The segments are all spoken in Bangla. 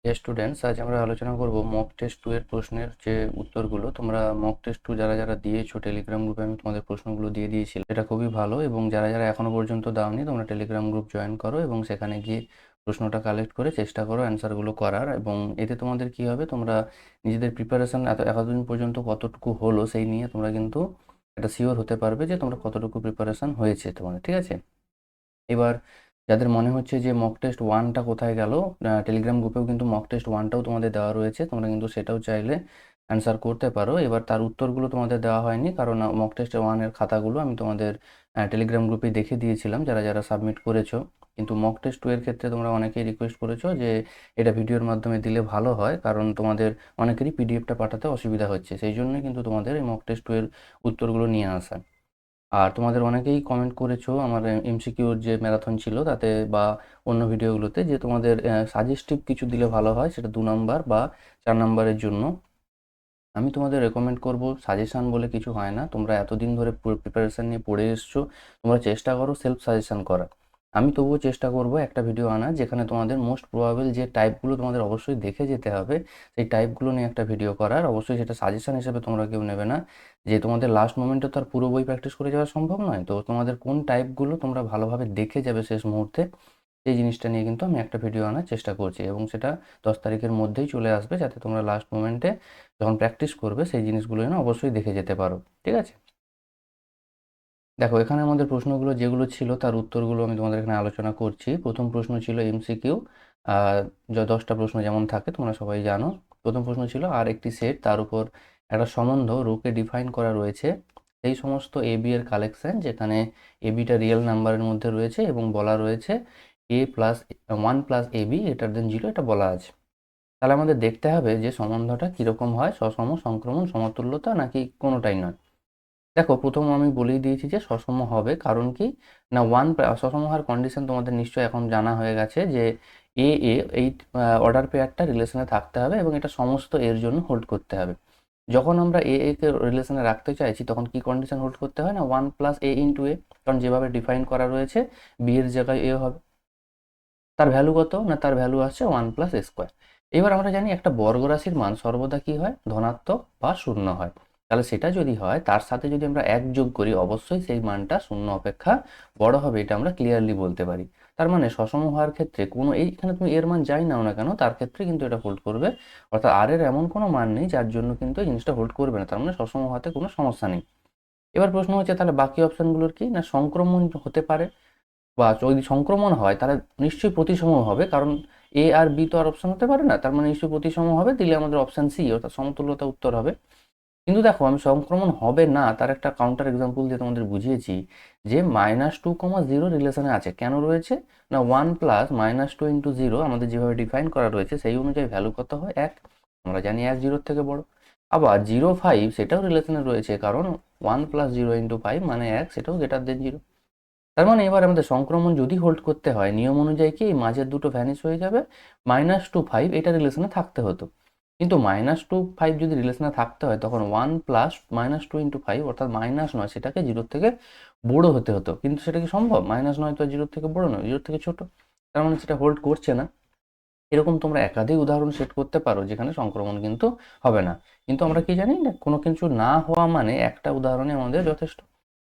স্টুডেন্টস, আজ আমরা আলোচনা করব মক টেস্ট 2 এর প্রশ্নের যে উত্তরগুলো। তোমরা মক টেস্ট 2 যারা যারা দিয়েছো টেলিগ্রাম গ্রুপে আমি তোমাদের প্রশ্নগুলো দিয়ে দিয়েছিলাম, এটা খুবই ভালো। এবং যারা যারা এখনো পর্যন্ত দাওনি তোমরা টেলিগ্রাম গ্রুপ জয়েন করো এবং সেখানে গিয়ে প্রশ্নটা কালেক্ট করে চেষ্টা করো অ্যান্সারগুলো করার। এবং এতে তোমাদের কি হবে, তোমরা নিজেদের প্রিপারেশন এতদিন পর্যন্ত কতটুকু হলো সেই নিয়ে তোমরা কিন্তু এটা শিওর হতে পারবে যে তোমরা কতটুকু প্রিপারেশন হয়েছে তোমাদের, ঠিক আছে? এবার যাদের মনে হচ্ছে যে মক টেস্ট 1টা কোথায় গেল, টেলিগ্রাম গ্রুপেও কিন্তু মক টেস্ট 1টাও তোমাদের দেওয়া রয়েছে, তোমরা কিন্তু সেটাও চাইলে অ্যান্সার করতে পারো। এবার তার উত্তরগুলো তোমাদের দেওয়া হয়নি, কারণ মক টেস্ট 1 এর খাতাগুলো আমি তোমাদের টেলিগ্রাম গ্রুপে দেখে দিয়েছিলাম যারা যারা সাবমিট করেছো। কিন্তু মক টেস্ট 2 এর ক্ষেত্রে তোমরা অনেকেই রিকোয়েস্ট করেছো যে এটা ভিডিওর মাধ্যমে দিলে ভালো হয়, কারণ তোমাদের অনেকেরই পিডিএফটা পাঠাতে অসুবিধা হচ্ছে, সেই জন্যই কিন্তু তোমাদের এই মক টেস্ট 2 এর উত্তরগুলো নিয়ে আসা। আর তোমাদের অনেকেই কমেন্ট করেছো আমার এমসিকিউর যে ম্যারাথন ছিল তাতে বা অন্য ভিডিওগুলোতে, যে তোমাদের সাজেস্টিভ কিছু দিলে ভালো হয়, সেটা 2 নাম্বার বা 4 নাম্বারের জন্য। আমি তোমাদের রেকমেন্ড করব, সাজেশান বলে কিছু হয় না। তোমরা এতদিন ধরে প্রিপারেশান নিয়ে পড়ে এসছো, তোমরা চেষ্টা করো সেলফ সাজেশান করার। আমি তবুও চেষ্টা করব একটা ভিডিও আনার যেখানে তোমাদের মোস্ট প্রবাবল যে টাইপগুলো তোমাদের অবশ্যই দেখে যেতে হবে, সেই টাইপগুলো নিয়ে একটা ভিডিও করার। অবশ্যই সেটা সাজেশান হিসেবে তোমরা কেউ নেবে না, যে তোমাদের লাস্ট মোমেন্টে তো আর পুরো বই প্র্যাকটিস করে যাওয়া সম্ভব নয়। তো তোমাদের কোন টাইপগুলো তোমরা ভালোভাবে দেখে যাবে শেষ মুহূর্তে, এই জিনিসটা নিয়ে কিন্তু আমি একটা ভিডিও আনার চেষ্টা করছি, এবং সেটা 10 তারিখের মধ্যেই চলে আসবে, যাতে তোমরা লাস্ট মোমেন্টে যখন প্র্যাকটিস করবে সেই জিনিসগুলো যেন অবশ্যই দেখে যেতে পারো, ঠিক আছে? দেখো, এখানে আমাদের প্রশ্নগুলো যেগুলো ছিল তার উত্তরগুলো আমি তোমাদের এখানে আলোচনা করছি। প্রথম প্রশ্ন ছিল এমসিকিউ। 10টা প্রশ্ন যেমন থাকে তোমরা সবাই জানো। প্রথম প্রশ্ন ছিল, আর একটি সেট তার উপর একটা সম্বন্ধ রোকে ডিফাইন করা রয়েছে সেই সমস্ত এ বি এর কালেকশন যেখানে এ বিটা রিয়েল নাম্বারের মধ্যে রয়েছে এবং বলা রয়েছে এ plus 1 plus A B greater than 0, এটা বলা আছে। তাহলে আমাদের দেখতে হবে যে সম্বন্ধটা কীরকম হয়, সসম, সংক্রমণ, সমতুল্যতা, নাকি কোনোটাই নয়। দেখো, প্রথম আমি বলেই দিয়েছি যে সসম হবে, কারণ কি না, সসম হওয়ার কন্ডিশন তোমাদের নিশ্চয়ই এখন জানা হয়ে গেছে যে এ এ এই অর্ডার পেয়ারটা রিলেশনে থাকতে হবে এবং এটা সমস্ত এর জন্য হোল্ড করতে হবে। যখন আমরা এ এ কে রিলেশনে রাখতে চাইছি তখন কি কন্ডিশন হোল্ড করতে হয় না, 1 প্লাস এ ইন্টু এ, কারণ যেভাবে ডিফাইন করা রয়েছে বি এর জায়গায় এ হবে। তার ভ্যালু কত না, তার ভ্যালু আসছে 1 প্লাস এ স্কোয়ার। এবার আমরা জানি একটা বর্গরাশির মান সর্বদা কি হয়, ধনাত্মক বা শূন্য হয়। তাহলে সেটা যদি হয়, তার সাথে যদি আমরা 1 যোগ করি, অবশ্যই সেই মানটা শূন্য অপেক্ষা বড় হবে, এটা আমরা ক্লিয়ারলি বলতে পারি। তার মানে সসম হওয়ার ক্ষেত্রে কোনো, এইখানে তুমি এর মান যাই নাও না কেন, তার ক্ষেত্রে কিন্তু এটা হোল্ড করবে। অর্থাৎ আর এর এমন কোনো মান নেই যার জন্য কিন্তু এই জিনিসটা হোল্ড করবে না, তার মানে সসম হওয়াতে কোনো সমস্যা নেই। এবার প্রশ্ন হচ্ছে, তাহলে বাকি অপশনগুলোর কি না, সংক্রমণ হতে পারে, বা যদি সংক্রমণ হয় তাহলে নিশ্চয়ই প্রতিসম হবে, কারণ এ আর বি তো আর অপশন হতে পারে না, তার মানে নিশ্চয়ই প্রতিসম হবে, দিলে আমাদের অপশন সি অর্থাৎ সমতুল্যতা উত্তর হবে। কিন্তু দেখো, আমি সংক্রমণ হবে না তার একটা কাউন্টার এক্সাম্পল দিয়ে তোমাদের বুঝিয়েছি যে -2, 0 রিলেশনে আছে। কেন রয়েছে না, 1 প্লাস -2 ইন্টু 0 আমাদের যেভাবে ডিফাইন করা রয়েছে সেই অনুযায়ী ভ্যালু কত হয়, 1। আমরা জানি 1 0-র থেকে বড়। আবার 0 5 সেটাও রিলেশনে রয়েছে, কারণ 1 প্লাস 0 ইন্টু 5 মানে 1, সেটাও গ্রেটার দেন 0। তার মানে এবার আমাদের সংক্রমণ যদি হোল্ড করতে হয়, নিয়ম অনুযায়ী কি এই মাঝের দুটো ভ্যানিশ হয়ে যাবে, -2 5 এটা রিলেশনে থাকতে হতো। কিন্তু -2 5 যদি রিলেশনে থাকতে হয় তখন 1 প্লাস -2 ইন্টু 5 অর্থাৎ মাইনাস নয়, সেটাকে 0-র থেকে বড় হতে হতো। কিন্তু সেটা কি সম্ভব? -9 তো 0-র থেকে বড় নয়, 0-র থেকে ছোট। তার মানে সেটা হোল্ড করছে না। এরকম তোমরা একাধিক উদাহরণ সেট করতে পারো যেখানে সংক্রমণ কিন্তু হবে না। কিন্তু আমরা কি জানি না, কোনো কিছু না হওয়া মানে একটা উদাহরণে আমাদের যথেষ্ট।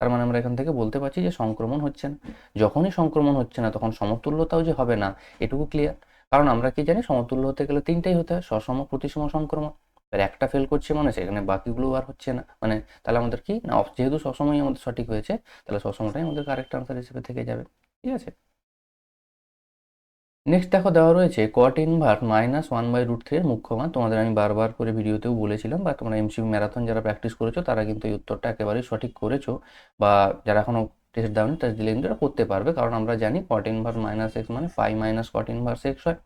তার মানে আমরা এখান থেকে বলতে পারছি যে সংক্রমণ হচ্ছে না। যখনই সংক্রমণ হচ্ছে না তখন সমতুল্যতাও যে হবে না, এটুকু ক্লিয়ার। কারণ আমরা কি জানি, সমতুল্য হতে গেলে 3টাই হতে হয়, সসম, প্রতিসম, সংক্রমণ। এবার একটা ফেল করছে মানে সেখানে বাকিগুলো আর হচ্ছে না, মানে তাহলে আমাদের কি না, যেহেতু সসমই আমাদের সঠিক হয়েছে, তাহলে সসমটাই আমাদের কারেক্ট আনসার হিসেবে থেকে যাবে, ঠিক আছে? নেক্সট দেখো, দেওয়া রয়েছে কট ইনভার্স -1/√3 এর মুখ্য মান। তোমাদের আমি বারবার করে ভিডিওতেও বলেছিলাম, বা তোমরা এমসিকিউ ম্যারাথন যারা প্র্যাকটিস করেছো তারা কিন্তু এই উত্তরটা একেবারেই সঠিক করেছো, বা যারা এখনো টেস্ট দাওনি টেস্ট দিলে কিন্তু এটা করতে পারবে, কারণ আমরা জানি কট ইনভার্স -x মানে pi minus cot inverse x হয়।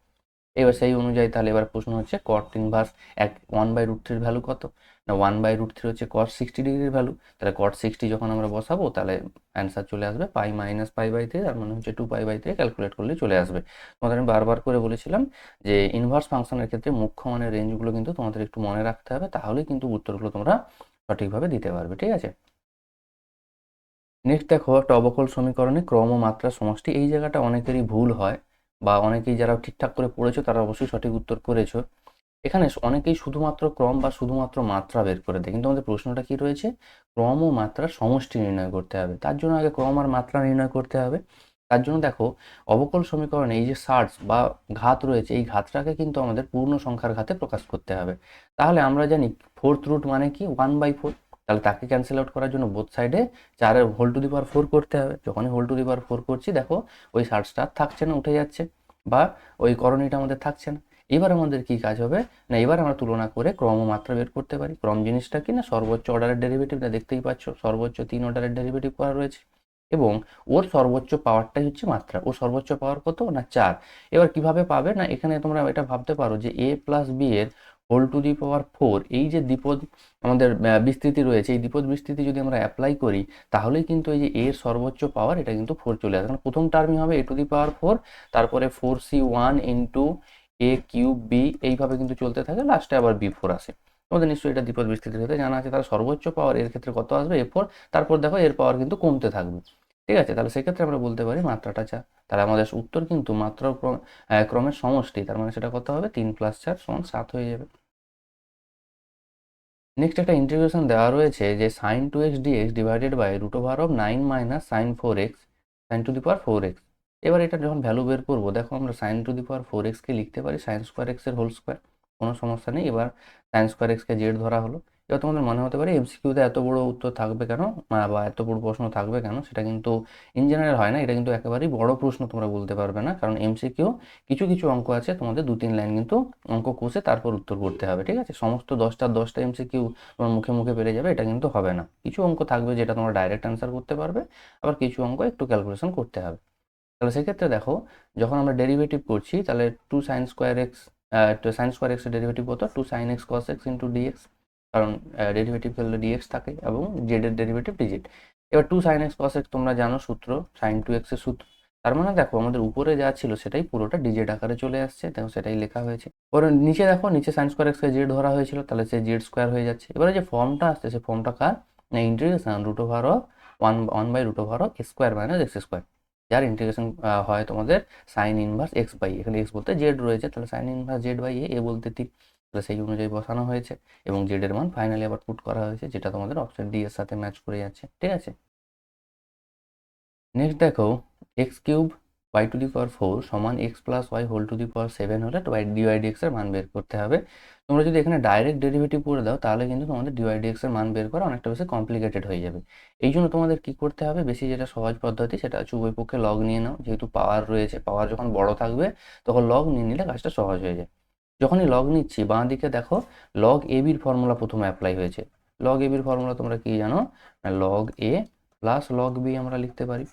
এবার সেই অনুযায়ী তাহলে এবার প্রশ্ন হচ্ছে কট ইনভার্স 1/√3 ভ্যালু কত না, 1/√3 হচ্ছে কট 60 ডিগ্রির ভ্যালু। তাহলে কট 60 যখন আমরা বসাবো তাহলে অ্যান্সার চলে আসবে পাই মাইনাস পাই/3, তার মানে হচ্ছে 2π/3, ক্যালকুলেট করলে চলে আসবে। তোমাদের আমি বারবার করে বলেছিলাম যে ইনভার্স ফাংশনের ক্ষেত্রে মুখ্য মানের রেঞ্জগুলো কিন্তু তোমাদের একটু মনে রাখতে হবে, তাহলেই কিন্তু উত্তরগুলো তোমরা সঠিকভাবে দিতে পারবে, ঠিক আছে? নেক্সট দেখো, একটা অবকল সমীকরণে ক্রম ও মাত্রা সমষ্টি, এই জায়গাটা অনেকেরই ভুল হয়। বা অনেকেই যারা ঠিকঠাক করে পড়েছো তারা অবশ্যই সঠিক উত্তর করেছো। এখানে অনেকেই শুধুমাত্র ক্রম বা শুধুমাত্র মাত্রা বের করে দেয়, কিন্তু আমাদের প্রশ্নটা কি রয়েছে, ক্রম ও মাত্রার সমষ্টি নির্ণয় করতে হবে। তার জন্য আগে ক্রম আর মাত্রা নির্ণয় করতে হবে। তার জন্য দেখো, অবকল সমীকরণে এই যে সার্স বা ঘাত রয়েছে, এই ঘাতটাকে কিন্তু আমাদের পূর্ণ সংখ্যার ঘাতে প্রকাশ করতে হবে। তাহলে আমরা জানি ফোর্থ রুট মানে কি 1/4, তাহলে তাকে ক্যান্সেল আউট করার জন্য বোথ সাইডে 4 হোল টু দি পাওয়ার 4 করতে হবে। যখনই হোল টু দি পাওয়ার 4 করছি, দেখো ওই সার্সটা আর থাকছে না, উঠে যাচ্ছে, বা ওই করণীটা আমাদের থাকছে না। এবার আমাদের কি কাজ হবে, না এবার আমরা তুলনা করে ক্রম ও মাত্রা বের করতে পারি। ক্রম জিনিসটা কি, না সর্বোচ্চ অর্ডারের ডেরিভেটিভটা দেখতেই পাচ্ছ, সর্বোচ্চ 3 অর্ডারের ডেরিভেটিভ করা রয়েছে, এবং ওর সর্বোচ্চ পাওয়ারটাই হচ্ছে মাত্রা। ওর সর্বোচ্চ পাওয়ার কত, না 4। এবার কিভাবে পাবে, না এখানে তোমরা এটা ভাবতে পারো যে a প্লাস b এর হোল টু দি পাওয়ার 4, এই যে দ্বিপদ আমাদের বিস্তৃতি রয়েছে, এই দ্বিপদ বিস্তৃতি যদি আমরা অ্যাপ্লাই করি, তাহলেই কিন্তু এই যে a এর সর্বোচ্চ পাওয়ার এটা কিন্তু 4 চলে আসবে। কারণ প্রথম টার্মই হবে a টু দি পাওয়ার 4, তারপরে 4c1 into a cube b, এইভাবে কিন্তু চলতে থাকে, লাস্টে আবার b4 আসে। তোমাদের নিশ্চয়ই এটা দ্বিপদ বিস্তৃতির ক্ষেত্রে জানা আছে। তার সর্বোচ্চ পাওয়ার এর ক্ষেত্রে কত আসবে, a4। তারপর দেখো এর পাওয়ার কিন্তু কমতে থাকবে। ঠিক আছে, তাহলে সেক্ষেত্রে আমরা বলতে পারি মাত্রাটা 4। তাহলে আমাদের উত্তর কিন্তু মাত্রা ও ক্রমের সমষ্টি, তার মানে সেটা কত হবে, 3 + 4 = 7 হয়ে যাবে। নেক্সট একটা ইন্টিগ্রেশন দেওয়া রয়েছে যে sin 2x dx divided by √9 - sin 4x sin to the power 4x। এবার এটা যখন ভ্যালু বের করবো, দেখো আমরা sin to the power 4x কে লিখতে পারি sin স্কোয়ার x এর হোল স্কোয়ার, কোনো সমস্যা নেই। এবার sin স্কোয়ার x কে জেড ধরা হলো। এবার তোমাদের মনে হতে পারে এমসিকিউতে এত বড় উত্তর থাকবে কেন, বা এত বড় প্রশ্ন থাকবে কেন, সেটা কিন্তু ইন জেনারেল হয় না। এটা কিন্তু একেবারেই বড় প্রশ্ন তোমরা বলতে পারবে না, কারণ এমসিকিউ কিছু কিছু অঙ্ক আছে তোমাদের 2-3 লাইন কিন্তু অঙ্ক কষে তারপর উত্তর করতে হবে। ঠিক আছে, সমস্ত 10টা এমসিকিউ তোমার মুখে মুখে পেরে যাবে এটা কিন্তু হবে না। কিছু অঙ্ক থাকবে যেটা তোমরা ডাইরেক্ট অ্যান্সার করতে পারবে, আবার কিছু অঙ্ক একটু ক্যালকুলেশন করতে হবে। তাহলে সেক্ষেত্রে দেখো, যখন আমরা ডেরিভেটিভ করছি, তাহলে 2 sin square x, sin square এক্সের ডেরিভেটিভ কত, 2 sin x cos x into dx, কারণ ডেরিভেটিভ ফেললে ডিএক্স থাকে, এবং জেড এর ডেরিভেটিভ ডিজেড। এবার 2 sin x cos x তোমরা জানো সূত্র, sin 2x এর সূত্র। তার মানে দেখো আমাদের উপরে যা ছিল সেটাই পুরোটা ডিজেড আকারে চলে আসছে, দেখো সেটাই লেখা হয়েছে। পরে নিচে দেখো, নিচে sin স্কোয়ার এক্স কে জেড ধরা হয়েছিল, তাহলে সে জেড স্কোয়ার হয়ে যাচ্ছে। এবারে যে ফর্মটা আসছে, সে ফর্মটা কার, না integration √1/√x square minus X square, যার ইন্টিগ্রেশন হয় তোমাদের সাইন ইনভার্স এক্স বাই, এখানে এক্স বলতে জেড রয়েছে, তাহলে সাইন ইনভার্স জেড বাই এ বলতে ঠিক, তাহলে সেই অনুযায়ী বসানো হয়েছে, এবং জেড এর মান ফাইনালি আবার পুট করা হয়েছে, যেটা তোমাদের অপশন ডি এর সাথে ম্যাচ করে যাচ্ছে। ঠিক আছে, নেক্সট দেখো, X cube Y to the power 4 সমান X plus Y whole to the power 7 হলে ডিওয়াই ডিএক্স এর মান বের করতে হবে। তোমরা যদি এখানে ডাইরেক্ট ডেরিভেটিভ করে দাও, তাহলে কিন্তু তোমাদের ডিওয়াই ডিএক্স এর মান বের করা অনেকটা বেশি কমপ্লিকেটেড হয়ে যাবে। এই জন্য তোমাদের কি করতে হবে, বেশি যেটা সহজ পদ্ধতি সেটা হচ্ছে উভয় পক্ষে লগ নিয়ে নাও। যেহেতু পাওয়ার রয়েছে, পাওয়ার যখন বড় থাকবে তখন লগ নিয়ে নিলে কাজটা সহজ হয়ে যায়। যখনই লগ নিচ্ছি, বাঁ দিকে দেখো লগ এ বির ফর্মুলা প্রথমে অ্যাপ্লাই হয়েছে। লগ এ বির ফর্মুলা তোমরা কি জানো, log a plus log b আমরা লিখতে পারি।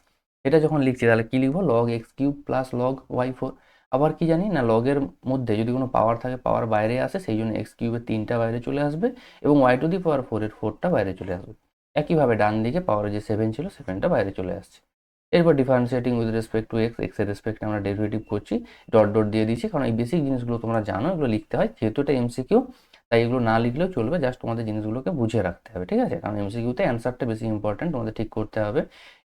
এটা যখন লিখছি তাহলে কি লিখবো, log x cube plus log y 4। আবার কি জানি না, লগের মধ্যে যদি কোনো পাওয়ার থাকে, পাওয়ার বাইরে আসে, সেই জন্য এক্স কিউবের 3টা বাইরে চলে আসবে, এবং ওয়াই টু দি পাওয়ার 4 এর 4টা বাইরে চলে আসবে। একইভাবে ডান দিকে পাওয়ারে যে 7 ছিল, 7টা বাইরে চলে আসছে। এরপর differentiating with respect to x, এক্সের রেসপেক্টে আমরা ডেরিভেটিভ করছি, ডট ডট দিয়ে দিচ্ছি, কারণ এই বেসিক জিনিসগুলো তোমরা জানো, এগুলো লিখতে হয়। যেহেতু এটা এমসিকিউ, তাই এগুলো না লিখলেও চলবে, জাস্ট তোমাদের জিনিসগুলোকে বুঝে রাখতে হবে। ঠিক আছে, কারণ এমসিকিউতে অ্যান্সারটা বেশি ইম্পর্টেন্ট, তোমাদের ঠিক করতে হবে।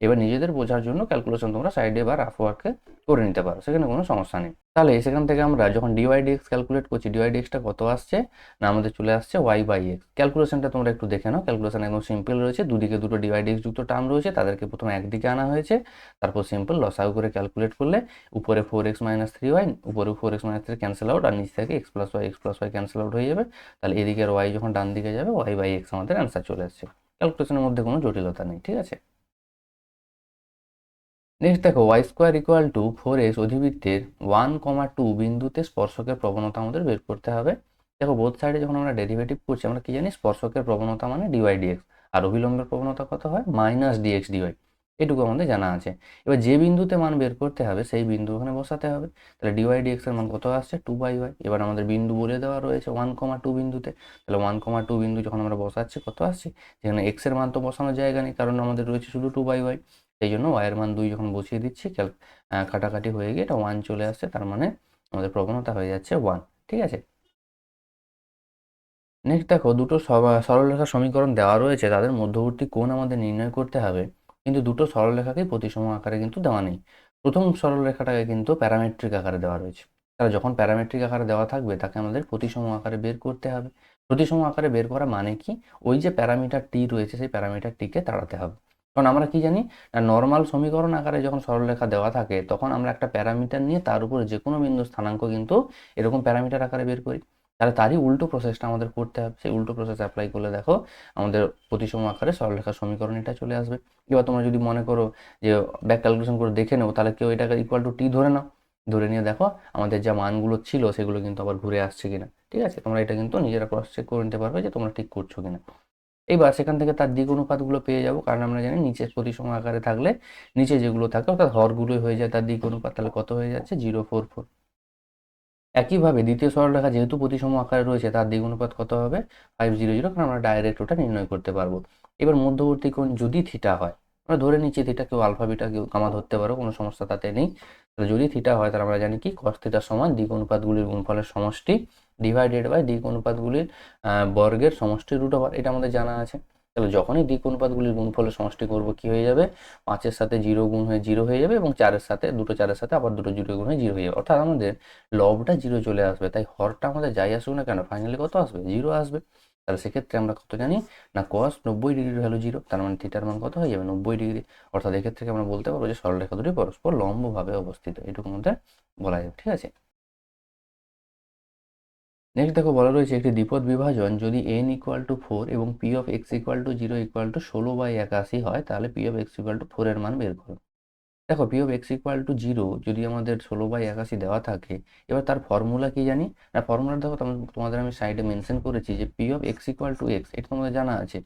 এবার নিজেদের বোঝার জন্য ক্যালকুলেশন তোমরা সাইডে বা রাফ ওয়ার্কে করে নিতে পারো, সেখানে কোনো সমস্যা নেই। তাহলে সেখান থেকে আমরা যখন ডিওয়াই ডিএক্স ক্যালকুলেট করছি, ডিওয়াই ডিএক্সটা কত আসছে, না আমাদের চলে আসছে ওয়াই বাই এক্স। ক্যালকুলেশনটা তোমরা একটু দেখে নাও, ক্যালকুলেশন একদম সিম্পল রয়েছে, দুদিকে দুটো ডিওয়াই ডিএক্স যুক্ত টার্ম রয়েছে, তাদেরকে প্রথমে একদিকে আনা হয়েছে, তারপর সিম্পল লসাগু করে ক্যালকুলেট করলে উপরে 4x - 3y, উপরে 4x - 3 ক্যান্সেল আউট, আর নিচ থেকে x+y ক্যান্সেল আউট হয়ে যাবে। তাহলে এদিকের y যখন ডান দিকে যাবে, y বাই x আমাদের অ্যান্সার চলে আসছে। ক্যালকুলেশনের মধ্যে কোনো জটিলতা নেই। ঠিক আছে, নেক্সট দেখো, y square equal to 4x অধিবৃত্তের 1,2 বিন্দুতে স্পর্শকের প্রবণতা আমাদের বের করতে হবে। দেখো বোথ সাইডে যখন আমরা ডেরিভেটিভ করছি, আমরা কি জানি, স্পর্শকের প্রবণতা মানে ডিওয়াই ডিএক্স, আর অভিলম্বের প্রবণতা কত হয়, মাইনাস ডিএক্স ডিওয়াই। এটুকু আমাদের জানা আছে। এবার যে বিন্দুতে মান বের করতে হবে, সেই বিন্দু ওখানে বসাতে হবে। তাহলে ডিওয়াই ডিএক্স এর মান কত আসছে, 2/y। এবার আমাদের বিন্দু বলে দেওয়া রয়েছে 1,2 বিন্দুতে, তাহলে 1,2 বিন্দু যখন আমরা বসাচ্ছি, কত আসছে, যেখানে x এর মান তো বসানোর জায়গা নেই, কারণ আমাদের রয়েছে শুধু 2/y। সেই জন্য y এর মান 2 যখন বসিয়ে দিচ্ছি, কাটাকাটি হয়ে গিয়ে এটা 1 চলে আসছে, তার মানে আমাদের প্রবণতা হয়ে যাচ্ছে 1। ঠিক আছে, নেক্সট দেখো, দুটো সরলরেখার সমীকরণ দেওয়া রয়েছে, তাদের মধ্যবর্তী কোণ আমাদের নির্ণয় করতে হবে, কিন্তু দুটো সরলরেখাকেই প্রতিসম আকারে কিন্তু দেওয়া নেই। প্রথম সরলরেখাটাকে কিন্তু প্যারামেট্রিক আকারে দেওয়া রয়েছে। তাহলে যখন প্যারামেট্রিক আকারে দেওয়া থাকবে তাকে আমাদের প্রতিসম আকারে বের করতে হবে। প্রতিসম আকারে বের করা মানে কি? ওই যে প্যারামিটার টি রয়েছে সেই প্যারামিটার টিকে তাড়াতে হবে। কারণ আমরা কি জানি? না নরমাল সমীকরণ আকারে যখন সরলরেখা দেওয়া থাকে তখন আমরা একটা প্যারামিটার নিয়ে তার উপর যেকোনো বিন্দুর স্থানাঙ্ক কিন্তু এরকম প্যারামিটার আকারে বের করি। তাহলে তারই উল্টো প্রসেসটা আমাদের করতে হবে। সেই উল্টো প্রসেস অ্যাপ্লাই করলে দেখো আমাদের প্রতিসম আকারে সরলরেখার সমীকরণ এটা চলে আসবে। এবার তোমরা যদি মনে করো যে ব্যাক ক্যালকুলেশন করে দেখে নেবো তাহলে কেউ এটাকে ইকুয়াল টু টি ধরে নাও। ধরে নিয়ে দেখো আমাদের যা মানগুলো ছিল সেগুলো কিন্তু আবার ঘুরে আসছে কিনা। ঠিক আছে? তোমরা এটা কিন্তু নিজেরা ক্রস চেক করে নিতে পারবে যে তোমরা ঠিক করছো কিনা। এবার সেখান থেকে তার দিক অনুপাতগুলো পেয়ে যাবো, কারণ আমরা জানি নিচে প্রতিসম আকারে থাকলে নিচে যেগুলো থাকে অর্থাৎ হরগুলোই হয়ে যায় তার দিক অনুপাত। তাহলে কত হয়ে যাচ্ছে? 044। একইভাবে দ্বিতীয় সরলরেখা যেহেতু প্রতিসম আকারে রয়েছে তার দ্বিগুণ অনুপাত কত হবে? 500, কারণ আমরা ডাইরেক্ট ওটা নির্ণয় করতে পারবো। এবার মধ্যবর্তী কোণ যদি থিটা হয়, আমরা ধরে নিচ্ছি থিটা, কেউ আলফা বিটা কেউ গামা ধরতে পারো, কোনো সমস্যা তাতে নেই। তাহলে যদি থিটা হয় তাহলে আমরা জানি কি cos থিটা সমান দিক অনুপাতগুলির গুণফলের সমষ্টি ডিভাইডেড বাই দিক অনুপাতগুলির বর্গের সমষ্টি রুট ওভার, এটা আমাদের জানা আছে। তাহলে যখনই দিক অনুপাতগুলির গুণফলের সমষ্টি করব কি হয়ে যাবে? 5-এর সাথে 0 গুণ হয়ে 0 হয়ে যাবে এবং 4-এর সাথে দুটো 4-এর সাথে আবার দুটো 0 গুণ হয়ে 0 হয়ে যাবে, অর্থাৎ আমাদের লবটা 0 চলে আসবে। তাই হরটা আমাদের যাই আসুক না কেন ফাইনালি কত আসবে? 0 আসবে। তাহলে সেক্ষেত্রে আমরা কত জানি? না cos 90 ডিগ্রির ভ্যালু 0, তার মানে থিটার মান কত হয়ে যাবে? 90 ডিগ্রি। অর্থাৎ এক্ষেত্রে আমরা বলতে পারবো যে সরলরেখা দুটি পরস্পর লম্বভাবে অবস্থিত, এটুকু আমাদের বলা যাবে। ঠিক আছে? নেক্সট দেখো বলা রয়েছে একটি দ্বিপদ বিভাজন যদি n ইকুয়াল টু 4 এবং p of x equal to 0 equal to 16/81 হয় তাহলে p of x equal to 4 এর মান বের করো। দেখো P of x equal to 0 যদি আমাদের 16/81 দেওয়া থাকে, এবার তার ফর্মুলা কি জানি? না ফর্মুলা দেখো তোমাদের আমি সাইডে মেনশন করেছি যে P of x equal to x, এটা তোমাদের জানা আছে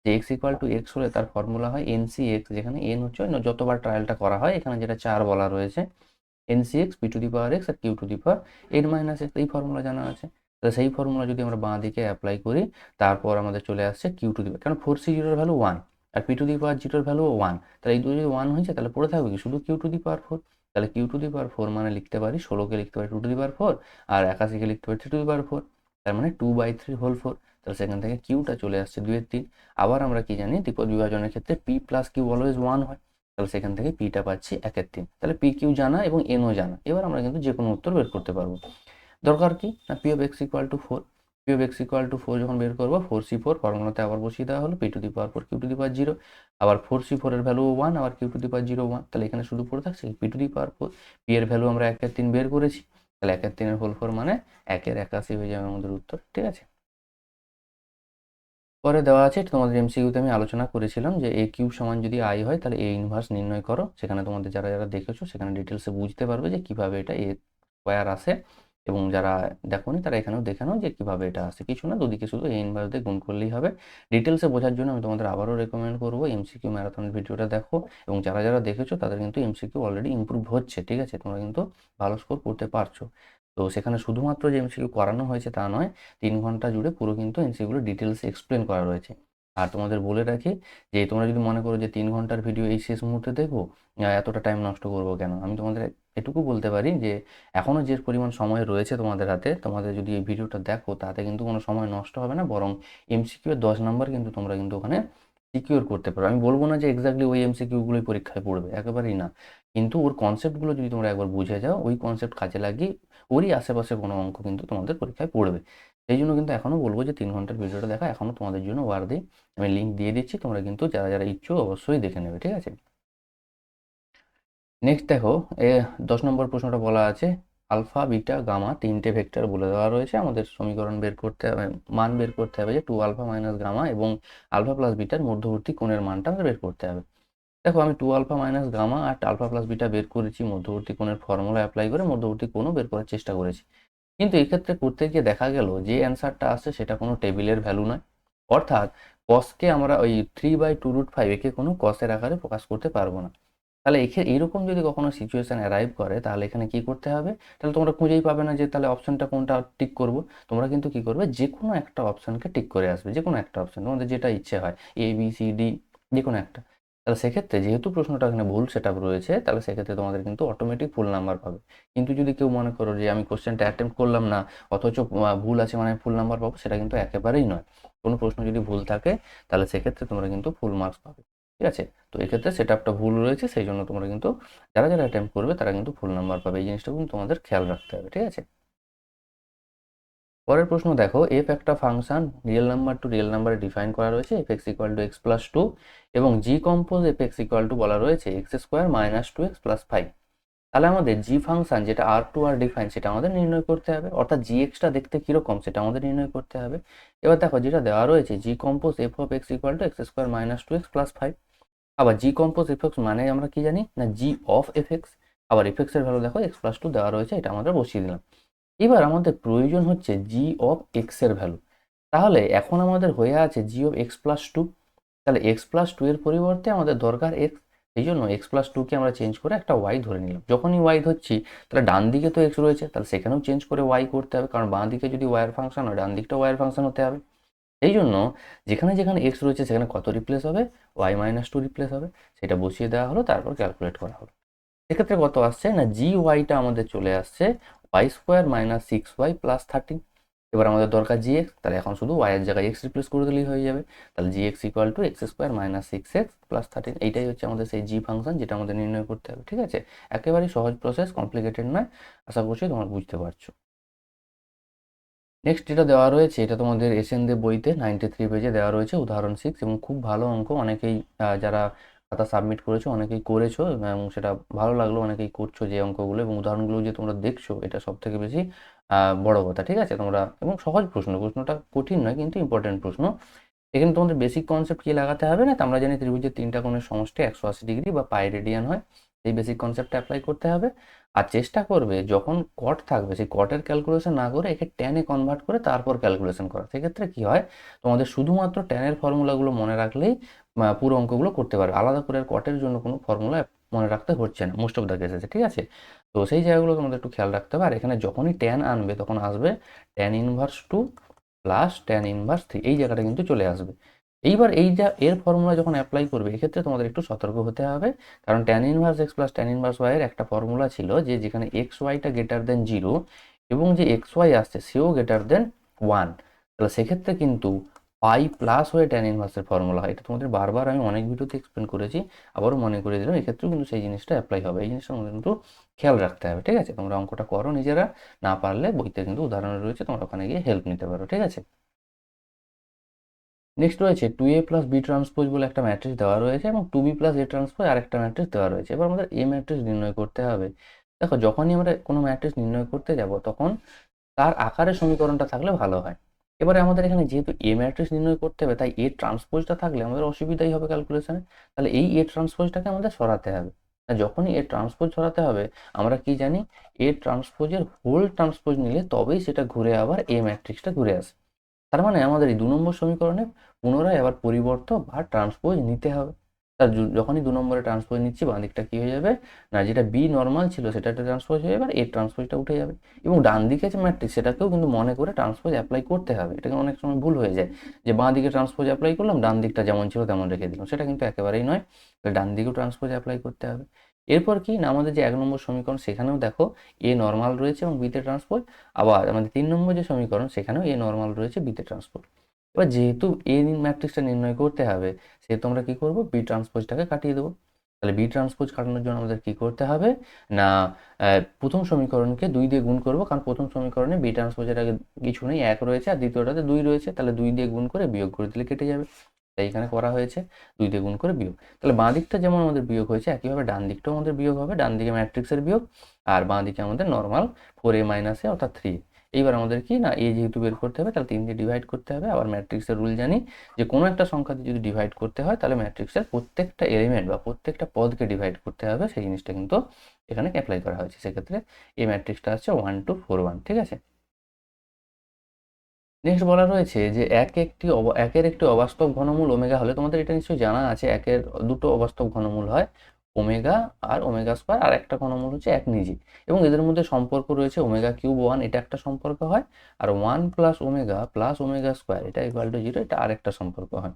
যে এক্স ইকুয়াল টু এক্স হলে তার ফর্মুলা হয় এনসি এক্স, যেখানে এন হচ্ছে যতবার ট্রায়ালটা করা হয়, এখানে যেটা 4 বলা রয়েছে, n c x p to the power x আর q to the power n minus x, এই ফর্মুলা জানা আছে। তাহলে সেই ফর্মুলা যদি আমরা বাঁ দিকে অ্যাপ্লাই করি তারপর আমাদের চলে আসছে কিউ টু দি পাওয়ার, কারণ 4c0 এর ভ্যালু 1 আর পি টু দি পাওয়ার 0 এর ভ্যালু 1, তাহলে এই দুটো যদি 1 হয়েছে তাহলে পড়ে থাকবে কি? শুধু কিউ টু দি পাওয়ার 4। তাহলে কিউ টু দি পাওয়ার 4 মানে লিখতে পারি 16কে লিখতে পারি 2 টু দি পাওয়ার 4 আর 81কে লিখতে পারি 3 টু দি পাওয়ার 4, তার মানে 2/3 হোল 4। তাহলে সেখান থেকে কিউটা চলে আসছে 2/3। আবার আমরা কি জানি দ্বিপদ বিভাজনের ক্ষেত্রে পি প্লাস কিউ অলওয়েজ 1 হয়, তাহলে সেখান থেকে পিটা পাচ্ছি 1/3। তাহলে পি কিউ জানা এবং এনও জানা, এবার আমরা কিন্তু যে কোনো উত্তর বের করতে পারবো। দরকার কি? না P of x equal two 4, P of x equal two 4 যখন বের করবো 4c4 ফর্মুলাতে আবার বসিয়ে দেওয়া হলো P to the power 4 Q to the power 0, আবার 4c4 এর ভ্যালু 1 আবার কিউ টু দি পাওয়ার 0 1, তাহলে এখানে শুধু পড়ে থাকছে P to the power 4। P এর ভ্যালু আমরা 1/3 বের করেছি, তাহলে 1/3 এর হোল 4 মানে 1/81 হয়ে যাবে আমাদের উত্তর। ঠিক আছে? পরে দেওয়া আছে, এটা তোমাদের এমসিকিউতে আমি আলোচনা করেছিলাম যে এ কিউ সমান যদি আই হয় তাহলে এ ইনভার্স নির্ণয় করো। সেখানে তোমাদের যারা যারা দেখেছো সেখানে ডিটেলসে বুঝতে পারবে যে কিভাবে এটা এ স্কোয়ার আসে, এবং যারা দেখোনি তারা এখানেও দেখে নাও যে কিভাবে এটা আসে। কিছু না, দুদিকে শুধু এ ইনভার্স দিয়ে গুণ করলেই হবে। ডিটেলসে বোঝার জন্য আমি তোমাদের আবারও রেকমেন্ড করবো এমসিকিউ ম্যারাথনের ভিডিওটা দেখো, এবং যারা যারা দেখেছো তাদের কিন্তু এমসিকিউ অলরেডি ইমপ্রুভ হচ্ছে। ঠিক আছে? তোমরা কিন্তু ভালো স্কোর করতে পারছো। তো সেখানে শুধুমাত্র যে এমসিকিউ করানো হয়েছে তা নয়, 3 ঘন্টা জুড়ে পুরো কিন্তু এমসিকিউগুলো ডিটেলসে এক্সপ্লেন করা রয়েছে। আর তোমাদের বলে রাখি যে তোমরা যদি মনে করো যে 3 ঘন্টার ভিডিও এই শেষ মুহূর্তে দেখবো, এতটা টাইম নষ্ট করবো কেন? আমি তোমাদের এটুকু বলতে পারি যে এখনও যে পরিমাণ সময় রয়েছে তোমাদের হাতে, তোমাদের যদি এই ভিডিওটা দেখো তাতে কিন্তু কোনো সময় নষ্ট হবে না, বরং এমসিকিউ এর 10 নাম্বার কিন্তু তোমরা কিন্তু ওখানে সিকিউর করতে পারো। আমি বলবো না যে এক্স্যাক্টলি ওই এমসিকিউগুলোই পরীক্ষায় পড়বে, একেবারেই না। কিন্তু ওর কনসেপ্টগুলো যদি তোমরা একবার বুঝে যাও, ওই কনসেপ্ট কাজে লাগিয়ে ওরই আশেপাশে কোনো অঙ্ক কিন্তু তোমাদের পরীক্ষায় পড়বে। সেই জন্য কিন্তু এখনও বলবো যে 3 ঘন্টার ভিডিওটা দেখা এখনও তোমাদের জন্য ওয়ার্দি। আমি লিঙ্ক দিয়ে দিচ্ছি, তোমরা কিন্তু যারা যারা ইচ্ছুক অবশ্যই দেখে নেবে। ঠিক আছে? নেক্সট দেখো, 10 নম্বর প্রশ্নটা বলা আছে আলফা বিটা গামা তিনটে ভেক্টর বলে দেওয়া রয়েছে। আমাদের সমীকরণ বের করতে হবে, মান বের করতে হবে যে 2 আলফা মাইনাস গামা এবং আলফা প্লাস বিটার মধ্যবর্তী কোণের মানটা আমাদের বের করতে হবে। দেখো আমি 2 আলফা মাইনাস গামা আর আলফা প্লাস বিটা বের করেছি, মধ্যবর্তী কোণের ফর্মুলা অ্যাপ্লাই করে মধ্যবর্তী কোণও বের করার চেষ্টা করেছি। কিন্তু এক্ষেত্রে করতে গিয়ে দেখা গেল যে অ্যান্সারটা আসছে সেটা কোনো টেবিলের ভ্যালু নয়। অর্থাৎ কসকে আমরা ওই 3/2√5 একে কোনো কসের আকারে প্রকাশ করতে পারবো না। তাহলে এইরকম যদি কখনো সিচুয়েশন অ্যারাইভ করে তাহলে এখানে কি করতে হবে? তাহলে তোমরা খুঁজেই পাবে না যে তাহলে অপশনটা কোনটা টিক করব। তোমরা কিন্তু কি করবে? যে কোনো একটা অপশনকে টিক করে আসবে, যে কোনো একটা অপশন তোমাদের যেটা ইচ্ছে হয়, এ বি সি ডি যে কোনো একটা। তাহলে সেক্ষেত্রে যেহেতু প্রশ্নটা এখানে ভুল সেটআপ রয়েছে তাহলে সেক্ষেত্রে তোমাদের কিন্তু অটোমেটিক ফুল নাম্বার পাবে। কিন্তু যদি কেউ মনে করো যে আমি কোশ্চেনটা অ্যাটেম্প্ট করলাম না অথচ ভুল আছে মানে ফুল নাম্বার পাবো, সেটা কিন্তু একেবারেই নয়। কোনো প্রশ্ন যদি ভুল থাকে তাহলে সেক্ষেত্রে তোমরা কিন্তু ফুল মার্কস পাবে। ঠিক আছে? তো এক্ষেত্রে সেটআপটা ভুল রয়েছে, সেই জন্য তোমরা কিন্তু যারা যারা অ্যাটেম্প্ট করবে তারা কিন্তু ফুল নাম্বার পাবে। এই জিনিসটা কিন্তু তোমাদের খেয়াল রাখতে হবে। ঠিক আছে? পরের প্রশ্ন দেখো, এফ একটা function real number to real নাম্বারে ডিফাইন করা রয়েছে F X equal to x plus two, এবং G compose F X equal to বলা রয়েছে X square minus two x plus five. তাহলে আমাদের জি ফাংশন যেটা আর টু আর ডিফাইন সেটা আমাদের নির্ণয় করতে হবে, অর্থাৎ জি এক্সটা দেখতে কিরকম সেটা আমাদের নির্ণয় করতে হবে। এবার দেখো যেটা দেওয়া রয়েছে g compose f of x equal to x square minus two x plus five. আবার জি কম্পোজ এফ এক্স মানে আমরা কি জানি না, জি অফ এফ এক্স। আবার এফ এক্স এর ভ্যালু দেখো এক্স প্লাস টু দেওয়া রয়েছে, এটা আমরা বসিয়ে দিলাম। এবার আমাদের প্রয়োজন হচ্ছে জি অফ এক্স এর ভ্যালু। তাহলে এখন আমাদের হয়ে আছে জি অফ এক্স প্লাস টু, তাহলে এক্স প্লাস টু এর পরিবর্তে আমাদের দরকার এক্স। এই জন্য এক্স প্লাস টুকে আমরা চেঞ্জ করে একটা ওয়াই ধরে নিলাম। যখনই ওয়াই ধরছি তাহলে ডান দিকে তো এক্স রয়েছে, তাহলে সেখানেও চেঞ্জ করে ওয়াই করতে হবে, কারণ বাঁ দিকে যদি ওয়াইয়ের ফাংশন হয় ডান দিকটা ওয়াইয়ের ফাংশন হতে হবে। এই জন্য যেখানে যেখানে এক্স রয়েছে সেখানে কত রিপ্লেস হবে, ওয়াই মাইনাস টু রিপ্লেস হবে, সেটা বসিয়ে দেওয়া হলো, তারপর ক্যালকুলেট করা হলো। এক্ষেত্রে কত আসছে না, জি ওয়াইটা আমাদের চলে আসছে y square minus six y plus thirteen. এবার আমাদের দরকার জি এক্স, তাহলে এখন শুধু ওয়াই এর জায়গায় এক্স রিপ্লেস করে দিলেই হয়ে যাবে। তাহলে G X equal to x square minus six X plus thirteen. এইটাই হচ্ছে আমাদের সেই জি ফাংশন যেটা আমাদের নির্ণয় করতে হবে। ঠিক আছে? একেবারেই সহজ প্রসেস, কমপ্লিকেটেড নয়। আশা করছি তোমরা বুঝতে পারছো। নেক্সট যেটা দেওয়া রয়েছে এটা তোমাদের এসএন দে বইতে 93 পেজে দেওয়া রয়েছে উদাহরণ 6, এবং খুব ভালো অঙ্ক। অনেকেই যারা খাতা সাবমিট করেছো অনেকেই করেছো, এবং সেটা ভালো লাগলো, অনেকেই করছো যে অঙ্কগুলো এবং উদাহরণগুলো যে তোমরা দেখছো এটা সব থেকে বেশি বড় কথা। ঠিক আছে? তোমরা এবং সহজ প্রশ্নটা কঠিন নয় কিন্তু ইম্পর্টেন্ট প্রশ্ন। এখানে তোমাদের বেসিক কনসেপ্ট কি লাগাতে হবে না, তো আমরা জানি ত্রিভুজের তিনটা কোণের সমষ্টি 180 ডিগ্রি বা পাই রেডিয়ান হয়। এই বেসিক কনসেপ্টটা অ্যাপ্লাই করতে হবে। আর চেষ্টা করবে যখন কট থাকবে সেই কটের ক্যালকুলেশন না করে একে ট্যানে কনভার্ট করে তারপর ক্যালকুলেশন করা। সেক্ষেত্রে কি হয়, তোমাদের শুধুমাত্র ট্যানের ফর্মুলাগুলো মনে রাখলেই পুরো অঙ্কগুলো করতে পারবে। আলাদা করে কটের জন্য কোনো ফর্মুলা মনে রাখতে হচ্ছে না মোস্ট অফ দ্য কেসেসে। ঠিক আছে? তো সেই জায়গাগুলো তোমাদের একটু খেয়াল রাখতে হবে। আর এখানে যখনই ট্যান আনবে তখন আসবে tan inverse two plus tan inverse three, এই জায়গাটা কিন্তু চলে আসবে। এইবার এই যা এর ফর্মুলা যখন অ্যাপ্লাই করবে এক্ষেত্রে তোমাদের একটু সতর্ক হতে হবে, কারণ tan inverse x plus tan inverse y এর একটা ফর্মুলা ছিল যে যেখানে এক্স ওয়াইটা গ্রেটার দেন জিরো এবং যে এক্স ওয়াই আসছে সেও গ্রেটার দেন ওয়ান, তাহলে সেক্ষেত্রে কিন্তু পাই প্লাস হয়ে ট্যান ইনভার্সের ফর্মুলা হয়। এটা তোমাদের বারবার আমি অনেক ভিডিওতে এক্সপ্লেন করেছি, আবারও মনে করে দিলাম, এক্ষেত্রেও কিন্তু সেই জিনিসটা অ্যাপ্লাই হবে। এই জিনিসটা আমাদের কিন্তু খেয়াল রাখতে হবে। ঠিক আছে? তোমরা অঙ্কটা করো নিজেরা, না পারলে বইতে কিন্তু উদাহরণ রয়েছে, তোমরা ওখানে গিয়ে হেল্প নিতে পারো। ঠিক আছে? নেক্সট রয়েছে two A plus B transpose বলে একটা ম্যাট্রিক্স দেওয়া রয়েছে এবং two B plus A transpose আরেকটা ম্যাট্রিক্স দেওয়া রয়েছে। এবার আমাদের এ ম্যাট্রিক্স নির্ণয় করতে হবে। দেখো যখনই আমরা কোনো ম্যাট্রিক্স নির্ণয় করতে যাব তখন তার আকারে সমীকরণটা থাকলে ভালো হয়। এবারে আমাদের এখানে যেহেতু এ ম্যাট্রিক্স নির্ণয় করতে হবে তাই এ ট্রান্সপোজটা থাকলে আমাদের অসুবিধাই হবে ক্যালকুলেশনে। তাহলে এই এ ট্রান্সপোজটাকে আমাদের সরাতে হবে। আর যখনই এ ট্রান্সপোজ সরাতে হবে আমরা কি জানি, এ ট্রান্সপোজের হোল ট্রান্সপোজ নিলে তবেই সেটা ঘুরে আবার এ ম্যাট্রিক্সটা ঘুরে আসে। তার মানে আমাদের এই ২ নম্বর সমীকরণে পুনরায় আবার পরিবর্তন বা ট্রান্সপোজ নিতে হবে। তার যখনই ২ নম্বরে ট্রান্সপোজ নিচ্ছি বাঁ দিকটা কী হয়ে যাবে না, যেটা বি নরমাল ছিল সেটা একটা ট্রান্সপোজ হয়ে যাবে, আর এর ট্রান্সপোজটা উঠে যাবে। এবং ডান দিকে যে ম্যাট্রিক্স সেটাকেও কিন্তু মনে করে ট্রান্সপোজ অ্যাপ্লাই করতে হবে। এটাকে অনেক সময় ভুল হয়ে যায় যে বাঁ দিকে ট্রান্সপোজ অ্যাপ্লাই করলাম ডান দিকটা যেমন ছিল তেমন রেখে দিলাম, সেটা কিন্তু একেবারেই নয়। তাহলে ডান দিকেও ট্রান্সপোজ অ্যাপ্লাই করতে হবে। এরপর কি না, আমাদের যে ১ নম্বর সমীকরণ সেখানেও দেখো এ নরমাল রয়েছে এবং বিতে ট্রান্সপোজ। আবার আমাদের ৩ নম্বর যে সমীকরণ সেখানেও এ নরমাল রয়েছে বিতে ট্রান্সপোজ। এবার যেহেতু এ ম্যাট্রিক্সটা নির্ণয় করতে হবে সেহেতু আমরা কি করব, বি ট্রান্সপোজটাকে কাটিয়ে দেবো। তাহলে বি ট্রান্সপোজ কাটানোর জন্য আমাদের কি করতে হবে না, প্রথম সমীকরণকে ২ দিয়ে গুণ করব, কারণ প্রথম সমীকরণে বি ট্রান্সপোজের আগে কিছু নেই, ১ রয়েছে, আর দ্বিতীয়টাতে ২ রয়েছে, তাহলে ২ দিয়ে গুণ করে বিয়োগ করে দিলে কেটে যাবে। তাই এখানে করা হয়েছে ২ দিয়ে গুণ করে বিয়োগ। তাহলে বাঁ দিকটা যেমন আমাদের বিয়োগ হয়েছে একইভাবে ডান দিকটাও আমাদের বিয়োগ হবে, ডান দিকে ম্যাট্রিক্সের বিয়োগ আর বাঁ দিকে আমাদের নর্মাল 4a মাইনাস এ অর্থাৎ 3। এইবার আমাদের কি না, এ যেহেতু বের করতে হবে তাহলে ৩ দিয়ে ডিভাইড করতে হবে। আবার ম্যাট্রিক্সের রুল জানি যে কোনো একটা সংখ্যা দিয়ে যদি ডিভাইড করতে হয় তাহলে ম্যাট্রিক্সের প্রত্যেকটা এলিমেন্ট বা প্রত্যেকটা পদকে ডিভাইড করতে হবে। সেই জিনিসটা কিন্তু এখানে অ্যাপ্লাই করা হয়েছে। সেক্ষেত্রে এই ম্যাট্রিক্সটা হচ্ছে 1 2 4 1। ঠিক আছে? নেক্সট বলা রয়েছে যে একের একটি অবাস্তব ঘনমূল ওমেগা হলে, তোমাদের এটা নিশ্চয়ই জানা আছে একের দুটো অবাস্তব ঘনমূল হয়, ওমেগা আর ওমেগা স্কোয়ার, আর একটা ঘনমূল হচ্ছে এক নিজে, এবং এদের মধ্যে সম্পর্ক রয়েছে ওমেগা কিউব 1, এটা একটা সম্পর্ক হয়, আর 1 প্লাস ওমেগা স্কোয়ার এটা ইকুয়াল টু 0 এটা আরেকটা সম্পর্ক হয়।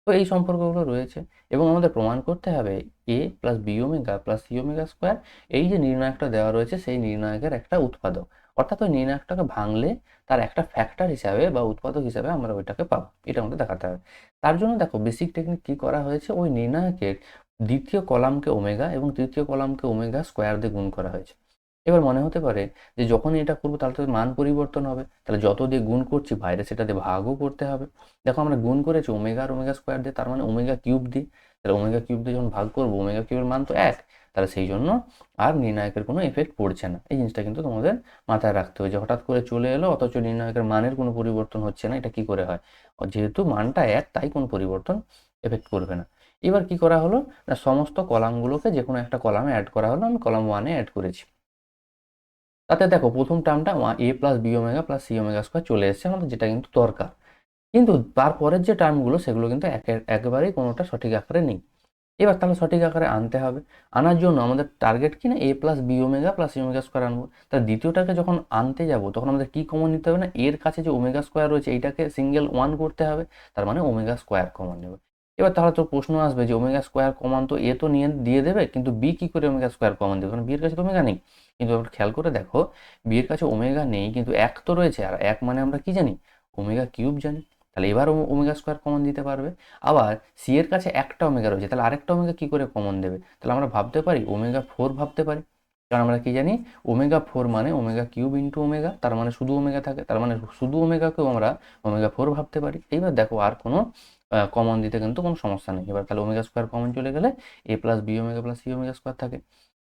তো এই সম্পর্কগুলো রয়েছে এবং আমাদের প্রমাণ করতে হবে A plus B omega plus C omega square, এই যে নির্ণায়কটা দেওয়া রয়েছে সেই নির্ণায়কের একটা উৎপাদক, অর্থাৎ ওই নির্ণায়কটাকে ভাঙলে তার একটা ফ্যাক্টর হিসাবে বা উৎপাদক হিসাবে আমরা ওইটাকে পাবো, এটা আমাদের দেখাতে হবে। তার জন্য দেখো বেসিক টেকনিক কি করা হয়েছে, ওই নির্ণায়কের দ্বিতীয় কলামকে ওমেগা এবং তৃতীয় কলামকে ওমেগা স্কোয়ার দিয়ে গুণ করা হয়েছে। এবার মনে হতে পারে যে যখনই এটা করবো তাহলে তো মান পরিবর্তন হবে, তাহলে যত দিয়ে গুণ করছি বাইরে সেটা দিয়ে ভাগও করতে হবে। দেখো আমরা গুণ করেছি ওমেগা আর ওমেগা স্কোয়ার দিয়ে, তার মানে ওমেগা কিউব দিয়ে, তাহলে ওমেগা কিউব দিয়ে যখন ভাগ করবো ওমেগা কিউবের মান তো এক, তাহলে সেই জন্য আর নির্ণায়কের কোনো এফেক্ট পড়ছে না। এই জিনিসটা কিন্তু তোমাদের মাথায় রাখতে হবে যে হঠাৎ করে চলে এলো অথচ নির্ণায়কের মানের কোনো পরিবর্তন হচ্ছে না, এটা কি করে হয়? যেহেতু মানটা এক তাই কোনো পরিবর্তন এফেক্ট করবে না। এবার কি করা হলো না, সমস্ত কলামগুলোকে যে কোনো একটা কলামে অ্যাড করা হলো, আমি কলাম ওয়ানে অ্যাড করেছি। তাতে দেখো প্রথম টার্মটা A plus B omega plus C omega square চলে এসেছে আমাদের, যেটা কিন্তু দরকার। কিন্তু তারপরের যে টার্মগুলো সেগুলো কিন্তু একেবারেই কোনোটা সঠিক আকারে নেই। এবার তাহলে সঠিক আকারে আনতে হবে। আনার জন্য আমাদের টার্গেট কি না, A plus B omega plus C omega square আনবো। তার দ্বিতীয়টাকে যখন আনতে যাব তখন আমাদের কি কমন নিতে হবে না, এর কাছে যে ওমেগা স্কোয়ার রয়েছে এইটাকে সিঙ্গেল ওয়ান করতে হবে, তার মানে ওমেগা স্কোয়ার কমন নেবে। এবার তাহলে তো প্রশ্ন আসবে যে ওমেগা স্কোয়ার কমন তো এ তো নিয়ে দিয়ে দেবে, কিন্তু বি কি করে ওমেগা স্কোয়ার কমন দেবে, কারণ বি এর কাছে তো ওমেগা নেই। কিন্তু এবার খেয়াল করে দেখো, বি এর কাছে ওমেগা নেই কিন্তু এক তো রয়েছে, আর এক মানে আমরা কি জানি, ওমেগা কিউব জানি। তাহলে এবার ওমেগা স্কোয়ার কমন দিতে পারবে। আবার সি এর কাছে একটা ওমেগা রয়েছে, তাহলে আরেকটা ওমেগা কি করে কমন দেবে, তাহলে আমরা ভাবতে পারি ওমেগা ফোর ভাবতে পারি। কারণ আমরা কি জানি, ওমেগা ফোর মানে ওমেগা কিউব ইন্টু ওমেগা, তার মানে শুধু ওমেগা থাকে, তার মানে শুধু ওমেগাকেও আমরা ওমেগা ফোর ভাবতে পারি। এইবার দেখো আর কোনো কমন দিতে কিন্তু কোনো সমস্যা নেই। এবার তাহলে ওমেগা স্কোয়ার কমন চলে গেলে A plus B omega plus C omega square থাকে।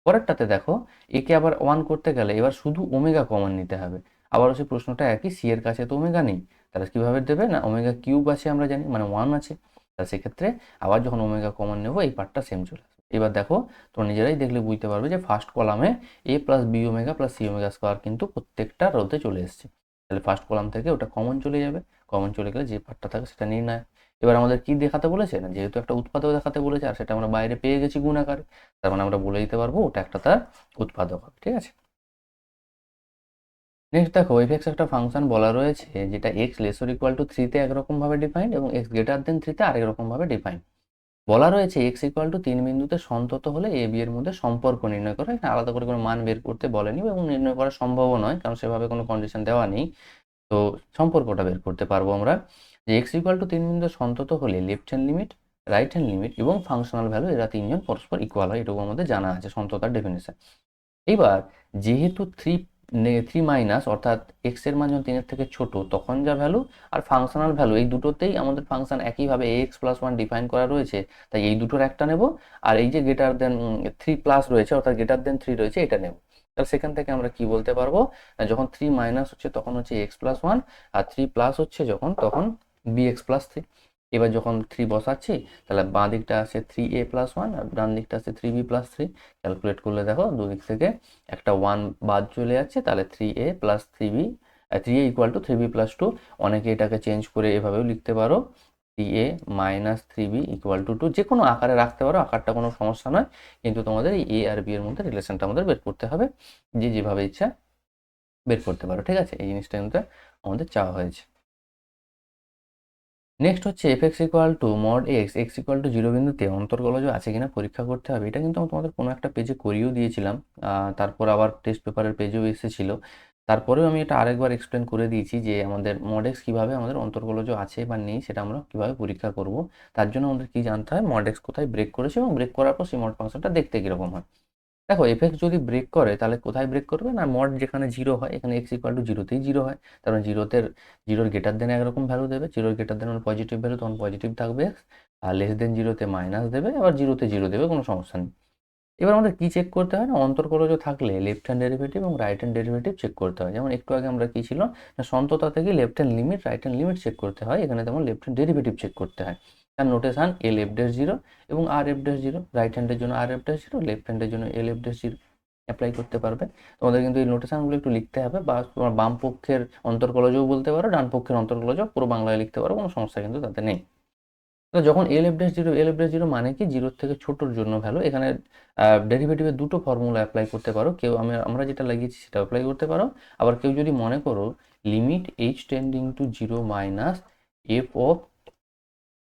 পরেরটাতে দেখো, একে আবার ওয়ান করতে গেলে এবার শুধু ওমেগা কমন নিতে হবে। আবারও সেই প্রশ্নটা একই, সি এর কাছে তো ওমেগা নেই, তাহলে কীভাবে দেবে না, ওমেগা কিউব আছে আমরা জানি, মানে ওয়ান আছে। তাহলে সেক্ষেত্রে আবার যখন ওমেগা কমন নেবো এই পার্টটা সেম চলে আসবে। এবার দেখো তোমরা নিজেরাই দেখলে বুঝতে পারবে যে ফার্স্ট কলামে A plus B omega plus C omega square কিন্তু প্রত্যেকটা রোতে চলে এসেছে। তাহলে ফার্স্ট কলাম থেকে ওটা কমন চলে যাবে, কমন চলে গেলে যে পার্টটা থাকে সেটা নির্ণয়। এবার আমাদের কি দেখাতে বলেছে না, যেহেতু একটা উৎপাদক দেখাতে বলেছে আর সেটা আমরা বাইরে পেয়ে গেছি গুণ আকারে, তার মানে আমরা বলে দিতে পারবো ওটা একটা তার উৎপাদক হবে। ঠিক আছে, নেক্সট দেখো এফ একটা ফাংশন বলা রয়েছে যেটা এক্স লেসর ইকুয়াল টু থ্রিতে একরকমভাবে ডিফাইন্ড এবং এক্স গ্রেটার দেন থ্রিতে আরেক রকমভাবে ডিফাইন্ড। বলা রয়েছে এক্স ইকুয়াল টু তিন বিন্দুতে সন্তত হলে এ বি এর মধ্যে সম্পর্ক নির্ণয় করে, এখানে আলাদা করে কোনো মান বের করতে বলেনি এবং নির্ণয় করা সম্ভবও নয়, কারণ সেভাবে কোনো কন্ডিশন দেওয়া নেই। তো সম্পর্কটা বের করতে পারবো আমরা, যে এক্স ইকুয়াল টু তিন বিন্দু সন্তত হলে left hand limit, right hand limit এবং ফাংশনাল ভ্যালু এরা তিনজন পরস্পর ইকুয়াল হয়, এটুকু আমাদের জানা আছে সন্ততার ডেফিনেশন। এইবার যেহেতু থ্রি মাইনাস অর্থাৎ এক্স এর মান যখন তিনের থেকে ছোট তখন যা ভ্যালু আর ফাংশনাল ভ্যালু, এই দুটোতেই আমাদের ফাংশন একইভাবে এ এক্স প্লাস ওয়ান ডিফাইন করা রয়েছে, তাই এই দুটোর একটা নেব। আর এই যে গ্রেটার দেন থ্রি প্লাস রয়েছে অর্থাৎ গ্রেটার দেন থ্রি রয়েছে এটা নেব। তাহলে সেখান থেকে আমরা কি বলতে পারবো, যখন থ্রি মাইনাস হচ্ছে তখন হচ্ছে এক্স প্লাস ওয়ান, আর থ্রি প্লাস হচ্ছে যখন তখন বি এক্স প্লাস থ্রি। এবার যখন থ্রি বসাচ্ছি তাহলে বাঁ দিকটা আসে থ্রি এ প্লাস ওয়ান আর ডান দিকটা আসে three B plus three. Calculate করলে দেখো দুদিক থেকে একটা ওয়ান বাদ চলে যাচ্ছে, তাহলে three A plus three B, three A equal to three B plus two. অনেকে এটাকে চেঞ্জ করে এভাবেও লিখতে পারো, three A minus three B equal to two, যে কোনো আকারে রাখতে পারো, আকারটা কোনো সমস্যা নয়। কিন্তু তোমাদের এই এ আর বি এর মধ্যে রিলেশনটা আমাদের বের করতে হবে, যে যেভাবে ইচ্ছা বের করতে পারো। ঠিক আছে, এই জিনিসটা কিন্তু আমাদের চাওয়া হয়েছে। নেক্সট হচ্ছে F X equal two mod x x equal two zero বিন্দুতে অন্তর্গলজ আছে কিনা পরীক্ষা করতে হবে। এটা কিন্তু আমি তোমাদের কোনো একটা পেজে করিয়েও দিয়েছিলাম, তারপর আবার টেস্ট পেপারের পেজেও এসেছিলো। তারপরেও আমি এটা আরেকবার এক্সপ্লেন করে দিয়েছি যে আমাদের মড এক্স কীভাবে আমাদের অন্তর্গলজ আছে বা নেই সেটা আমরা কীভাবে পরীক্ষা করব। তার জন্য আমাদের কী জানতে হয়, মড এক্স কোথায় ব্রেক করেছে এবং ব্রেক করার পর সেই মড ফাংশনটা দেখতে কীরকম হয়। দেখো এফএক্স যদি ব্রেক করে তাহলে কোথায় ব্রেক করবে না, মড যেখানে জিরো হয় এখানে এক্স ইকুয়াল টু জিরোতেই জিরো হয়, তার মানে জিরোর গ্রেটার দেন একরকম ভ্যালু দেবে, জিরোর গ্রেটার দেন মানে পজিটিভ ভ্যালু তখন পজিটিভ থাকবে এক্স, আর লেস দেন জিরোতে মাইনাস দেবে, আবার জিরোতে জিরো দেবে, কোনো সমস্যা নেই। এবার আমাদের কি চেক করতে হয় না, অন্তর্কলজ থাকলে লেফট হ্যান্ড ডেরিভেটিভ এবং রাইট হ্যান্ড ডেরিভেটিভ চেক করতে হয়। যেমন একটু আগে আমরা কি ছিল না, সন্ততা থেকে left hand limit right hand limit check করতে হয়, এখানে তেমন লেফট হ্যান্ড ডেরিভেটিভ চেক করতে হয়। তার notation L F dash zero এবং আর এফ ড্যাশ জিরো, রাইট হ্যান্ডের জন্য আর এফ ড্যাশ জিরো, লেফট হ্যান্ডের জন্য L F dash zero apply করতে পারবে। তোমাদের কিন্তু এই নোটেশনগুলো একটু লিখতে হবে, বা তোমার বাম পক্ষের অন্তর্কলজও বলতে পারো, ডান পক্ষের অন্তর্কলজও পুরো বাংলায় লিখতে পারো, কোনো সমস্যা কিন্তু তাতে নেই। তো যখন L F dash zero, L F dash zero মানে কি, জিরোর থেকে ছোটোর জন্য ভ্যালু। এখানে ডেরিভেটিভের দুটো ফর্মুলা অ্যাপ্লাই করতে পারো, কেউ আমরা যেটা লাগিয়েছি সেটা অ্যাপ্লাই করতে পারো। আবার কেউ যদি মনে করো limit H tending to zero minus F of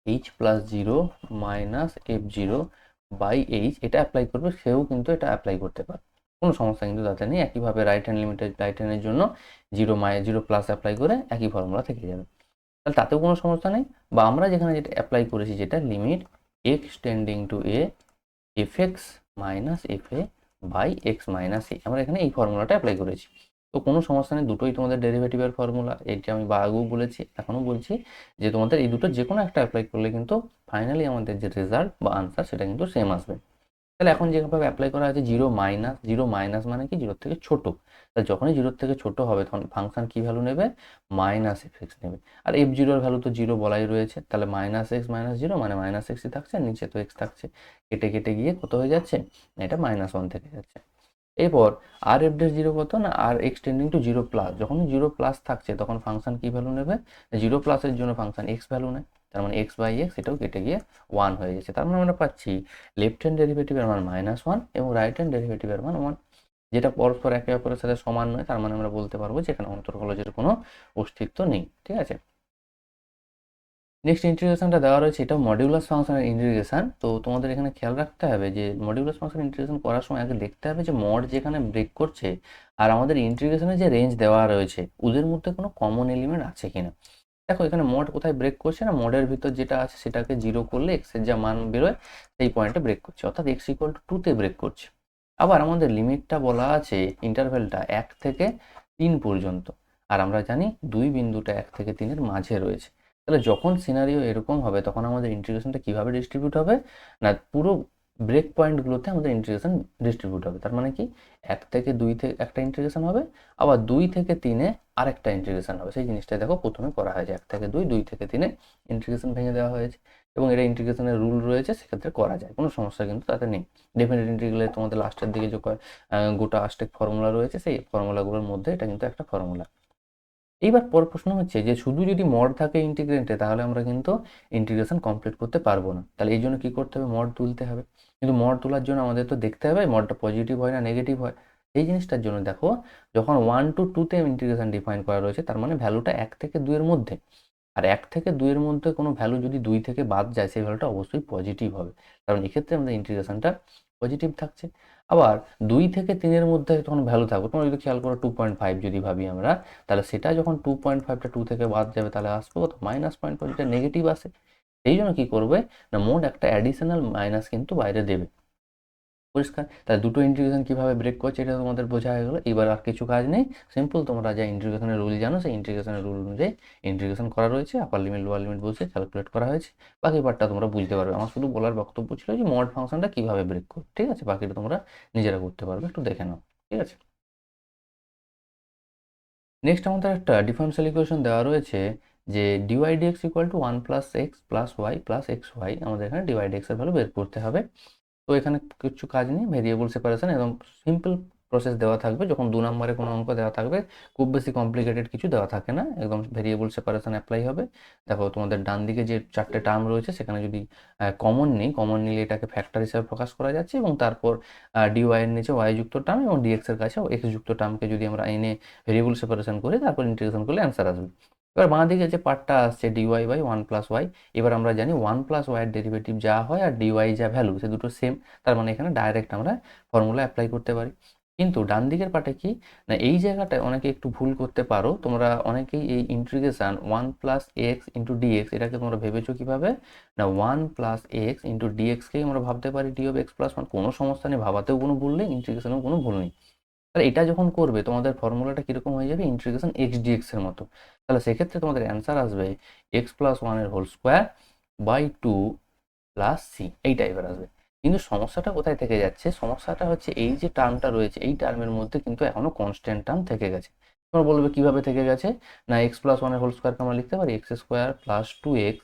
H plus zero minus F zero by H, এটা অ্যাপ্লাই করবে, সেও কিন্তু এটা অ্যাপ্লাই করতে পারে। কোনো সমস্যা কিন্তু তাতে নেই। একইভাবে রাইট হ্যান্ড লিমিটেড রাইট হ্যান্ডের জন্য 0 প্লাস অ্যাপ্লাই করে একই ফর্মুলা থেকে যাবে, তাহলে তাতেও কোনো সমস্যা নেই। বা আমরা যেখানে যেটা অ্যাপ্লাই করেছি, যেটা limit X tending to A F X minus F A by X minus A, আমরা এখানে এই ফর্মুলাটা অ্যাপ্লাই করেছি। তো কোনো সমস্যা নেই, দুটোই তোমাদের ডেরিভেটিভের ফর্মুলা। এটা আমি আগেও বলেছি, এখনও বলছি, যে তোমাদের এই দুটো যে কোনো একটা অ্যাপ্লাই করলে কিন্তু ফাইনালি আমাদের যে রেজাল্ট বা আনসার সেটা কিন্তু সেম আসবে। তাহলে এখন যেভাবে অ্যাপ্লাই করা আছে জিরো মাইনাস মানে কি, জিরোর থেকে ছোট। তাহলে যখনই জিরোর থেকে ছোট হবে তখন ফাংশন কি ভ্যালু নেবে, মাইনাস এফ এক্স নেবে। আর এফ জিরোর ভ্যালু তো জিরো বলাই রয়েছে, তাহলে মাইনাস এক্স মাইনাস জিরো মানে মাইনাস এক্সই থাকছে, আর নিচে তো এক্স থাকছে, কেটে কেটে গিয়ে কত হয়ে যাচ্ছে, এটা -1 থেকে যাচ্ছে। এরপর আর এফ ডেস জিরো কত না, আর X tending to zero plus, যখন জিরো প্লাস থাকছে তখন ফাংশন কি ভ্যালু নেবে, জিরো প্লাসের জন্য ফাংশন এক্স ভ্যালু নেয়, তার মানে এক্স বাই এক্স এটাও কেটে গিয়ে 1 হয়ে যাচ্ছে। তার মানে আমরা পাচ্ছি লেফট হ্যান্ড ডেরিভেটিভের মান -1 এবং রাইট হ্যান্ড ডেরিভেটিভের মান 1, যেটা পরস্পর একে অপরের সাথে সমান নয়। তার মানে আমরা বলতে পারবো যে এখানে অন্তর্কলজের কোনো অস্তিত্ব নেই। ঠিক আছে, নেক্সট ইন্টিগ্রেশনটা দেওয়া রয়েছে, এটা মডিউলাস ফাংশনের ইন্টিগ্রেশন। তো তোমাদের এখানে খেয়াল রাখতে হবে যে মডিউলাস ফাংশন ইন্টিগ্রেশন করার সময় আগে দেখতে হবে যে মড যেখানে ব্রেক করছে আর আমাদের ইন্টিগ্রেশনের যে রেঞ্জ দেওয়া রয়েছে ওদের মধ্যে কোনো কমন এলিমেন্ট আছে কিনা। দেখো এখানে মড কোথায় ব্রেক করছে না, মডের ভিতর যেটা আছে সেটাকে 0 করলে এক্সের যা মান বেরোয় সেই পয়েন্টে ব্রেক করছে, অর্থাৎ এক্স ইকুয়াল টু 2তে ব্রেক করছে। আবার আমাদের লিমিটটা বলা আছে ইন্টারভ্যালটা 1 থেকে 3 পর্যন্ত, আর আমরা জানি 2 বিন্দুটা 1 থেকে 3-এর মাঝে রয়েছে। তাহলে যখন সিনারিও এরকম হবে তখন আমাদের ইন্টিগ্রেশনটা কিভাবে ডিস্ট্রিবিউট হবে না, পুরো ব্রেক পয়েন্টগুলোতে আমাদের ইন্টিগ্রেশন ডিস্ট্রিবিউট হবে। তার মানে কি 1 থেকে 2 তে একটা ইন্টিগ্রেশন হবে, আবার 2 থেকে 3-এ আরেকটা ইন্টিগ্রেশন হবে। সেই জিনিসটা দেখো প্রথমে করা হয়েছে 1 থেকে 2, 2 থেকে 3-এ ইন্টিগ্রেশন ভেঙে দেওয়া হয়েছে, এবং এটা ইন্টিগ্রেশনের রুল রয়েছে, সেক্ষেত্রে করা যায়, কোনো সমস্যা কিন্তু তাতে নেই। ডেফিনেট ইন্টিগ্রালে তোমাদের লাস্টের দিকে যে গোটা আষ্টেক ফর্মুলা রয়েছে সেই ফর্মুলাগুলোর মধ্যে এটা কিন্তু একটা ফর্মুলা। এইবার পর প্রশ্ন হচ্ছে যে শুধু যদি মড থাকে ইন্টিগ্রেন্টে তাহলে আমরা কিন্তু ইন্টিগ্রেশন কমপ্লিট করতে পারবো না, তাহলে এই জন্য কী করতে হবে, মড তুলতে হবে। কিন্তু মড তোলার জন্য আমাদের তো দেখতে হবে মডটা পজিটিভ হয় না নেগেটিভ হয়। এই জিনিসটার জন্য দেখো যখন 1 to 2-তে ইন্টিগ্রেশন ডিফাইন করা রয়েছে তার মানে ভ্যালুটা 1 থেকে 2-এর মধ্যে, আর 1 থেকে 2-এর মধ্যে কোনো ভ্যালু যদি 2 থেকে বাদ যায় সেই ভ্যালুটা অবশ্যই পজিটিভ হবে, কারণ এক্ষেত্রে আমাদের ইন্টিগ্রেশনটা পজিটিভ থাকছে। আবার 2 থেকে 3-এর মধ্যে যখন ভ্যালু থাকবে, তোমরা যদি খেয়াল করো 2.5 যদি ভাবি আমরা, তাহলে সেটা যখন 2.5টা 2 থেকে বাদ যাবে তাহলে আসবে কত, -0.5, যেটা নেগেটিভ আসে। সেই জন্য কী করবে না, মোড একটা অ্যাডিশনাল মাইনাস কিন্তু বাইরে দেবে। পরিষ্কার? তাহলে দুটো ইন্টিগ্রেশন কিভাবে ব্রেক করছে এটা তোমাদের বোঝা হয়ে গেল। এবার আর কিছু কাজ নেই, সিম্পল তোমরা যা ইন্টিগ্রেশনের রুল জানো সেই ইন্টিগ্রেশনের রুল অনুযায়ী ইন্টিগ্রেশন করা রয়েছে, আপার লিমিট লোয়ার লিমিট বসে ক্যালকুলেট করা হয়েছে। বাকি পার্টটা তোমরা বুঝতে পারবে। আমার শুধু বলার বক্তব্য ছিল যে মড ফাংশনটা কিভাবে ব্রেক করবে। ঠিক আছে, বাকিটা তোমরা নিজেরা করতে পারবে, একটু দেখে নাও। ঠিক আছে, নেক্সট আমাদের একটা ডিফারেনশিয়াল ইকুয়েশন দেওয়া রয়েছে যে dy dx equal to 1 plus X plus Y plus X Y, আমাদের এখানে ডিওয়াই ডিএক্স এর ভ্যালু বের করতে হবে। তো এখানে কিছু কাজ নেই, ভেরিয়েবল সেপারেশন একদম সিম্পল প্রসেস দেওয়া থাকবে। যখন 2 নম্বরে কোনো অঙ্ক দেওয়া থাকবে খুব বেশি কমপ্লিকেটেড কিছু দেওয়া থাকে না, একদম ভেরিয়েবল সেপারেশন অ্যাপ্লাই হবে। দেখো তোমাদের ডান দিকে যে 4টে টার্ম রয়েছে সেখানে যদি কমন নেই, কমন নিলে এটাকে ফ্যাক্টর হিসাবে প্রকাশ করা যাচ্ছে, এবং তারপর ডিওয়াই এর নিচে ওয়াই যুক্ত টার্ম এবং ডিএক্স এর কাছে এক্স যুক্ত টার্মকে যদি আমরা এনে ভেরিয়েবল সেপারেশন করি তারপর ইন্টিগ্রেশন করলে অ্যান্সার আসবে। এবার বাঁ দিকে যে পার্টটা আসছে ডিওয়াই বাই 1 প্লাস ওয়াই, এবার আমরা জানি 1 প্লাস ওয়াইয়ের ডেরিভেটিভ যা হয় আর ডিওয়াই যা ভ্যালু সে দুটো সেম, তার মানে এখানে ডাইরেক্ট আমরা ফর্মুলা অ্যাপ্লাই করতে পারি। কিন্তু ডান দিকের পার্টে কি না, এই জায়গাটায় অনেকে একটু ভুল করতে পারো, তোমরা অনেকেই এই integration 1 plus X into dx এটাকে তোমরা ভেবেছো কীভাবে না, 1 প্লাস এক্স ইন্টু ডিএক্সকেই আমরা ভাবতে পারি ডি অফ এক্স প্লাস 1, কোনো সমস্যা নেই, ভাবাতেও কোনো ভুল নেই, ইন্টিগ্রেশনেও কোনো ভুল নেই। তাহলে এটা যখন করবে তোমাদের ফর্মুলাটা কীরকম হয়ে যাবে, ইন্টিগ্রেশন এক্স ডিএক্স এর মতো। তাহলে সেক্ষেত্রে তোমাদের অ্যান্সার আসবে এক্স প্লাস 1-এর whole square by 2 plus C, এই টাইপের আসবে। কিন্তু সমস্যাটা কোথায় থেকে যাচ্ছে, সমস্যাটা হচ্ছে এই যে টার্মটা রয়েছে এই টার্মের মধ্যে কিন্তু এখনো কনস্ট্যান্ট টার্ম থেকে গেছে। তোমরা বলবে কিভাবে থেকে গেছে না, এক্স প্লাস 1-এর হোল স্কোয়ারকে আমরা লিখতে পারি X square plus 2x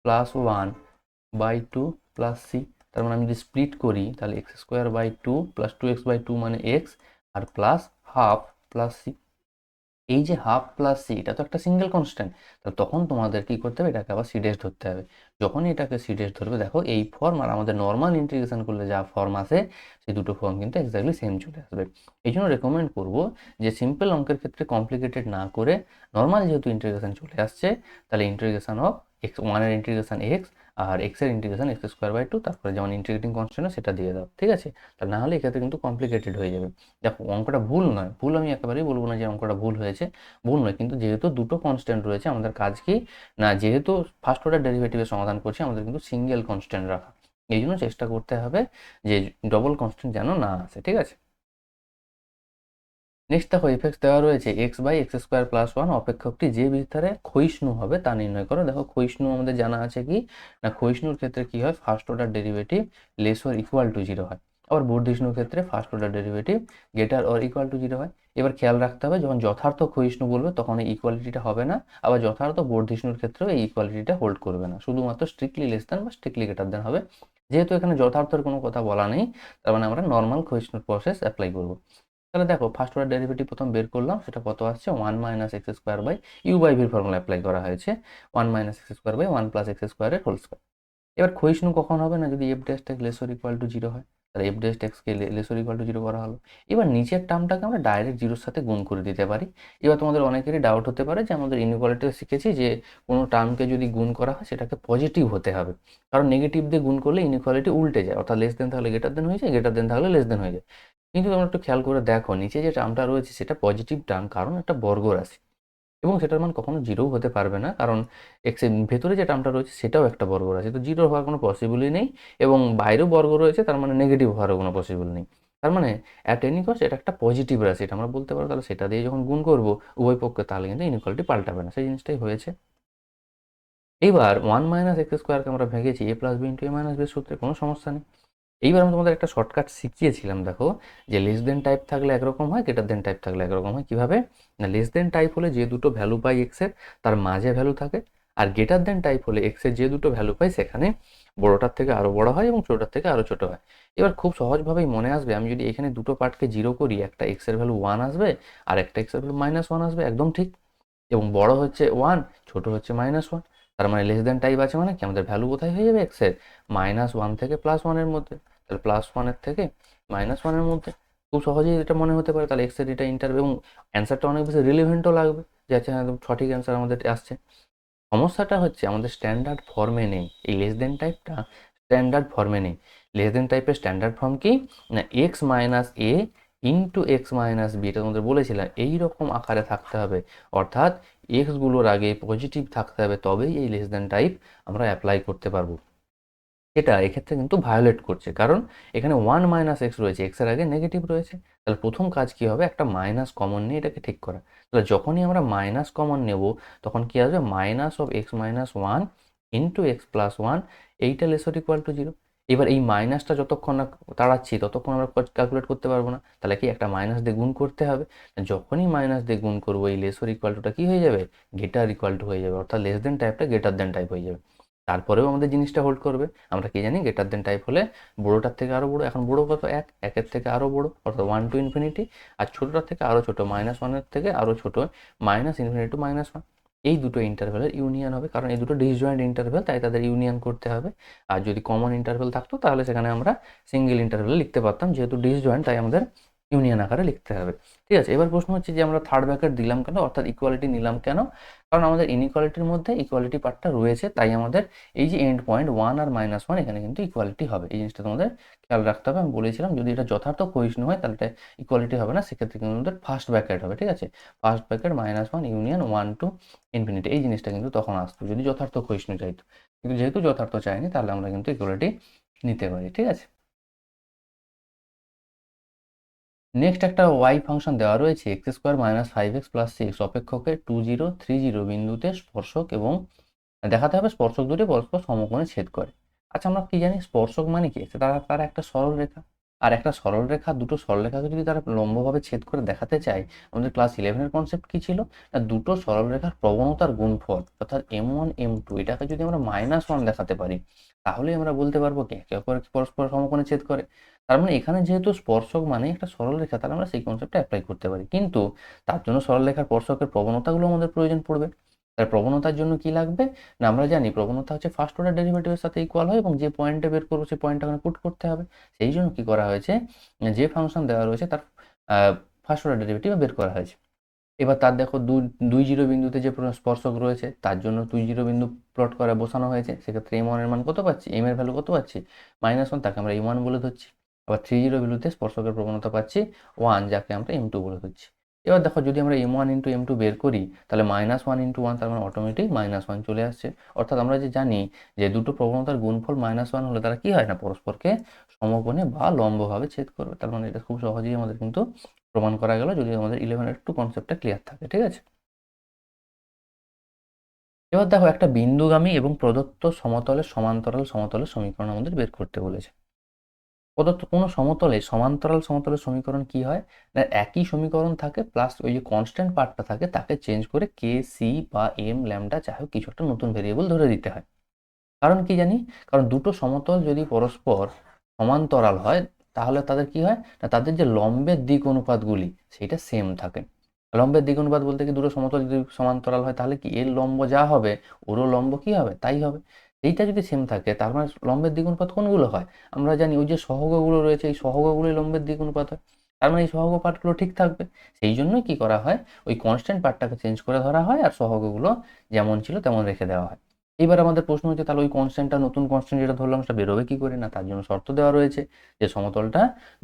plus 1 by 2 plus C. তার মানে আমি যদি স্প্লিট করি তাহলে X square by 2 plus 2x by 2 মানে এক্স, আর প্লাস হাফ প্লাস সি। এই যে হাফ প্লাস সি এটা তো একটা সিঙ্গেল কনস্ট্যান্ট, তো তখন তোমাদের কি করতে হবে, এটাকে আবার সিডেস ধরতে হবে। যখনই এটাকে সিডেস ধরবে দেখো এই ফর্ম আর আমাদের নর্মাল ইন্টিগ্রেশন করলে যা ফর্ম আসে সেই দুটো ফর্ম কিন্তু এক্স্যাক্টলি সেম চলে আসবে। এই জন্য রেকমেন্ড করবো যে সিম্পল অঙ্কের ক্ষেত্রে কমপ্লিকেটেড না করে নর্মাল যেহেতু ইন্টিগ্রেশন চলে আসছে তাহলে ইন্টিগ্রেশন অফ এক্স 1-এর ইন্টিগ্রেশন এক্স আর এক্স এর ইন্টিগ্রেশন x²/2, তারপরে যেমন ইন্টিগ্রেটিং কনস্ট্যান্ট সেটা দিয়ে দাও, ঠিক আছে? তা না হলে এক্ষেত্রে কিন্তু কমপ্লিকেটেড হয়ে যাবে। দেখো অঙ্কটা ভুল নয়, ভুল আমি একেবারেই বলবো না যে অঙ্কটা ভুল হয়েছে, ভুল নয়, কিন্তু যেহেতু দুটো কনস্ট্যান্ট রয়েছে আমাদের কাজ কি না, যেহেতু ফার্স্ট অর্ডার ডেরিভেটিভের সমাধান করছি আমাদের কিন্তু সিঙ্গেল কনস্ট্যান্ট রাখা, এই জন্য চেষ্টা করতে হবে যে ডবল কনস্ট্যান্ট যেন না আসে, ঠিক আছে? নেক্সট দেখো এফএক্স দেওয়া রয়েছে x/x² + 1 অপেক্ষকটি যে বিস্তারে ক্ষয়িষ্ণু হবে তা নির্ণয় করো। দেখো ক্ষয়িষ্ণু আমাদের জানা আছে কি না, ক্ষয়িষ্ণুর ক্ষেত্রে কি হয়, first order derivative less or equal to 0 হয়। আবার বর্ধিষ্ণুর ক্ষেত্রে first order derivative greater or equal to 0 হয়। এবার খেয়াল রাখতে হবে যখন যথার্থ ক্ষয়িষ্ণু বলবে তখন এই ইকুয়ালিটিটা হবে না, আবার যথার্থ বর্ধিষ্ণুর ক্ষেত্রেও এই ইকুয়ালিটিটা হোল্ড করবে না, শুধুমাত্র স্ট্রিক্টলি লেস দ্যান বা স্ট্রিক্টলি গ্রেটার দ্যান হবে। যেহেতু এখানে যথার্থের কোনো কথা বলা নেই, তার মানে আমরা নর্মাল ক্ষয়িষ্ণুর প্রসেস অ্যাপ্লাই করবো। তাহলে দেখো ফার্স্ট অর্ডার ডেরিভেটিভ প্রথম বের করলাম, সেটা কত আসছে 1 - x²/u/v ফর্মুলা অ্যাপ্লাই করা হয়েছে 1 - x²/1 + x² এর হোল স্কয়ার। এবার ক্ষয়িষ্ণু কখন হবে না, যদি f ড্যাশ টেক লেস অর ইকুয়াল টু 0 হয়, তাহলে f ড্যাশ টেক্সকে লেস অর ইকুয়াল টু 0 করা হলো। এবার নিচের টার্মটাকে আমরা ডাইরেক্ট 0 এর সাথে গুণ করে দিতে পারি। এবার তোমাদের অনেকেরই ডাউট হতে পারে যে আমাদের ইনইকুয়ালিটিতে শিখেছি যে কোনো টার্মকে যদি গুণ করা হয় সেটাকে পজিটিভ হতে হবে, কারণ নেগেটিভ দিয়ে গুণ করলে ইনইকুয়ালিটি উল্টে যায়, অর্থাৎ লেস দেন থাকলে গ্রেটার দেন হয়ে যায়, গ্রেটার দেন থাকলে লেস দেন হয়ে যায়। কিন্তু তোমরা একটু খেয়াল করে দেখো নিচে যে টার্মটা রয়েছে সেটা পজিটিভ টার্ম, কারণ একটা বর্গরাশি এবং সেটার মান কখনো জিরোও হতে পারবে না, কারণ এক্স এর ভেতরে যে টার্মটা রয়েছে সেটাও একটা বর্গরাশি, তো জিরো হওয়ার কোনো পসিবলই নেই। এবং বাইরেও বর্গ রয়েছে, তার মানে নেগেটিভ হওয়ারও কোনো পসিবল নেই। তার মানে অ্যাট এনি কস্ট এটা একটা পজিটিভ রাশি, এটা আমরা বলতে পারবো। তাহলে সেটা দিয়ে যখন গুণ করবো উভয় পক্ষে, তাহলে কিন্তু ইনইকুয়ালিটি পাল্টাবে না, সেই জিনিসটাই হয়েছে। এইবার 1 - x² আমরা ভেঙেছি a+b * a - b সূত্রে, কোনো সমস্যা নেই। এইবার আমি তোমাদের একটা শর্টকাট শিখিয়েছিলাম, দেখো যে লেস দেন টাইপ থাকলে একরকম হয়, গ্রেটার দেন টাইপ থাকলে একরকম হয়। কিভাবে না, লেস দেন টাইপ হলে যে দুটো ভ্যালু পাই এক্স এর তার মাঝে ভ্যালু থাকে, আর গ্রেটার দেন টাইপ হলে এক্স এর যে দুটো ভ্যালু পাই সেখানে বড়টার থেকে আরো বড় হয় এবং ছোটটার থেকে আরো ছোট হয়। এবার খুব সহজভাবেই মনে আসবে, আমি যদি এখানে দুটো পার্টকে জিরো করি, একটা এক্স এর ভ্যালু 1 আসবে আর একটা এক্স এর ভ্যালু -1 আসবে, একদম ঠিক। এবং বড় হচ্ছে 1, ছোট হচ্ছে -1, তার মানে লেস দেন টাইপ আছে মানে কি আমাদের ভ্যালু কোথায় হয়ে যাবে এক্স এর, -1 থেকে +1 এর মধ্যে, তাহলে +1 এর থেকে -1 এর মধ্যে। খুব সহজেই এটা মনে হতে পারে, তাহলে এক্স এর এটা ইন্টারভ্যাল এবং অ্যান্সারটা অনেক বেশি রিলেভেন্টও লাগবে যে আচ্ছা হ্যাঁ একদম সঠিক অ্যান্সার আমাদের আসছে। সমস্যাটা হচ্ছে আমাদের স্ট্যান্ডার্ড ফর্মে নেই, এই লেস দেন টাইপটা স্ট্যান্ডার্ড ফর্মে নেই। লেস দেন টাইপের স্ট্যান্ডার্ড ফর্ম কি না, এক্স মাইনাস এ ইন্টু এক্স মাইনাস বি, এটা তোমাদের বলেছিলাম এই রকম আকারে থাকতে হবে, অর্থাৎ এক্সগুলোর আগে পজিটিভ থাকতে হবে, তবেই এই লেস দেন টাইপ আমরা অ্যাপ্লাই করতে পারবো। এটা এক্ষেত্রে কিন্তু ভায়োলেট করছে, কারণ এখানে 1 - x রয়েছে, x এর আগে নেগেটিভ রয়েছে। তাহলে প্রথম কাজ কি হবে, একটা মাইনাস কমন নিয়ে এটাকে ঠিক করা। তাহলে যখনই আমরা মাইনাস কমন নেব তখন কি আসবে, -(x - 1) into X plus one, এইটা লেসার ইকুয়াল টু 0। এবার এই মাইনাসটা যতক্ষণ না তাড়াচ্ছি ততক্ষণ আমরা ক্যালকুলেট করতে পারবো না, তাহলে কি একটা মাইনাস দিয়ে গুণ করতে হবে। যখনই মাইনাস দিয়ে গুণ করবো এই লেসার ইকুয়াল টুটা কি হয়ে যাবে, গ্রেটার ইকুয়াল টু হয়ে যাবে, অর্থাৎ লেস দেন টাইপটা গ্রেটার দেন টাইপ হয়ে যাবে। তারপরেও আমাদের জিনিসটা হোল্ড করবে। আমরা কি জানি গ্রেটার দেন টাইপ হলে বড়টার থেকে আরো বড়, এখন বড় কত, একের থেকে আরো বড় অর্থাৎ 1 টু ইনফিনিটি, আর ছোটটার থেকে আরো ছোট -1 এর থেকে আরো ছোট -∞ টু -1। এই দুটো ইন্টারভ্যালের ইউনিয়ন হবে, কারণ এই দুটো ডিসজয়েন্ট ইন্টারভ্যাল, তাই তাদের ইউনিয়ন করতে হবে। আর যদি কমন ইন্টারভ্যাল থাকতো তাহলে সেখানে আমরা সিঙ্গেল ইন্টারভ্যাল লিখতে পারতাম, যেহেতু ডিসজয়েন্ট তাই আমাদের ইউনিয়ন আকারে লিখতে হবে। ঠিক আছে, এবার প্রশ্ন হচ্ছে যে আমরা থার্ড ব্র্যাকেট দিলাম কেন, অর্থাৎ ইকুয়ালিটি নিলাম কেন? কারণ আমাদের ইনইকুয়ালিটির মধ্যে ইকুয়ালিটি পার্টটা রয়েছে, তাই আমাদের এই যে এন্ড পয়েন্ট 1 আর -1 এখানে কিন্তু ইকুয়ালিটি হবে, এই জিনিসটা তোমাদের খেয়াল রাখতে হবে। আমি বলেছিলাম যদি এটা যথার্থ ক্ষয়িষ্ণু হয় তাহলে এটা ইকুয়ালিটি হবে না, সেক্ষেত্রে কিন্তু আমাদের ফার্স্ট ব্র্যাকেট হবে। ঠিক আছে, first bracket -1 union 1 to infinity, এই জিনিসটা কিন্তু তখন আসতো যদি যথার্থ ক্ষয়িষ্ণু চাইতো, কিন্তু যেহেতু যথার্থ চাইনি তাহলে আমরা কিন্তু ইকুয়ালিটি নিতে পারি। ঠিক আছে, নেক্সট একটা ওয়াই ফাংশন দেওয়া রয়েছে x² - 5x + 6 অপেক্ষকে 2, 0, 3, 0 বিন্দুতে স্পর্শক এবং দেখাতে হবে স্পর্শক দুটি পরস্পর সমকোণে ছেদ করে। আচ্ছা আমরা কি জানি স্পর্শক মানে কি, তারা একটা সরল রেখা, আর একটা সরল রেখা দুটো সরলরেখাকে যদি তারা লম্বভাবে ছেদ করে দেখাতে চায়, আমাদের ক্লাস 11 এর কনসেপ্ট কি ছিল না, দুটো সরলরেখার প্রবণতার গুণফল অর্থাৎ m1 m2 এটাকে যদি আমরা -1 দেখাতে পারি, তাহলেই আমরা বলতে পারবো কি একে অপরকে পরস্পর সমকোণে ছেদ করে। তার মানে এখানে যেহেতু স্পর্শক মানে একটা সরলরেখা, তাহলে আমরা সেই কনসেপ্টটা অ্যাপ্লাই করতে পারি, কিন্তু তার জন্য সরলরেখার স্পর্শকের প্রবণতাগুলো আমাদের প্রয়োজন পড়বে। তার প্রবণতার জন্য কি লাগবে না, আমরা জানি প্রবণতা হচ্ছে ফার্স্ট অর্ডার ডেরিভেটিভের সাথে ইকুয়াল হয় এবং যে পয়েন্টে বের করবো সেই পয়েন্টটা ওখানে পুট করতে হবে। সেই জন্য কি করা হয়েছে, যে ফাংশন দেওয়া রয়েছে তার ফার্স্ট অর্ডার ডেরিভেটিভ বের করা হয়েছে। এবার তার দেখো দুই জিরো বিন্দুতে যে স্পর্শক রয়েছে তার জন্য 2 0 বিন্দু প্লট করে বসানো হয়েছে, সেক্ষেত্রে M1 এর মান কত পাচ্ছি, M এর ভ্যালু কত পাচ্ছি -1, তাকে আমরা M1 বলে ধরছি। আবার 3 0 বিন্দুতে স্পর্শকের প্রবণতা পাচ্ছি 1, যাকে আমরা M2 বলে ধরছি। এবার দেখো যদি আমরা M1 ইন্টু M2 বের করি তাহলে -1 ইন্টু 1, তার মানে অটোমেটিক -1 চলে আসছে। অর্থাৎ আমরা যে জানি যে দুটো প্রবণতার গুণফল -1 হলে তারা কি হয় না, পরস্পরকে সমকোণে বা লম্বভাবে ছেদ করবে। তার মানে এটা খুব সহজেই আমাদের কিন্তু প্রমাণ করা গেল, যদি আমাদের 11 একটু কনসেপ্টটা ক্লিয়ার থাকে। ঠিক আছে, এবার দেখো একটা বিন্দুগামী এবং প্রদত্ত সমতলের সমান্তরাল সমতলের সমীকরণ আমাদের বের করতে বলেছে। প্রদত্ত কোনো সমতলে সমান্তরাল সমতলের সমীকরণ কি হয় না, একই সমীকরণ থাকে প্লাস ওই যে কনস্ট্যান্ট পার্টটা থাকে তাকে চেঞ্জ করে কে সি বা এম ল্যামডা যাই হোক কিছু একটা নতুন ভেরিয়েবল ধরে দিতে হয়। কারণ কি জানি, কারণ দুটো সমতল যদি পরস্পর সমান্তরাল হয় তাহলে তাদের কি হয় না, তাদের যে লম্বের দিক অনুপাতগুলি সেটা সেম থাকে। লম্বের দিক অনুপাত বলতে কি, দুটো সমতল যদি সমান্তরাল হয় তাহলে কি এর লম্ব যা হবে ওরও লম্ব কি হবে তাই হবে। এইটা যদি সেম থাকে তার মানে লম্বের দিক অনুপাত কোনগুলো হয়, আমরা জানি ওই যে সহগগুলো রয়েছে এই সহগগুলোই লম্বের দিক অনুপাত হয়। তার মানে এই সহগ পার্টগুলো ঠিক থাকবে। সেই জন্যই কি করা হয়, ওই কনস্ট্যান্ট পার্টটাকে চেঞ্জ করে ধরা হয় আর সহগগুলো যেমন ছিল তেমন রেখে দেওয়া হয়। এবার আমাদের প্রশ্ন হচ্ছে তাহলে ওই কনস্ট্যান্টটা, নতুন কনস্ট্যান্ট যেটা ধরলাম সেটা বেরোবে কি করে, না তার জন্য শর্ত দেওয়া রয়েছে যে সমতলটা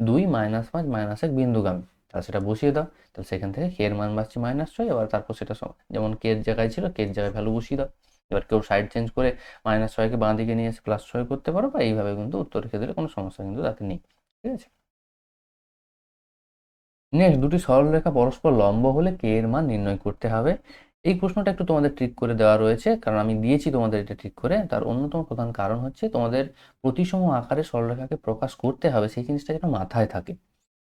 2 -5 -1 বিন্দুগামী। তাহলে সেটা বসিয়ে দাও, তাহলে সেখান থেকে কে এর মান পাচ্ছি -6, এবার তারপর সেটা যেমন কে এর জায়গায় ছিল কে এর জায়গায় ভ্যালু বসিয়ে দাও। এবার কেউ সাইড চেঞ্জ করে -6কে বাঁ দিকে নিয়ে এসে +6 করতে পারো, বা এইভাবে কিন্তু উত্তর রেখে দিলে কোনো সমস্যা কিন্তু তাতে নেই। ঠিক আছে, নেক্সট দুটি সরলরেখা পরস্পর লম্ব হলে কে এর মান নির্ণয় করতে হবে। এই প্রশ্নটা একটু তোমাদের ট্রিক করে দেওয়া রয়েছে, কারণ আমি দিয়েছি তোমাদের এটা ঠিক করে। তার অন্যতম প্রধান কারণ হচ্ছে তোমাদের প্রতিসম আকারে সরলরেখাকে প্রকাশ করতে হবে, সেই জিনিসটা যেন মাথায় থাকে।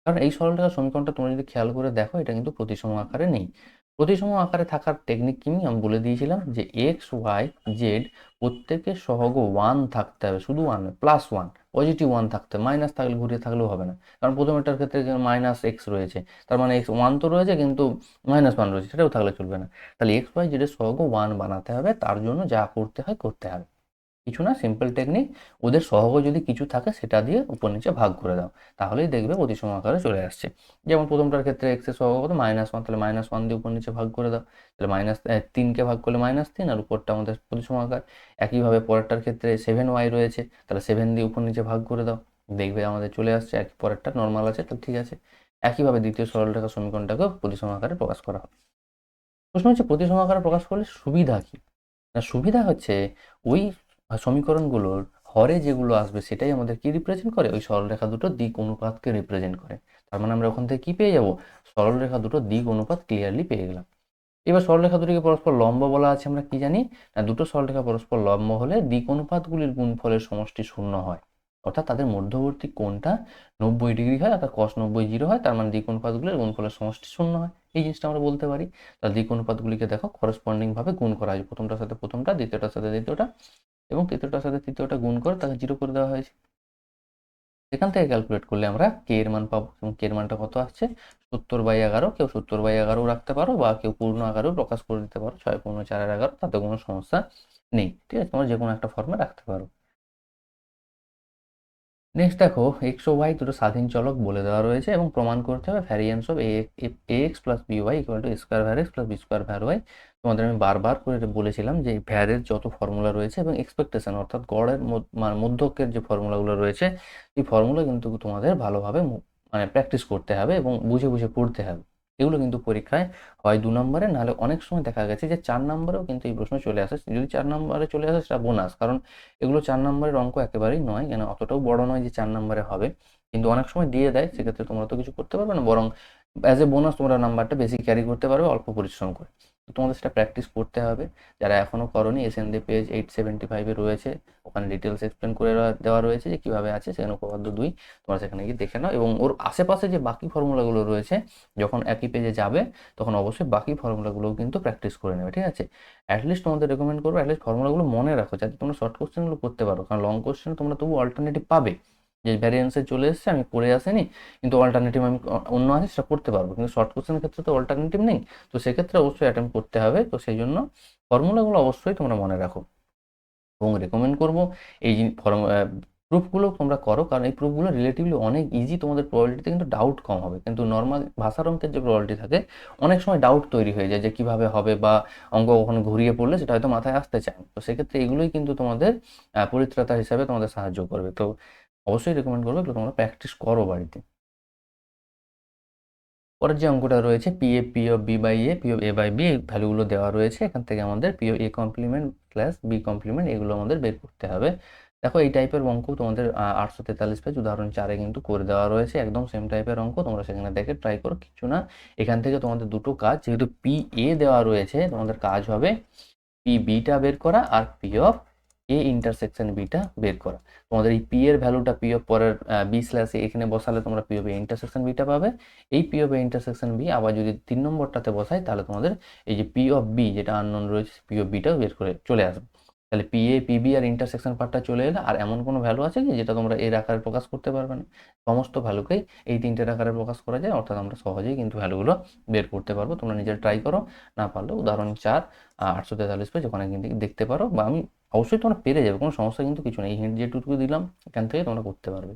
কারণ এই সরলরেখার সমীকরণটা তোমরা যদি খেয়াল করে দেখো এটা কিন্তু প্রতিসম আকারে নেই। প্রতিসম আকারে থাকার টেকনিক কি আমি বলে দিয়েছিলাম যে এক্স ওয়াই জেড প্রত্যেকের সহগ 1 থাকতে হবে, শুধু 1 নয়, +1 পজিটিভ 1 থাকতে হবে, মাইনাস থাকলে ঘুরিয়ে থাকলেও হবে না। কারণ প্রথমটার ক্ষেত্রে -x রয়েছে, তার মানে x1 তো রয়েছে কিন্তু -1 রয়েছে, সেটাও থাকলে চলবে না। তাহলে এক্স ওয়াই জেড এর সহগ 1 বানাতে হবে, তার জন্য যা করতে হয় করতে হবে। কিছু না, সিম্পল টেকনিক, ওদের সহগ যদি কিছু থাকে সেটা দিয়ে উপর নিচে ভাগ করে দাও, তাহলেই দেখবে প্রতিসম আকারে চলে আসছে। যেমন প্রথমটার ক্ষেত্রে x এর সহগ কত -1, তাহলে -1 দিয়ে উপর নিচে ভাগ করে দাও, তাহলে 3কে ভাগ করলে -3 আর উপরটা আমাদের প্রতিসম আকার। একইভাবে পরেরটার ক্ষেত্রে 7y রয়েছে, তাহলে 7 দিয়ে উপর নিচে ভাগ করে দাও, দেখবে আমাদের চলে আসছে। এক পরেরটা নর্মাল আছে, তাহলে ঠিক আছে। একইভাবে দ্বিতীয় সরলরেখা সমীকরণটাকেও প্রতিসম আকারে প্রকাশ করা হবে। প্রশ্ন হচ্ছে প্রতিসম আকারে প্রকাশ করলে সুবিধা কি, না সুবিধা হচ্ছে ওই সমীকরণগুলোর হরে যেগুলো আসবে সেটাই আমাদের কি রিপ্রেজেন্ট করে, ওই সরলরেখা দুটোর দিক অনুপাতকে রিপ্রেজেন্ট করে। তার মানে আমরা ওখান থেকে কি পেয়ে যাব, সরলরেখা দুটোর দিক অনুপাত ক্লিয়ারলি পেয়ে গেলাম। এবার সরলরেখা দুটিকে পরস্পর লম্ব বলা আছে, আমরা কি জানি না দুটো সরলরেখা পরস্পর লম্ব হলে দিক অনুপাতগুলির গুণফলের সমষ্টি 0 হয়। অর্থাৎ তাদের মধ্যবর্তী কোণটা 90 ডিগ্রি হয়, অর্থাৎ cos 90 0 হয়, তার মানে দিক অনুপাতগুলির গুণফলের সমষ্টি 0 হয়। এই জিনিসটা আমরা বলতে পারি। তাহলে দিক অনুপাতগুলিকে দেখো করসপন্ডিং ভাবে গুণ করা হয়েছে, প্রথমটার সাথে প্রথমটা, দ্বিতীয়টার সাথে দ্বিতীয়টা এবং তৃতীয়টার সাথে তৃতীয়টা গুণ করে তাকে 0 করে দেওয়া হয়েছে। এখান থেকে ক্যালকুলেট করলে আমরা কে এর মান পাবো, এবং কে এর মানটা কত আসছে 70/11। কেউ 70/11 রাখতে পারো, বা কেউ পূর্ণ আকারেও প্রকাশ করে দিতে পারো, 6×4=11, তাতে কোনো সমস্যা নেই। ঠিক আছে, তোমরা যে কোনো একটা ফর্মে রাখতে পারো। নেক্সট দেখো এক্স ও ওয়াই দুটো স্বাধীন চলক বলে দেওয়া রয়েছে এবং প্রমাণ করতে হবে variance of ax plus by equal to a square var X plus B square var Y. তোমাদের আমি বারবার করে বলেছিলাম যে ভ্যারের যত ফর্মুলা রয়েছে এবং এক্সপেকটেশন অর্থাৎ গড়ের মধ্যকের যে ফর্মুলাগুলো রয়েছে এই ফর্মুলা কিন্তু তোমাদের ভালোভাবে মানে প্র্যাকটিস করতে হবে এবং বুঝে বুঝে পড়তে হবে। এগুলো কিন্তু পরীক্ষায় হয় 2 নম্বরে, নাহলে অনেক সময় দেখা গেছে যে 4 নম্বরেও কিন্তু এই প্রশ্ন চলে আসে। যদি 4 নম্বরে চলে আসে সেটা বোনাস, কারণ এগুলো 4 নম্বরের অঙ্ক একেবারেই নয়, কেন অতটাও বড় নয় যে 4 নম্বরে হবে। কিন্তু অনেক সময় দিয়ে দেয়, সেক্ষেত্রে তোমরা তো কিছু করতে পারবে না, বরং অ্যাজ এ বোনাস তোমরা নাম্বারটা বেশি ক্যারি করতে পারবে অল্প পরিশ্রম করে। তো তোমাদের সেটা প্র্যাকটিস করতে হবে। যারা এখনো করোনি, এসএনডি পেজ 875 এ রয়েছে, ওখানে ডিটেলস এক্সপ্লেন করে দেওয়া রয়েছে যে কিভাবে আছে, সেখানে উপপাদ্য 2 তোমরা সেখানে গিয়ে দেখে নাও, এবং ওর আশেপাশে যে বাকি ফর্মুলাগুলো রয়েছে যখন একই পেজে যাবে তখন অবশ্যই বাকি ফর্মুলাগুলোও কিন্তু প্র্যাকটিস করে নেবে। ঠিক আছে, অ্যাটলিস্ট তোমাদের রেকমেন্ড করবো অ্যাটলিস্ট ফর্মুলাগুলো মনে রাখো, যাতে তোমরা শর্ট কোশ্চেনগুলো করতে পারো, কারণ লং কোশ্চেন তোমরা তবু অল্টারনেটিভ পাবে, যে ভ্যারিয়েন্সে চলে এসেছে আমি পড়ে আসেনি কিন্তু অল্টারনেটিভ আমি অন্য আছে সেটা করতে পারবো, কিন্তু শর্ট কোশ্চেনের ক্ষেত্রে তো অল্টারনেটিভ নেই। তো সেক্ষেত্রে অবশ্যই অ্যাটেম্প করতে হবে। তো সেই জন্য ফর্মুলাগুলো অবশ্যই তোমরা মনে রাখো, এবং রেকমেন্ড করবো এই প্রুফগুলো তোমরা করো, কারণ এই প্রুফগুলো রিলেটিভলি অনেক ইজি, তোমাদের প্রবাবিলিটিতে কিন্তু ডাউট কম হবে। কিন্তু নর্মাল ভাষার অঙ্কের যে প্রবাবিলিটি থাকে অনেক সময় ডাউট তৈরি হয়ে যায় যে কীভাবে হবে, বা অঙ্ক কখনো ঘুরিয়ে পড়লে সেটা হয়তো মাথায় আসতে চায় না। তো সেক্ষেত্রে এগুলোই কিন্তু তোমাদের পরিত্রাতা হিসাবে তোমাদের সাহায্য করবে। তো অবশ্যই রেকমেন্ড করবো এগুলো তোমরা প্র্যাকটিস করো বাড়িতে। পরের যে অঙ্কটা রয়েছে P of B by A, P of A by B, এই ভ্যালুগুলো দেওয়া রয়েছে। এখান থেকে আমাদের P of A complement plus B complement এগুলো আমাদের বের করতে হবে। দেখো এই টাইপের অঙ্ক তোমাদের 843 পেজ উদাহরণ 4-এ কিন্তু করে দেওয়া রয়েছে, একদম সেম টাইপের অঙ্ক। তোমরা সেখানে দেখে ট্রাই করো, কিছু না। এখান থেকে তোমাদের দুটো কাজ, যেহেতু পি এ দেওয়া রয়েছে, তোমাদের কাজ হবে পি বিটা বের করা আর P of A intersection beta বের করা। তোমাদের এই পি এর ভ্যালুটা পি অফ পরের বি স্ল্যাশ এ এখানে বসালে তোমরা P of A intersection beta পাবে। এই P of A intersection B আবার যদি 3 নম্বরটাতে বসাই, তাহলে তোমাদের এই যে পি অফ বি যেটা আননোন রয়েছে, পি অফ বিটাও বের করে চলে আসবে। তাহলে পি এ পি বি আর ইন্টারসেকশন পার্টটা চলে এলো। আর এমন কোনো ভ্যালু আছে কি যেটা তোমরা এর আকারে প্রকাশ করতে পারবে না? সমস্ত ভ্যালুকেই এই তিনটের আকারে প্রকাশ করা যায়, অর্থাৎ আমরা সহজেই কিন্তু ভ্যালুগুলো বের করতে পারবো। তোমরা নিজের ট্রাই করো, না পারলে উদাহরণ 4 843 পেজ ওখানে কিন্তু দেখতে পারো, বা আমি অবশ্যই তোমরা পেরে যাবে, কোনো সমস্যা কিন্তু কিছু নেই। হিন্ট যেটুকু দিলাম এখান থেকে তোমরা করতে পারবে।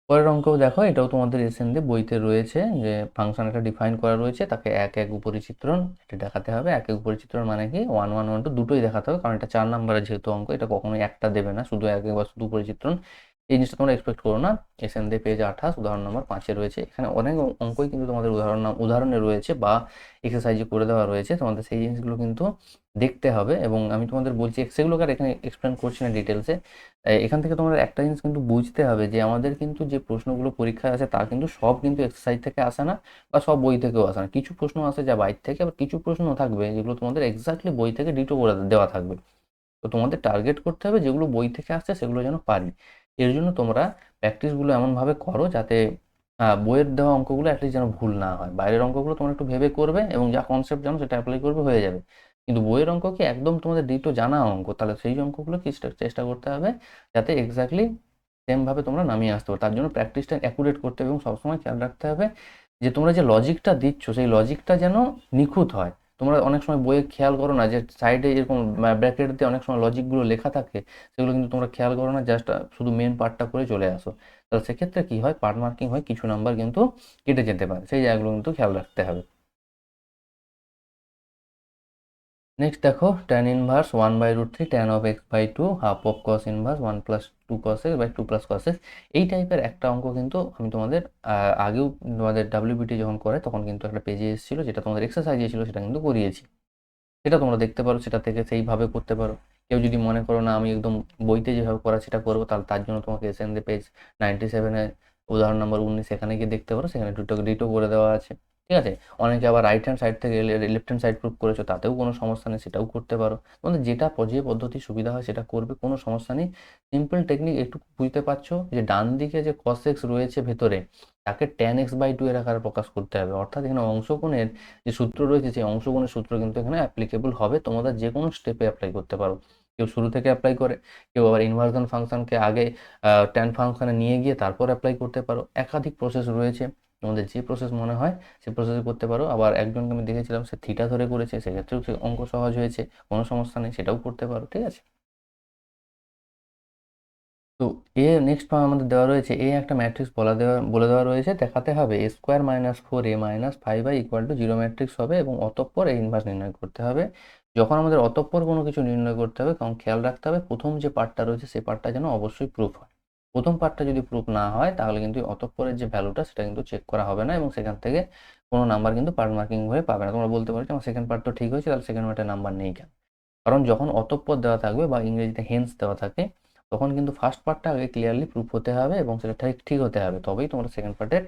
পরের অঙ্কও দেখো, এটাও তোমাদের এসএন বইতে রয়েছে, যে ফাংশন একটা ডিফাইন করা রয়েছে, তাকে এক এক উপরিচিত্রণ এটা দেখাতে হবে। এক এক উপরিচিত্রণ মানে কি 1 1 1 2 দুটোই দেখাতে হবে, কারণ এটা 4 নম্বরের যেহেতু অঙ্ক, এটা কখনোই একটা দেবে না, শুধু এক এক বা শুধু উপরিচিত্রণ। এই জিনিসটা তোমরা এক্সপেক্ট করো না। এসএন পেজ 28 উদাহরণ নম্বর 5-এ রয়েছে। এখানে অনেক অঙ্কই কিন্তু তোমাদের উদাহরণে রয়েছে বা এক্সারসাইজে করে দেওয়া রয়েছে, তোমাদের সেই জিনিসগুলো কিন্তু দেখতে হবে। এবং আমি তোমাদের বলছি সেগুলোকে আর এখানে এক্সপ্লেন করছি না ডিটেলসে। এখান থেকে তোমাদের একটা জিনিস কিন্তু বুঝতে হবে যে আমাদের কিন্তু যে প্রশ্নগুলো পরীক্ষায় আসে তা কিন্তু সব কিন্তু এক্সারসাইজ থেকে আসে না, বা সব বই থেকেও আসে না। কিছু প্রশ্ন আসে যা বাইরে থেকে, আবার কিছু প্রশ্ন থাকবে যেগুলো তোমাদের এক্স্যাক্টলি বই থেকে ডিটো করে দেওয়া থাকবে। তো তোমাদের টার্গেট করতে হবে যেগুলো বই থেকে আসছে সেগুলো যেন পারি। এর জন্য তোমরা প্র্যাকটিসগুলো এমনভাবে করো যাতে বইয়ের দেওয়া অঙ্কগুলো অ্যাটলিস্ট যেন ভুল না হয়। বাইরের অঙ্কগুলো তোমরা একটু ভেবে করবে এবং যা কনসেপ্ট জানো সেটা অ্যাপ্লাই করবে, হয়ে যাবে। কিন্তু বইয়ের অঙ্ক কি একদম তোমাদের ডিটো জানা অঙ্ক, তাহলে সেই অঙ্কগুলো কি চেষ্টা করতে হবে যাতে এক্স্যাক্টলি সেমভাবে তোমরা নামিয়ে আসতে পারো। তার জন্য প্র্যাকটিসটা অ্যাকুরেট করতে হবে এবং সবসময় খেয়াল রাখতে হবে যে তোমরা যে লজিকটা দিচ্ছ সেই লজিকটা যেন নিখুঁত হয়। তোমরা অনেক সময় বইয়ে খেয়াল করো না যে সাইডে এরকম ব্র্যাকেট দিয়ে অনেক সময় লজিকগুলো লেখা থাকে, সেগুলো কিন্তু তোমরা খেয়াল করো না, জাস্ট শুধু মেন পার্টটা করে চলে আসো। তাহলে সেক্ষেত্রে কি হয়, পার্ট মার্কিং হয়, কিছু নাম্বার কিন্তু কেটে যেতে পারে, সেই জায়গাগুলো কিন্তু খেয়াল রাখতে হবে। নেক্সট দেখো tan inverse 1/√3 tan of x by 2 half of cos inverse 1 plus 2 cos x by 2 plus cos x। এই টাইপের একটা অঙ্ক কিন্তু আমি তোমাদের আগেও তোমাদের WBT যখন করে তখন কিন্তু একটা পেজে এসেছিল, যেটা তোমাদের এক্সারসাইজে ছিল, সেটা কিন্তু করিয়েছি। সেটা তোমরা দেখতে পারো, সেটা থেকে সেইভাবে করতে পারো। কেউ যদি মনে করো না আমি একদম বইতে যেভাবে করা সেটা করবো, তাহলে তার জন্য তোমাকে এসএন পেজ 97-এ উদাহরণ নম্বর 19 সেখানে গিয়ে দেখতে পারো, সেখানে ডিটো করে দেওয়া আছে। ঠিক আছে? অনেকে আবার রাইট হ্যান্ড সাইড থেকে লেফট হ্যান্ড সাইড প্রুফ করেছো, তাতেও কোনো সমস্যা নেই, সেটাও করতে পারো। তোমাদের যেটা যে পদ্ধতি সুবিধা হয় সেটা করবে, কোনো সমস্যা নেই। সিম্পল টেকনিক একটু বুঝতে পারছো যে ডান দিকে যে cos x রয়েছে ভেতরে, তাকে tan x বাই 2 এর আকারে প্রকাশ করতে হবে। অর্থাৎ এখানে অংশকোণের যে সূত্র রয়েছে সেই অংশকোণের সূত্র কিন্তু এখানে অ্যাপ্লিকেবল হবে, তোমাদের যে কোনো স্টেপে অ্যাপ্লাই করতে পারো। কেউ শুরু থেকে অ্যাপ্লাই করে, কেউ আবার ইনভার্সন ফাংশনকে আগে ট্যান ফাংশনে নিয়ে গিয়ে তারপর অ্যাপ্লাই করতে পারো। একাধিক প্রসেস রয়েছে, তোমাদের যে প্রসেস মনে হয় সেই প্রসেসে করতে পারো। আবার একজনকে আমি দেখেছিলাম সে থিটা ধরে করেছে, সেক্ষেত্রেও সে অঙ্ক সহজ হয়েছে, কোনো সমস্যা নেই, সেটাও করতে পারো। ঠিক আছে? তো নেক্সট আমাদের দেওয়া রয়েছে একটা ম্যাট্রিক্স বলে দেওয়া রয়েছে, দেখাতে হবে a square minus 4a minus 5i equal to 0 matrix হবে এবং অতঃপর এর ইনভার্স নির্ণয় করতে হবে। যখন আমাদের অতঃপর কোনো কিছু নির্ণয় করতে হবে তখন খেয়াল রাখতে হবে প্রথম যে পার্টটা রয়েছে সেই পার্টটা যেন অবশ্যই প্রুফ হয়। প্রথম পার্টটা যদি প্রুফ না হয় তাহলে কিন্তু অতঃপরের যে ভ্যালুটা সেটা কিন্তু চেক করা হবে না এবং সেখান থেকে কোনো নাম্বার কিন্তু পার্ট মার্কিং হয়ে পাবে না। তোমরা বলতে পারো যে আমার সেকেন্ড পার্ট তো ঠিক হয়েছে, তাহলে সেকেন্ড পার্টে নাম্বার নেই কেন? কারণ যখন অতঃপর দেওয়া থাকবে বা ইংরেজিতে হেন্স দেওয়া থাকে, তখন কিন্তু ফার্স্ট পার্টটা আগে ক্লিয়ারলি প্রুফ হতে হবে এবং সেটা ঠিক ঠিক হতে হবে, তবেই তোমরা সেকেন্ড পার্টের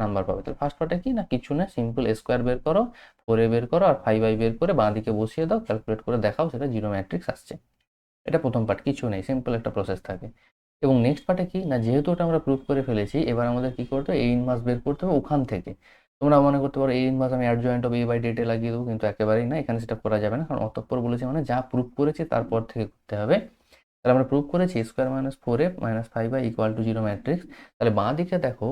নাম্বার পাবে। তো ফার্স্ট পার্টে কি না, কিছু না, সিম্পল স্কোয়ার বের করো, 4a বের করো আর 5i বের করে বাঁ দিকে বসিয়ে দাও, ক্যালকুলেট করে দেখাও সেটা 0 ম্যাট্রিক্স আসছে। এটা প্রথম পার্ট, কিছু নেই, সিম্পল একটা প্রসেস থাকে। এবং নেক্সট পার্টে কি না, যেহেতু ওটা আমরা প্রুফ করে ফেলেছি, এবার আমাদের কি করতে হবে, ইনভার্স বের করতে হবে ওখান থেকে। তোমরা মনে করতে পারো ইনভার্স আমি অ্যাডজয়েন্ট অফ a/ডেটে লাগিয়ে দেবো, কিন্তু একেবারেই না, এখানে সেটা করা যাবে না, কারণ অতঃপর বলেছে মানে যা প্রুফ করেছি তারপর থেকে করতে হবে। তাহলে আমরা প্রুভ করেছি square minus 4a minus 5i equal to 0 matrix. তাহলে বাঁ দিকে দেখো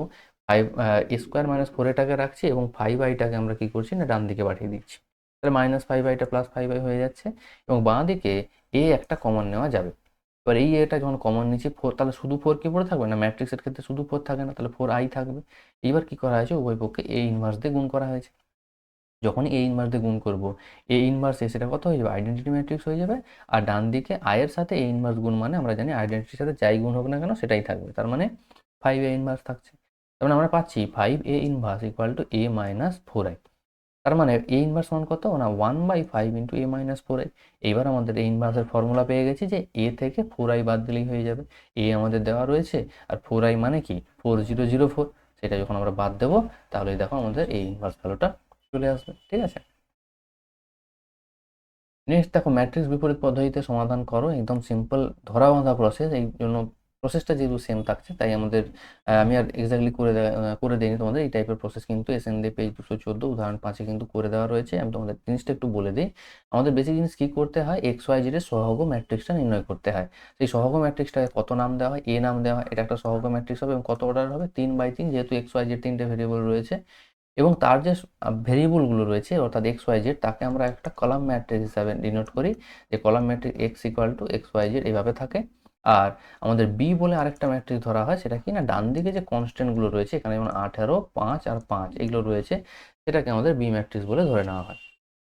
স্কোয়ার মাইনাস 4aটাকে রাখছি এবং 5iটাকে আমরা কি করছি না ডান দিকে পাঠিয়ে দিচ্ছি। তাহলে মাইনাস 5iটা প্লাস 5i হয়ে যাচ্ছে এবং বাঁ দিকে একটা কমন নেওয়া যাবে। এবার এই এটা যখন কমন নিচ্ছি 4, তাহলে শুধু 4 কি পড়ে থাকবে না, ম্যাট্রিক্সের ক্ষেত্রে শুধু 4 থাকে না, তাহলে 4i থাকবে। এইবার কি করা হয়েছে, উভয় পক্ষে A ইনভার্স দিয়ে গুণ করা হয়েছে। যখনই A ইনভার্স দিয়ে গুণ করব, A ইনভার্স সেটা কত হয়ে যাবে, আইডেন্টিটি ম্যাট্রিক্স হয়ে যাবে। আর ডান দিকে i এর সাথে A ইনভার্স গুণ মানে আমরা জানি আইডেন্টিটির সাথে যাই গুণ হোক না কেন সেটাই থাকবে, তার মানে 5A ইনভার্স থাকছে। তার মানে আমরা পাচ্ছি 5A inverse equal to A minus 4i। তার মানে A ইনভার্স মান কত না 1/5 ইন্টু A মাইনাস 4i। এইবার আমাদের A ইনভার্সের ফর্মুলা পেয়ে গেছি যে A থেকে 4i বাদ দিলেই হয়ে যাবে। A আমাদের দেওয়া রয়েছে, আর 4i মানে কি 4004, সেটা যখন আমরা বাদ দেবো তাহলে দেখো আমাদের A ইনভার্স ভ্যালুটা চলে আসবে। ঠিক আছে, নেক্সট দেখো ম্যাট্রিক্স বিপরীত পদ্ধতিতে সমাধান করো, একদম সিম্পল ধরা বাঁধা প্রসেস। এই জন্য প্রসেসটা যেহেতু সেম থাকছে তাই আমাদের আমি আর এক্স্যাক্টলি করে দিইনি তোমাদের। এই টাইপের প্রসেস কিন্তু এসএনডি পেজ 214 উদাহরণ 5-এ কিন্তু করে দেওয়া রয়েছে। আমি তোমাদের জিনিসটা একটু বলে দিই। আমাদের বেসিক জিনিস কী করতে হয়, এক্স ওয়াই জেড এর সহগ ম্যাট্রিক্সটা নির্ণয় করতে হয়। সেই সহগ ম্যাট্রিক্সটাকে কত নাম দেওয়া হয়, এ নাম দেওয়া হয়, এটা একটা সহগ ম্যাট্রিক্স হবে এবং কত অর্ডার হবে 3/3, যেহেতু এক্স ওয়াই জেড 3টে ভেরিয়েবল রয়েছে এবং তার যে ভেরিয়েবলগুলো রয়েছে অর্থাৎ এক্স ওয়াই জেড, তাকে আমরা একটা কলাম ম্যাট্রিক্স হিসাবে ডিনোট করি, যে column matrix X equal to X Y Z এইভাবে থাকে। আর আমাদের বি বলে আরেকটা ম্যাট্রিক্স ধরা হয়, সেটা কি না ডান দিকে যে কনস্ট্যান্টগুলো রয়েছে এখানে যেমন 18, 5 আর 5 এগুলো রয়েছে, সেটাকে আমাদের বি ম্যাট্রিক্স বলে ধরে নেওয়া হয়।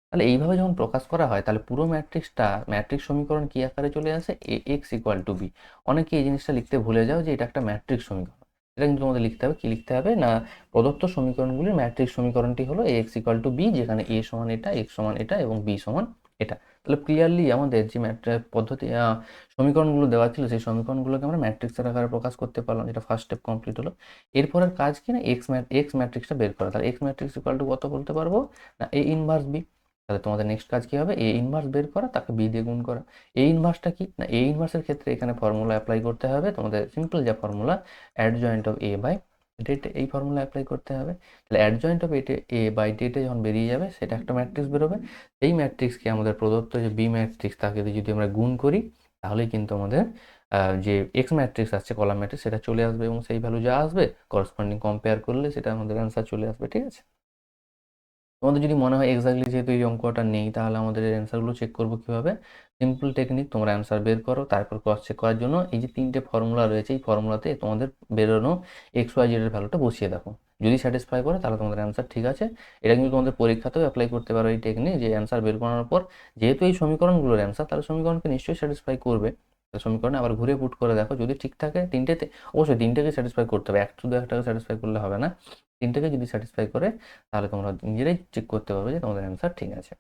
তাহলে এইভাবে যখন প্রকাশ করা হয় তাহলে পুরো ম্যাট্রিক্সটা ম্যাট্রিক্স সমীকরণ কি আকারে চলে আসে, এ এক্স ইকুয়াল টু বি। অনেকে এই জিনিসটা লিখতে ভুলে যাও যে এটা একটা ম্যাট্রিক্স সমীকরণ। এটা কিন্তু তোমাদের লিখতে হবে, কি লিখতে হবে না প্রদত্ত সমীকরণগুলির ম্যাট্রিক্স সমীকরণটি হলো এ এক্স ইকুয়াল টু বি, যেখানে এ সমান এটা, এক্স সমান এটা এবং বি সমান এটা। তাহলে ক্লিয়ারলি আমাদের যে পদ্ধতি সমীকরণগুলো দেওয়া ছিল সেই সমীকরণগুলোকে আমরা ম্যাট্রিক্সের আকারে প্রকাশ করতে পারলাম, যেটা ফার্স্ট স্টেপ কমপ্লিট হলো। এরপরের কাজ কি না এক্স ম্যাট্রিক্সটা বের করা। তাহলে এক্স ম্যাট্রিক্স ইকুয়াল টু কত বলতে পারবো না এ ইনভার্স বি। তাহলে তোমাদের নেক্সট কাজ কি হবে, এ ইনভার্স বের করা, তাকে বি দিয়ে গুণ করা। এ ইনভার্সটা কি না, এ ইনভার্সের ক্ষেত্রে এখানে ফর্মুলা অ্যাপ্লাই করতে হবে তোমাদের, সিম্পল যা formula adjoint of A by det, এই ফর্মুলা অ্যাপ্লাই করতে হবে। তাহলে অ্যাডজয়েন্ট অফ এ বাই ডেটে যখন বেরিয়ে যাবে সেটা একটা ম্যাট্রিক্স বেরোবে। এই ম্যাট্রিক্সকে আমাদের প্রদত্ত যে বি ম্যাট্রিক্স তাকে যদি আমরা গুণ করি তাহলেই কিন্তু আমাদের যে এক্স ম্যাট্রিক্স আসছে কলাম ম্যাট্রিক্স সেটা চলে আসবে এবং সেই ভ্যালু যা আসবে করসপন্ডিং কম্পেয়ার করলে সেটা আমাদের অ্যান্সার চলে আসবে। ঠিক আছে, তোমাদের যদি মনে হয় এক্স্যাক্টলি যেহেতু এই অঙ্কটা নেই তাহলে আমাদের এই অ্যান্সারগুলো চেক করবো কীভাবে, সিম্পল টেকনিক, তোমরা অ্যান্সার বের করো, তারপর ক্রস চেক করার জন্য এই যে 3টে ফর্মুলা রয়েছে এই ফর্মুলাতে তোমাদের বেরোনো এক্স ওয়াই জেড এর ভ্যালুটা বসিয়ে দেখো, যদি স্যাটিসফাই করে তাহলে তোমাদের অ্যান্সার ঠিক আছে। এটা কিন্তু তোমাদের পরীক্ষাতেও অ্যাপ্লাই করতে পারো এই টেকনিক, যে অ্যান্সার বের করানোর পর যেহেতু এই সমীকরণগুলোর অ্যান্সার, তাহলে সমীকরণকে নিশ্চয়ই স্যাটিসফাই করবে। সমীকরণে আবার ঘুরে পুট করে দেখো, যদি ঠিক থাকে তিনটেতে, অবশ্যই তিনটেকে স্যাটিসফাই করতে হবে, শুধু একটাকে স্যাটিসফাই করলে হবে না, তিনটেকে যদি স্যাটিসফাই করে তাহলে তোমরা নিজেরাই চেক করতে পারবে যে তোমাদের অ্যান্সার ঠিক আছে।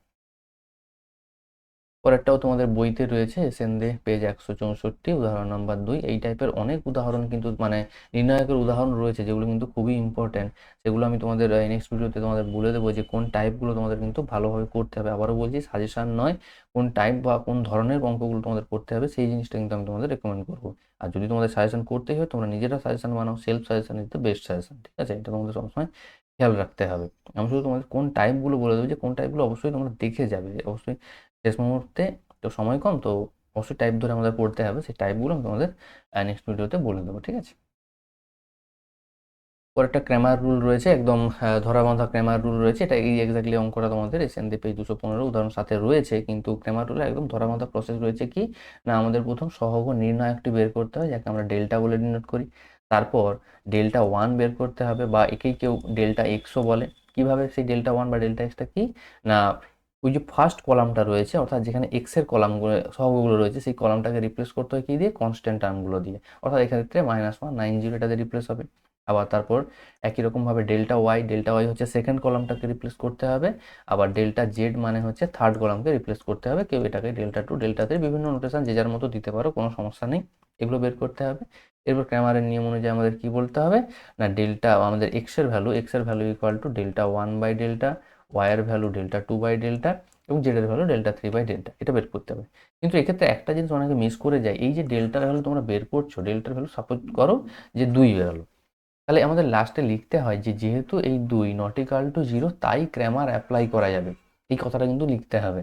পরেরটাও তোমাদের বইতে রয়েছে, এসএনদে পেজ 164 উদাহরণ নাম্বার 2। এই টাইপের অনেক উদাহরণ কিন্তু মানে নির্ণায়কের উদাহরণ রয়েছে যেগুলো কিন্তু খুবই ইম্পর্ট্যান্ট। সেগুলো আমি তোমাদের নেক্সট ভিডিওতে তোমাদের বলে দেবো যে কোন টাইপগুলো তোমাদের কিন্তু ভালোভাবে করতে হবে। আবারও বলছি সাজেশন নয়, কোন টাইপ বা কোন ধরনের অঙ্কগুলো তোমাদের করতে হবে সেই জিনিসটা কিন্তু আমি তোমাদের রেকমেন্ড করবো। আর যদি তোমাদের সাজেশন করতেই হয় তোমরা নিজেরা সাজেশন বানাও, self suggestion is the best suggestion. ঠিক আছে, এটা তোমাদের সবসময় খেয়াল রাখতে হবে। আমি শুধু তোমাদের কোন টাইপগুলো বলে দেবো, যে কোন টাইপগুলো অবশ্যই তোমরা দেখে যাবে, যে অবশ্যই শেষ মুহূর্তে তো সময় কম, তো অবশ্যই টাইপ ধরে আমাদের পড়তে হবে। সেই টাইপগুলো আমি তোমাদের নেক্সট ভিডিওতে বলে দেবো। ঠিক আছে, পরেরটা ক্র্যামার রুল রয়েছে, একদম ধরা বাঁধা ক্র্যামার রুল রয়েছে। এটা এই এক্স্যাক্টলি অঙ্কটা তোমাদের এসএনডি পেজ 215 উদাহরণ সাথে রয়েছে, কিন্তু ক্র্যামার রুলে একদম ধরা বাঁধা প্রসেস রয়েছে কি না, আমাদের প্রথম সহগ নির্ণায়কটি বের করতে হয়, যাকে আমরা ডেল্টা বলে ডিনোট করি। তারপর ডেল্টা ওয়ান বের করতে হবে, বা একেই কেউ ডেল্টা এক্সও বলে। কিভাবে সেই ডেল্টা ওয়ান বা ডেল্টা এক্সটা কি না, ওই যে ফার্স্ট কলামটা রয়েছে অর্থাৎ যেখানে এক্স এর কলামগুলো সহগগুলো রয়েছে সেই কলামটাকে রিপ্লেস করতে হয় কি দিয়ে, কনস্ট্যান্ট টার্মগুলো দিয়ে, অর্থাৎ এক্ষেত্রে -190 এটাতে রিপ্লেস হবে। আবার তারপর একই রকমভাবে ডেল্টা ওয়াই হচ্ছে সেকেন্ড কলামটাকে রিপ্লেস করতে হবে। আবার ডেল্টা জেড মানে হচ্ছে থার্ড কলামকে রিপ্লেস করতে হবে। কেউ এটাকে ডেল্টা টু, ডেল্টা থ্রি, বিভিন্ন নোটেশন যে যার মতো দিতে পারো, কোনো সমস্যা নেই, এগুলো বের করতে হবে। এরপর ক্র্যামারের নিয়ম অনুযায়ী আমাদের কি বলতে হবে না, ডেল্টা আমাদের এক্স এর value equal to delta one by delta, Y এর value delta two by delta এবং জেড এর value delta three by delta, এটা বের করতে হবে। কিন্তু এক্ষেত্রে একটা জিনিস অনেকে মিস করে যায়, এই যে ডেল্টার ভ্যালু তোমরা বের করছো, ডেল্টার ভ্যালু সাপোজ করো যে 2 বেরোলো, তাহলে আমাদের লাস্টে লিখতে হয় যে যেহেতু এই 2 নট ইকুয়াল টু 0 তাই ক্র্যামার অ্যাপ্লাই করা যাবে, এই কথাটা কিন্তু লিখতে হবে।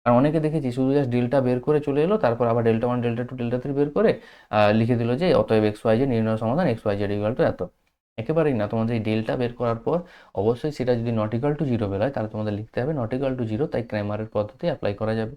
আর অনেকে দেখেছি শুধু জাস্ট ডেল্টা বের করে চলে এলো, তারপর আবার delta one, delta two, delta three বের করে লিখে দিল যে অতএব এক্স ওয়াই জেড নির্ণয় সমাধান X Y Z equal to এত। একেবারেই না, তোমাদের এই ডেল্টা বের করার পর অবশ্যই সেটা যদি নট ইকুয়াল টু 0 বেরোয় তাহলে তোমাদের লিখতে হবে নট ইকুয়াল টু 0 তাই ক্র্যামারের পদ্ধতি অ্যাপ্লাই করা যাবে।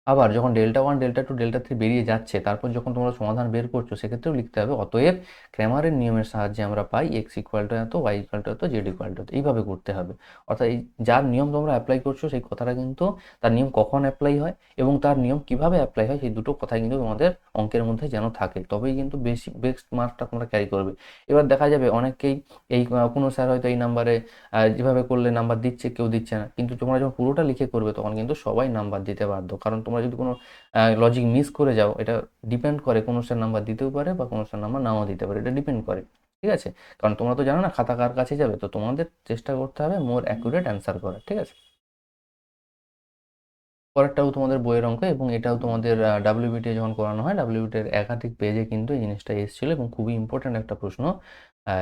আবার যখন delta one delta two delta three বেরিয়ে যাচ্ছে, তারপর যখন তোমরা সমাধান বের করছো, সেক্ষেত্রেও লিখতে হবে অতএব ক্র্যামারের নিয়মের সাহায্যে আমরা পাই এক্স ইকুয়াল টু এত, ওয়াই ইকুয়াল টু এত, জেড ইকুয়াল টু এত, এইভাবে করতে হবে। অর্থাৎ এই যার নিয়ম তোমরা অ্যাপ্লাই করছো সেই কথাটা কিন্তু, তার নিয়ম কখন অ্যাপ্লাই হয় এবং তার নিয়ম কিভাবে অ্যাপ্লাই হয়, সেই দুটো কথাই কিন্তু তোমাদের অঙ্কের মধ্যে যেন থাকে, তবেই কিন্তু বেশি বেস্ট মার্কটা তোমরা ক্যারি করবে। এবার দেখা যাবে অনেকেই এই কোনো স্যার হয়তো এই নাম্বারে যেভাবে করলে নাম্বার দিচ্ছে, কেউ দিচ্ছে না, কিন্তু তোমরা যখন পুরোটা লিখে করবে তখন কিন্তু সবাই নাম্বার দিতে বাধ্য। কারণ তোমরা যদি কোনো লজিক মিস করে যাও, এটা ডিপেন্ড করে কোনো স্যার নাম্বার দিতেও পারে বা কোনো স্যার নাম্বার নাও দিতে পারে, এটা ডিপেন্ড করে। ঠিক আছে? কারণ তোমরা তো জানো না খাতা কার কাছে যাবে, তো তোমাদের চেষ্টা করতে হবে মোর অ্যাকুরেট অ্যান্সার করার। ঠিক আছে? পরেরটাও তোমাদের বইয়ের অঙ্ক এবং এটাও তোমাদের WBT যখন করানো হয়, WBT-র একাধিক পেজে কিন্তু এই জিনিসটা এসেছিল এবং খুবই ইম্পর্ট্যান্ট একটা প্রশ্ন।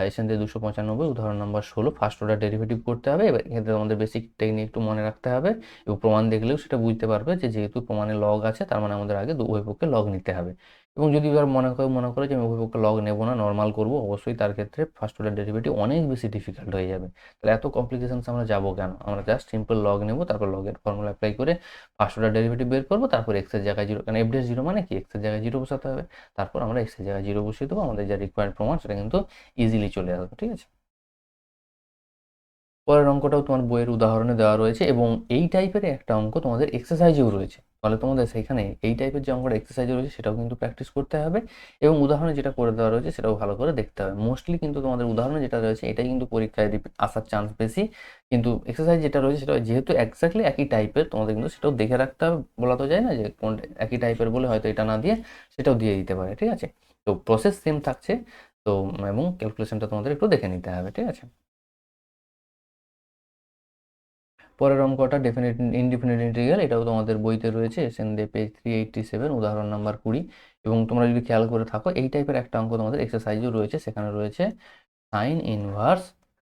এখান থেকে 295 উদাহরণ নম্বর 16 ফার্স্ট অর্ডার ডেরিভেটিভ করতে হবে। এবার এক্ষেত্রে তোমাদের বেসিক টেকনিক একটু মনে রাখতে হবে এবং প্রমাণ দেখলেও সেটা বুঝতে পারবে যে যেহেতু প্রমাণে লগ আছে, তার মানে আমাদের আগে উভয় পক্ষে লগ নিতে হবে। এবং যদি এবার মনে করে যে আমি উভয় পক্ষে লগ নেব না, নর্মাল করব, অবশ্যই তার ক্ষেত্রে ফার্স্ট অর্ডার ডেরিভেটিভ অনেক বেশি ডিফিকাল্ট হয়ে যাবে। তাহলে এত কমপ্লিকেশনস আমরা যাবো কেন? আমরা জাস্ট সিম্পল লগ নেব, তারপর লগের ফর্মুলা অ্যাপ্লাই করে ফার্স্ট অর্ডার ডেরিভেটিভ বের করবো, তারপর এক্স এর জায়গায় জিরো, কারণ এফ জিরো মানে কি, এক্স এর জায়গায় জিরো বসাতে হবে, তারপর আমরা এক্স এর জায়গায় জিরো বসিয়ে দেবো, আমাদের যা রিকোয়ার্ড প্রমাণ সেটা কিন্তু ইজিলি চলে আসবে। ঠিক আছে? পরের অঙ্কটাও তোমার বইয়ের উদাহরণে দেওয়া রয়েছে এবং এই টাইপের একটা অঙ্ক তোমাদের এক্সারসাইজেও রয়েছে। ফলে তোমাদের সেখানে এই টাইপের যে অঙ্কটা এক্সারসাইজে রয়েছে সেটাও কিন্তু প্র্যাকটিস করতে হবে এবং উদাহরণে যেটা করে দেওয়া রয়েছে সেটাও ভালো করে দেখতে হবে। মোস্টলি কিন্তু তোমাদের উদাহরণে যেটা রয়েছে এটাই কিন্তু পরীক্ষায় আসার চান্স বেশি, কিন্তু এক্সারসাইজ যেটা রয়েছে সেটা যেহেতু এক্স্যাক্টলি একই টাইপের, তোমাদের কিন্তু সেটাও দেখে রাখতে হবে। বলা তো যায় না যে কোন একই টাইপের বলে হয়তো এটা না দিয়ে সেটাও দিয়ে দিতে পারে। ঠিক আছে? তো প্রসেস সেম থাকছে, তো এবং ক্যালকুলেশনটা তোমাদের একটু দেখে নিতে হবে। ঠিক আছে? পরের অঙ্কটা ডেফিনিট ইনডিফিনিট ইন্টিগ্রাল, এটাও তোমাদের বইতে রয়েছে, এসএন দে পেজ 387 উদাহরণ নাম্বার 20। এবং তোমরা যদি খেয়াল করে থাকো এই টাইপের একটা অঙ্ক তোমাদের এক্সারসাইজও রয়েছে, সেখানে রয়েছে sine inverse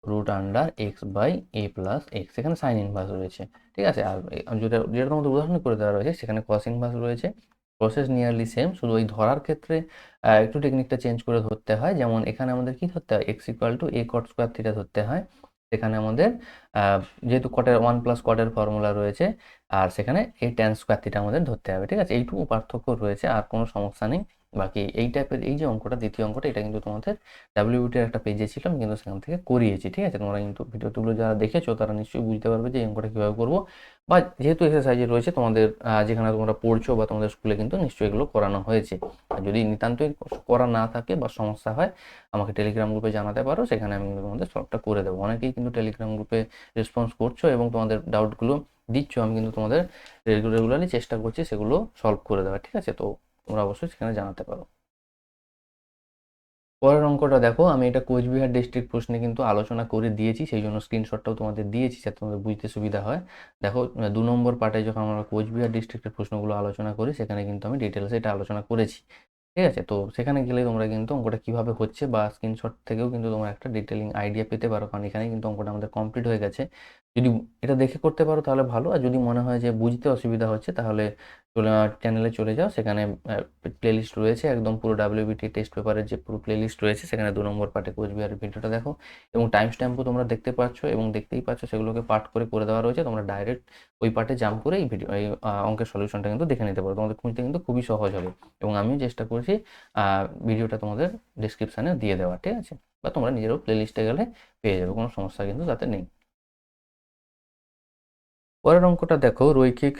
root under X by A plus X, সেখানে সাইন ইনভার্স রয়েছে। ঠিক আছে? আর যেটা যেটা তোমাদের উদাহরণ করে দেওয়া রয়েছে সেখানে কস ইনভার্স রয়েছে। প্রসেস নিয়ারলি সেম, শুধু ওই ধরার ক্ষেত্রে একটু টেকনিকটা চেঞ্জ করে ধরতে হয়। যেমন এখানে আমাদের কি ধরতে হয়, x equal to A cot square theta ধরতে হয়। সেখানে আমাদের যেহেতু কটের ওয়ান প্লাস কটের ফর্মুলা রয়েছে, আর সেখানে এই ট্যান স্কোয়ার থিটা আমাদের ধরতে হবে। ঠিক আছে? এইটুকু পার্থক্য রয়েছে, আর কোনো সমস্যা নেই। বাকি এই টাইপের এই যে অঙ্কটা, দ্বিতীয় অঙ্কটা, এটা কিন্তু তোমাদের WBT-র একটা পেজে ছিল, আমি কিন্তু সেখান থেকে করিয়েছি। ঠিক আছে? তোমরা কিন্তু ভিডিওগুলো যারা দেখেছো তারা নিশ্চয়ই বুঝতে পারবে যে এই অঙ্কটা কীভাবে করবো, বা যেহেতু এক্সারসাইজে রয়েছে তোমাদের যেখানে তোমরা পড়ছো বা তোমাদের স্কুলে কিন্তু নিশ্চয়ই এগুলো করানো হয়েছে। আর যদি নিতান্তই করা না থাকে বা সমস্যা হয়, আমাকে টেলিগ্রাম গ্রুপে জানাতে পারো, সেখানে আমি কিন্তু তোমাদের সলভটা করে দেবো। অনেকেই কিন্তু টেলিগ্রাম গ্রুপে রেসপন্স করছো এবং তোমাদের ডাউটগুলো দিচ্ছ, আমি কিন্তু তোমাদের রেগুলারলি চেষ্টা করছি সেগুলো সলভ করে দেওয়ার। ঠিক আছে? তো তোমরা অবশ্যই সেখানে জানাতে পারো। পরের অঙ্কটা দেখো, আমি এটা কোচবিহার ডিস্ট্রিক্ট প্রশ্নে কিন্তু আলোচনা করে দিয়েছি, সেই জন্য স্ক্রিনশটটাও তোমাদের দিয়েছি যাতে তোমাদের বুঝতে সুবিধা হয়। দেখো 2 নম্বর পার্টে যখন আমরা কোচবিহার ডিস্ট্রিক্টের প্রশ্নগুলো আলোচনা করি, সেখানে কিন্তু আমি ডিটেলসে এটা আলোচনা করেছি। ঠিক আছে? তো সেখানে গেলে তোমরা কিন্তু অঙ্কটা কীভাবে হচ্ছে বা স্ক্রিনশট থেকেও কিন্তু তোমরা একটা ডিটেলিং আইডিয়া পেতে পারো, কারণ এখানে কিন্তু অঙ্কটা আমাদের কমপ্লিট হয়ে গেছে। যদি এটা দেখে করতে পারো তাহলে ভালো, আর যদি মনে হয় যে বুঝতে অসুবিধা হচ্ছে তাহলে চ্যানেলে চলে যাও, সেখানে প্লেলিস্ট রয়েছে একদম পুরো WBT টেস্ট পেপারের যে পুরো প্লেলিস্ট রয়েছে, সেখানে 2 নম্বর পার্টে কোচবিহারের ভিডিওটা দেখো এবং টাইম স্ট্যাম্পও তোমরা দেখতে পাচ্ছ এবং দেখতেই পাচ্ছ সেগুলোকে পার্ট করে দেওয়া রয়েছে। তোমরা ডাইরেক্ট ওই পার্টে জাম্প করে এই অঙ্কের সলিউশনটা কিন্তু দেখে নিতে পারো, তোমাদের খুঁজতে কিন্তু খুবই সহজ হবে। এবং আমিও চেষ্টা করছি ভিডিওটা তোমাদের ডিসক্রিপশানে দিয়ে দেওয়া। ঠিক আছে? বা তোমরা নিজেরও প্লেলিস্টে গেলে পেয়ে যাবে, কোনো সমস্যা কিন্তু তাতে নেই। পরের অঙ্কটা দেখো, রৈখিক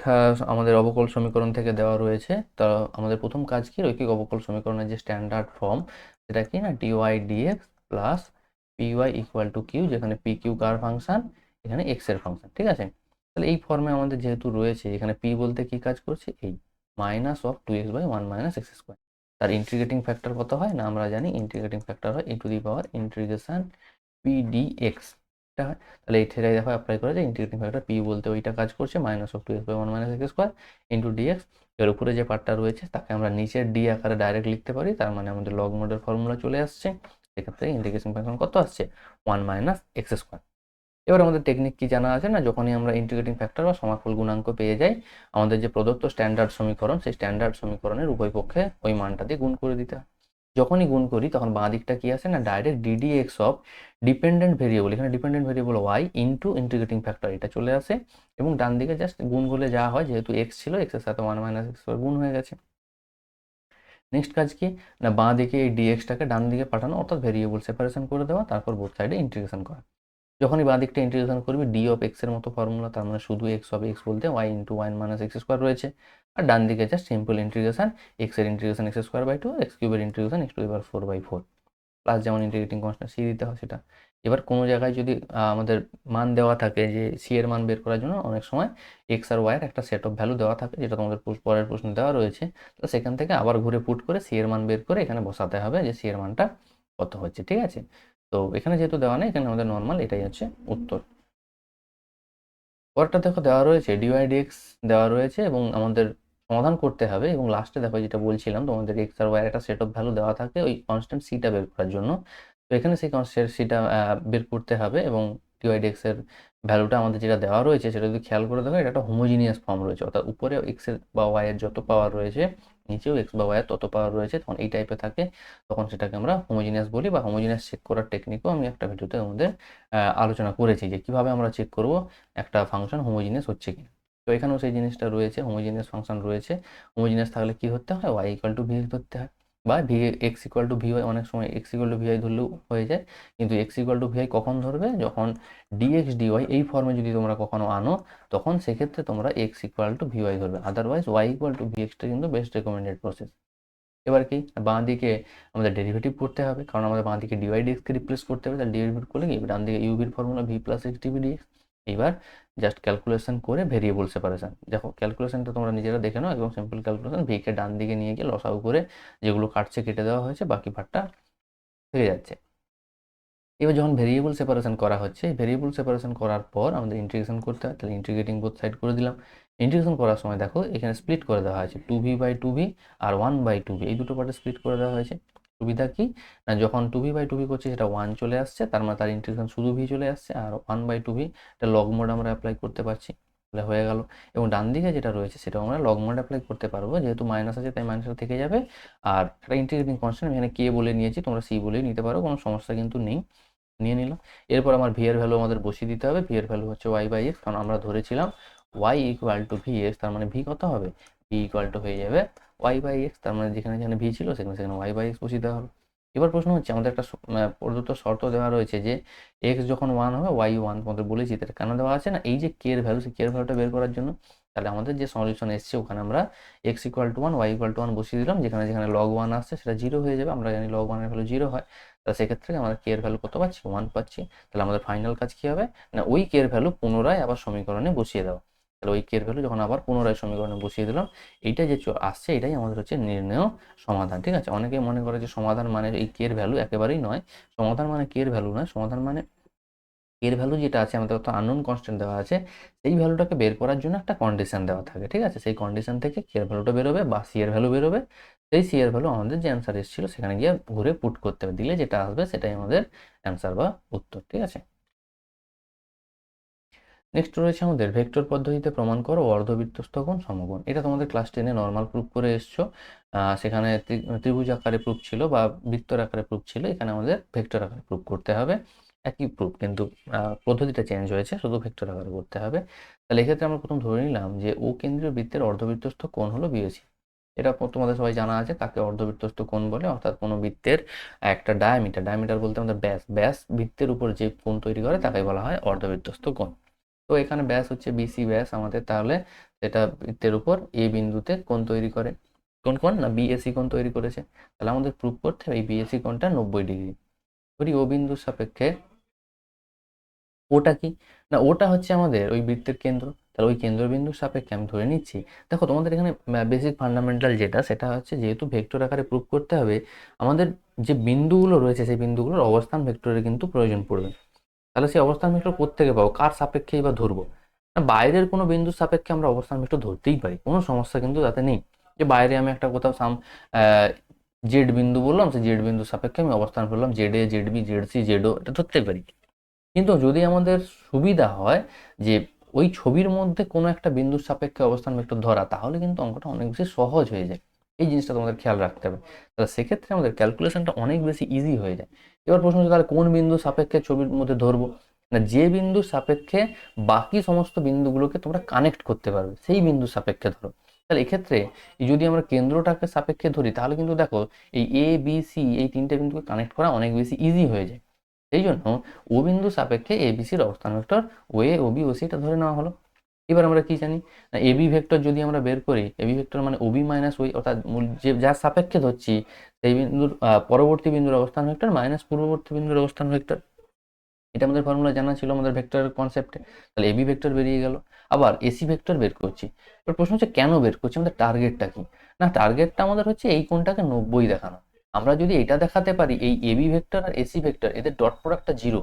আমাদের অবকল সমীকরণ থেকে দেওয়া রয়েছে। তা আমাদের প্রথম কাজ কি, রৈখিক অবকল সমীকরণের যে স্ট্যান্ডার্ড ফর্ম সেটা কি না, dy dx plus py equal to Q, যেখানে পি কিউ কার ফাংশন, এখানে এক্স এর ফাংশন। ঠিক আছে? তাহলে এই ফর্মে আমাদের যেহেতু রয়েছে, এখানে পি বলতে কি কাজ করছে, এই minus of 2x/1 minus X square. তার ইন্টিগ্রেটিং ফ্যাক্টর কত হয় না, আমরা জানি ইন্টিগ্রেটিং ফ্যাক্টর হয় e⁻ইন্টিগ্রেশন পি ডিএক্স। এটা হয়। তাহলে এই থেটাই দেখো অ্যাপ্লাই করা যায়, ইন্টিগ্রেটিং ফ্যাক্টর পি বলতে ওইটা কাজ করছে minus of 2x/1 minus X square into dx. এর উপরে যে পার্টটা রয়েছে তাকে আমরা নিচের ডি আকারে ডাইরেক্ট লিখতে পারি, তার মানে আমাদের লগ মোডের ফর্মুলা চলে আসছে। সেক্ষেত্রে ইন্টিগ্রেশন ফাংশন কত আসছে, 1 মাইনাস এক্স স্কোয়ার। এবার আমাদের টেকনিক কি জানা আছে না, যখনই আমরা ইন্টিগ্রেটিং ফ্যাক্টর বা সমাকল গুণাঙ্ক পেয়ে যাই, আমাদের যে প্রদত্ত স্ট্যান্ডার্ড সমীকরণ, সেই স্ট্যান্ডার্ড সমীকরণের উভয় পক্ষে ওই মানটা দিয়ে গুণ করে দিতে হয়। যখনই গুণ করি তখন বাঁ দিকটা কি আসে না, direct dd X of dependent variable, এখানে dependent variable Y into integrating factor এটা চলে আসে, এবং ডান দিকে জাস্ট গুণ করলে যা হয়, যেহেতু এক্স ছিল এক্সের সাথে ওয়ান মাইনাস এক্স গুণ হয়ে গেছে। নেক্সট কাজ কি না, বাঁ দিকে এই ডিএক্সটাকে ডান দিকে পাঠানো, অর্থাৎ ভেরিয়েবল সেপারেশন করে দেওয়া, তারপর বোথ সাইডে ইন্টিগ্রেশন করা। যখনই বাঁ দিকটা ইন্টিগ্রেশন করবি ডি অফ এক্স এর মতো ফর্মুলা, তার মানে শুধু এক্স অফ এক্স বলতে Y into one minus X square রয়েছে, আর ডান দিকে জাস্ট সিম্পল ইন্টিগ্রেশন, এক্স এর integration X square by two, X কিউবের integration X to the power 4/4, plus যেমন ইন্টিগ্রেটিং কনস্ট্যান্ট সি দিতে হয় সেটা। এবার কোনো জায়গায় যদি আমাদের মান দেওয়া থাকে, যে সি এর মান বের করার জন্য অনেক সময় এক্স আর ওয়াই এর একটা সেট অফ ভ্যালু দেওয়া থাকে, যেটা তোমাদের পরের প্রশ্নে দেওয়া রয়েছে, তো সেখান থেকে আবার ঘুরে পুট করে সি এর মান বের করে এখানে বসাতে হবে যে সি এর মানটা কত হচ্ছে, ঠিক আছে। তো এখানে যেহেতু দেওয়া নেই, এখানে আমাদের নর্মাল এটাই হচ্ছে উত্তর। পরেরটা দেখো দেওয়া রয়েছে ডিওয়াই ডিএক্স দেওয়া রয়েছে, এবং আমাদের সমাধান করতে হবে, এবং লাস্টে দেখো যেটা বলছিলাম তোমাদের এক্স আর ওয়াই একটা সেট অফ ভ্যালু দেওয়া থাকে ওই কনস্ট্যান্ট সিটা বের করার জন্য। তো এখানে সেই কনস্ট্যান্ট সিটা বের করতে হবে, এবং ডিওয়াই ডিএক্স এর ভ্যালুটা আমাদের যেটা দেওয়া রয়েছে সেটা যদি খেয়াল করে দেখো, এটা একটা হোমোজিনিয়াস ফর্ম রয়েছে, অর্থাৎ উপরে এক্স এর বা ওয়াই এর যত পাওয়ার রয়েছে, নিচেও এক্স বা ওয়াই এর তত পাওয়ার রয়েছে, তখন এই টাইপের থাকে, তখন সেটাকে আমরা হোমোজিনিয়াস বলি, বা হোমোজিনিয়াস চেক করার টেকনিকও আমি একটা ভিডিওতে আমাদের আলোচনা করেছি, যে কিভাবে আমরা চেক করব একটা ফাংশন হোমোজিনিয়াস হচ্ছে কিনা। তো এখানেও সেই জিনিসটা রয়েছে, হোমোজিনিয়াস ফাংশন রয়েছে। হোমোজিনিয়াস থাকলে কি ধরতে হয়, ওয়াই ইকুয়াল টু ভি ধরতে হয়, বা V X equal to V Y, অনেক সময় এক্স ইকুয়াল টু ভিআই ধরলেও হয়ে যায়, কিন্তু এক্স ইকুয়াল টু ভিআই কখন ধরবে, যখন ডিএক্স ডিওয়াই এই ফর্মে যদি তোমরা কখনো আনো, তখন সেক্ষেত্রে তোমরা এক্স ইকুয়াল টু ভিওয়াই ধরবে, আদারওয়াইজ ওয়াই ইকুয়াল টু ভিএক্সটা কিন্তু বেস্ট রেকমেন্ডেড প্রসেস। এবার কি, বাঁ দিকে আমাদের ডেরিভেটিভ করতে হবে, কারণ আমাদের বাঁ দিকে ডিওয়াই ডিএক্সকে রিপ্লেস করতে হবে, তাহলে ডেরিভেটিভ করলে কি ডান দিকে ইউভির formula V plus X dv dx. এইবার জাস্ট ক্যালকুলেশন করে ভেরিয়েবল সেপারেশন, দেখো ক্যালকুলেশনটা তোমরা নিজেরা দেখে নাও, একদম সিম্পল ক্যালকুলেশন, ভিকে ডান দিকে নিয়ে গিয়ে লসাগু করে যেগুলো কাটছে কেটে দেওয়া হয়েছে, বাকি পার্টটা থেকে যাচ্ছে। এবার যখন ভেরিয়েবল সেপারেশন করা হচ্ছে, ভেরিয়েবল সেপারেশন করার পর আমাদের ইন্টিগ্রেশন করতে হয়, তাহলে ইন্টিগ্রেটিং বোথ সাইড করে দিলাম। ইন্টিগ্রেশন করার সময় দেখো এখানে স্প্লিট করে দেওয়া হয়েছে, two V by two V আর ওয়ান বাই টু ভি, এই দুটো পার্টে স্প্লিট করে দেওয়া হয়েছে। সুবিধা কি না, যখন two V by two V করছে সেটা ওয়ান চলে আসছে, তার মানে তার ইন্টিগ্রেশন শুধু ভি চলে আসছে, আর ওয়ান বাই টু ভি এটা লগ মোড আমরা অ্যাপ্লাই করতে পারছি, তাহলে হয়ে গেল। এবং ডান দিকে যেটা রয়েছে সেটা আমরা লগ মোড অ্যাপ্লাই করতে পারবো, যেহেতু মাইনাস আছে তাই মাইনাসটা থেকে যাবে, আর একটা ইন্টিগ্রেটিং কনস্ট্যান্ট এখানে কে বলে নিয়েছি, তোমরা সি বলেই নিতে পারো, কোনো সমস্যা কিন্তু নেই, নিয়ে নিলাম। এরপর আমার ভি এর ভ্যালু আমাদের বসিয়ে দিতে হবে, ভি এর ভ্যালু হচ্ছে ওয়াই বাই এক্স, কারণ আমরা ধরেছিলাম Y equal to V X, তার মানে ভি কত হবে, ভি ইকুয়াল টু হয়ে যাবে ওয়াই বাই এক্স, তার মানে যেখানে যেখানে ভি ছিল সেখানে সেখানে ওয়াই বাই এক্স বসিয়ে দেওয়া হবে। এবার প্রশ্ন হচ্ছে, আমাদের একটা প্রদত্ত শর্ত দেওয়া রয়েছে যে এক্স যখন ওয়ান হবে ওয়াই ওয়ান, তোমাদের বলেছি এটা কেন দেওয়া আছে না, এই যে কে এর ভ্যালু, সেই কে এর ভ্যালুটা বের করার জন্য। তাহলে আমাদের যে সলিউশন এসছে ওখানে আমরা X equal to one Y equal to one বসিয়ে দিলাম, যেখানে যেখানে লগ ওয়ান আসছে সেটা জিরো হয়ে যাবে, আমরা জানি লগ ওয়ানের ভ্যালু জিরো হয়, তাহলে সেক্ষেত্রে আমরা কে এর ভ্যালু কত পাচ্ছি, ওয়ান পাচ্ছি। তাহলে আমাদের ফাইনাল কাজ কি হবে না, ওই কে এর ভ্যালু পুনরায় আবার সমীকরণে বসিয়ে দেওয়া। তাহলে ওই কে এর ভ্যালু যখন আবার পুনরায় সমীকরণে বসিয়ে দিলাম, এইটা যে আসছে এটাই আমাদের হচ্ছে নির্ণেয় সমাধান, ঠিক আছে। অনেকে মনে করে যে সমাধান মানে এই কে এর ভ্যালু, একেবারেই নয়। সমাধান মানে কে এর ভ্যালু নয়, সমাধান মানে এর ভ্যালু যেটা আছে, আমাদের তো আননোন কনস্ট্যান্ট দেওয়া আছে, সেই ভ্যালুটাকে বের করার জন্য একটা কন্ডিশন দেওয়া থাকে, ঠিক আছে। সেই কন্ডিশন থেকে কে এর ভ্যালুটা বেরোবে বা সি এর ভ্যালু বেরোবে, সেই সি এর ভ্যালু আমাদের যে অ্যান্সার এসেছিল সেখানে গিয়ে ঘুরে পুট করতে হবে, দিলে যেটা আসবে সেটাই আমাদের অ্যান্সার বা উত্তর, ঠিক আছে। নেক্সট রয়েছে আমাদের ভেক্টর পদ্ধতিতে প্রমাণ করো অর্ধবৃত্তস্থ কোণ সমকোণ। এটা তোমাদের ক্লাস 10-এ নর্মাল প্রুফ করে এসছো, সেখানে ত্রিভুজ আকারে প্রুফ ছিল বা বৃত্তর আকারে প্রুফ ছিল, এখানে আমাদের ভেক্টর আকারে প্রুফ করতে হবে, একই প্রুফ কিন্তু পদ্ধতিটা চেঞ্জ হয়েছে, শুধু ভেক্টর আকারে করতে হবে। তাহলে এক্ষেত্রে আমরা প্রথম ধরে নিলাম যে ও কেন্দ্রীয় বৃত্তের অর্ধবৃত্তস্থ কোণ হলো বিএসি। এটা তোমাদের সবাই জানা আছে কাকে অর্ধবৃত্তস্থ কোণ বলে, অর্থাৎ কোনো বৃত্তের একটা ডায়ামিটার, ডায়ামিটার বলতে আমাদের ব্যাস, ব্যাস বৃত্তের উপর যে কোণ তৈরি করে তাকে বলা হয় অর্ধবৃত্তস্থ কোণ। তো এখানে ব্যাস হচ্ছে বিসি ব্যাস আমাদের, তাহলে সেটা বৃত্তের উপর এ বিন্দুতে কোণ তৈরি করে, কোন কোণ না বিএসি কোণ তৈরি করেছে। তাহলে আমাদের প্রুফ করতে হবে এই বিএসি কোণটা 90 ডিগ্রি। ধরি ও বিন্দুর সাপেক্ষে ওটা কি না, ওটা হচ্ছে আমাদের ওই বৃত্তের কেন্দ্র, তাহলে ওই কেন্দ্রবিন্দুর সাপেক্ষে আমি ধরে নিচ্ছি। দেখো তোমাদের এখানে বেসিক ফান্ডামেন্টাল যেটা, সেটা হচ্ছে যেহেতু ভেক্টর আকারে প্রুফ করতে হবে, আমাদের যে বিন্দুগুলো রয়েছে সেই বিন্দুগুলোর অবস্থান ভেক্টরের কিন্তু প্রয়োজন পড়বে। তাহলে সেই অবস্থান ভেক্টর কোত্থেকে পাবো, কার সাপেক্ষেই বা ধরবো, না বাইরের কোনো বিন্দুর সাপেক্ষে আমরা অবস্থান ভেক্টর ধরতেই পারি, কোনো সমস্যা কিন্তু তাতে নেই। যে বাইরে আমি একটা কোথাও জেড বিন্দু বললাম, সেই জেড বিন্দুর সাপেক্ষে আমি অবস্থান করলাম, Z A Z B Z C Z O, এটা ধরতেই পারি। কিন্তু যদি আমাদের সুবিধা হয় যে ওই ছবির মধ্যে কোনো একটা বিন্দুর সাপেক্ষে অবস্থান ভেক্টর ধরা, তাহলে কিন্তু অঙ্কটা অনেক বেশি সহজ হয়ে যায়। এই জিনিসটা তোমাদের খেয়াল রাখতে হবে। তাহলে সেক্ষেত্রে আমাদের ক্যালকুলেশনটা অনেক বেশি ইজি হয়ে যায়। এবার প্রশ্ন হচ্ছে তাহলে কোন বিন্দু সাপেক্ষে ছবির মধ্যে ধরবো? না, যে বিন্দুর সাপেক্ষে বাকি সমস্ত বিন্দুগুলোকে তোমরা কানেক্ট করতে পারবে সেই বিন্দুর সাপেক্ষে ধরো। তাহলে এক্ষেত্রে যদি আমরা কেন্দ্রটাকে সাপেক্ষে ধরি তাহলে কিন্তু দেখো এই এ বি সি এই তিনটে বিন্দুকে কানেক্ট করা অনেক বেশি ইজি হয়ে যায়। সেই জন্য ও বিন্দু সাপেক্ষে এ বি সির অবস্থান ভেক্টর ও এ ও বি ও সি এটা ধরে নেওয়া হলো। এবার আমরা কি জানি না, এবি ভেক্টর যদি আমরা বের করি, এবি ভেক্টর মানে ওবি মাইনাস ওই, অর্থাৎ যে যার সাপেক্ষে ধরছি সেই বিন্দুর পরবর্তী বিন্দুর অবস্থান ভেক্টর মাইনাস পূর্ববর্তী বিন্দুর অবস্থান ভেক্টর। এটা আমাদের ফর্মুলা জানা ছিল আমাদের ভেক্টরের কনসেপ্টে। তাহলে এবি ভেক্টর বেরিয়ে গেল। আবার এসি ভেক্টর বের করছি। এবার প্রশ্ন হচ্ছে কেন বের করছি, আমাদের টার্গেটটা কি? না, টার্গেটটা আমাদের হচ্ছে এই কোণটাকে 90 দেখানো। আমরা যদি এটা দেখাতে পারি এই এবি ভেক্টর আর এসি ভেক্টর এদের ডট প্রোডাক্টটা জিরো।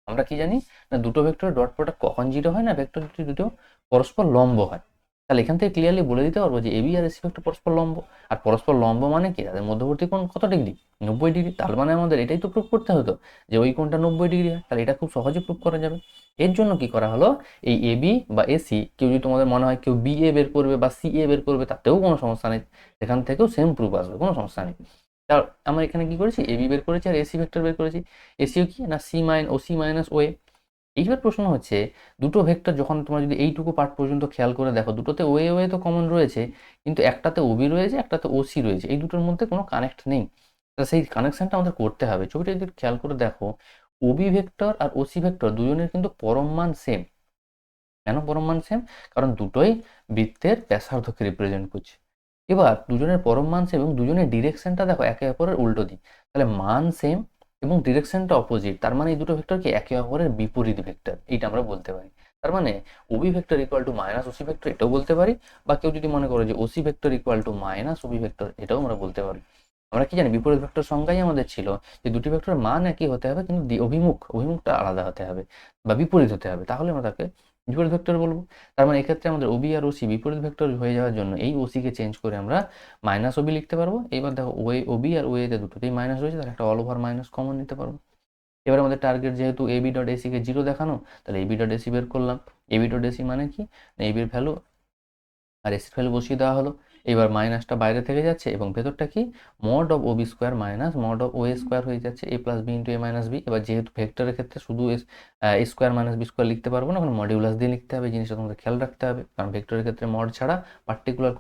আমরা কি জানি না, দুটো ভেক্টরের ডট প্রোডাক্ট কখন জিরো হয় না, ভেক্টর দুটো পরস্পর লম্ব হয়। তাহলে এখান থেকে ক্লিয়ারলি বলে দিতে পারবো যে এবি আর এসি ভেক্টর পরস্পর লম্ব। আর পরস্পর লম্ব মানে কি, তাদের মধ্যবর্তী কোণ কত ডিগ্রি? 90 ডিগ্রি। তার মানে আমাদের এটাই তো প্রুভ করতে হতো যে ওই কোণটা 90 ডিগ্রি হয়। তাহলে এটা খুব সহজে প্রুভ করা যাবে। এর জন্য কি করা হলো, এই এবি বা এসি কেউ যদি তোমাদের মনে হয় কেউ বি এ বের করবে বা সি এ বের করবে, তাতেও কোনো সমস্যা নেই, সেখান থেকেও সেম প্রুফ আসবে, কোনো সমস্যা নেই। তার আমরা এখানে কি করেছি, এবি বের করেছি আর এসি ভেক্টর বের করেছি। এসিও কি না, সি মাইনাস ও এ। এইবার প্রশ্ন হচ্ছে দুটো ভেক্টর যখন তোমরা যদি এইটুকু পার্ট পর্যন্ত খেয়াল করে দেখো, দুটোতে ওয়ে ওয়ে তো কমন রয়েছে, কিন্তু একটাতে ওবি রয়েছে একটাতে ওসি রয়েছে, এই দুটোর মধ্যে কোনো কানেক্ট নেই। তাহলে সেই কানেকশনটা আমাদের করতে হবে। ছবিটা যদি খেয়াল করে দেখো, ওবি ভেক্টর আর ওসি ভেক্টর দুজনের কিন্তু পরম মান সেম। কেন পরম মান সেম? কারণ দুটোই বৃত্তের ব্যাসার্ধকে রিপ্রেজেন্ট করছে। এবার দুজনের পরম মান সেম এবং দুজনের ডিরেকশনটা দেখো একে অপরের উল্টো দিক। তাহলে মান সেম এবং ডিরেকশনটা অপোজিট, তার মানে এই দুটো ভেক্টর কি একে অপরের বিপরীত ভেক্টর, এইটা আমরা বলতে পারি। তার মানে OB vector equal to minus OC vector এটাও বলতে পারি, বা কেউ যদি মনে করো যে OC vector equal to minus OB vector এটাও আমরা বলতে পারি। আমরা কি জানি বিপরীত ভেক্টর সংজ্ঞাই আমাদের ছিল যে দুটি ভেক্টরের মান একই হতে হবে কিন্তু অভিমুখটা আলাদা হতে হবে বা বিপরীত হতে হবে, তাহলে আমরা তাকে বিপরীত ভেক্টর বলবো। তার মানে এক্ষেত্রে আমাদের ওবি আর ওসি বিপরীত ভেক্টর হয়ে যাওয়ার জন্য এই ওসিকে চেঞ্জ করে আমরা মাইনাস ওবি লিখতে পারবো। এবার দেখো ওয়ে ওবি আর ওয়ে তে দুটোতেই মাইনাস রয়েছে, তাহলে একটা অল ওভার মাইনাস কমন নিতে পারবো। এবার আমাদের টার্গেট যেহেতু এবি ডট এসি কে জিরো দেখানো, তাহলে এবি ডট এসি বের করলাম। এবি ডট এসি মানে কি, এবির ভ্যালু আর এসির ভ্যালু বসিয়ে দেওয়া হলো। এবার মাইনাসটা বাইরে থেকে যাচ্ছে এবং ভেতরটা কি, mod of OB square minus mod of O A square হয়ে যাচ্ছে, A plus B into A minus B. এবার যেহেতু ভেক্টরের ক্ষেত্রে শুধু A square minus B square লিখতে পারবো না, ওখানে মডিউলাস দিয়ে লিখতে হবে। এই জিনিসটা তোমাদের খেয়াল রাখতে হবে, কারণ ভেক্টরের ক্ষেত্রে মড ছাড়া পার্টিকুলার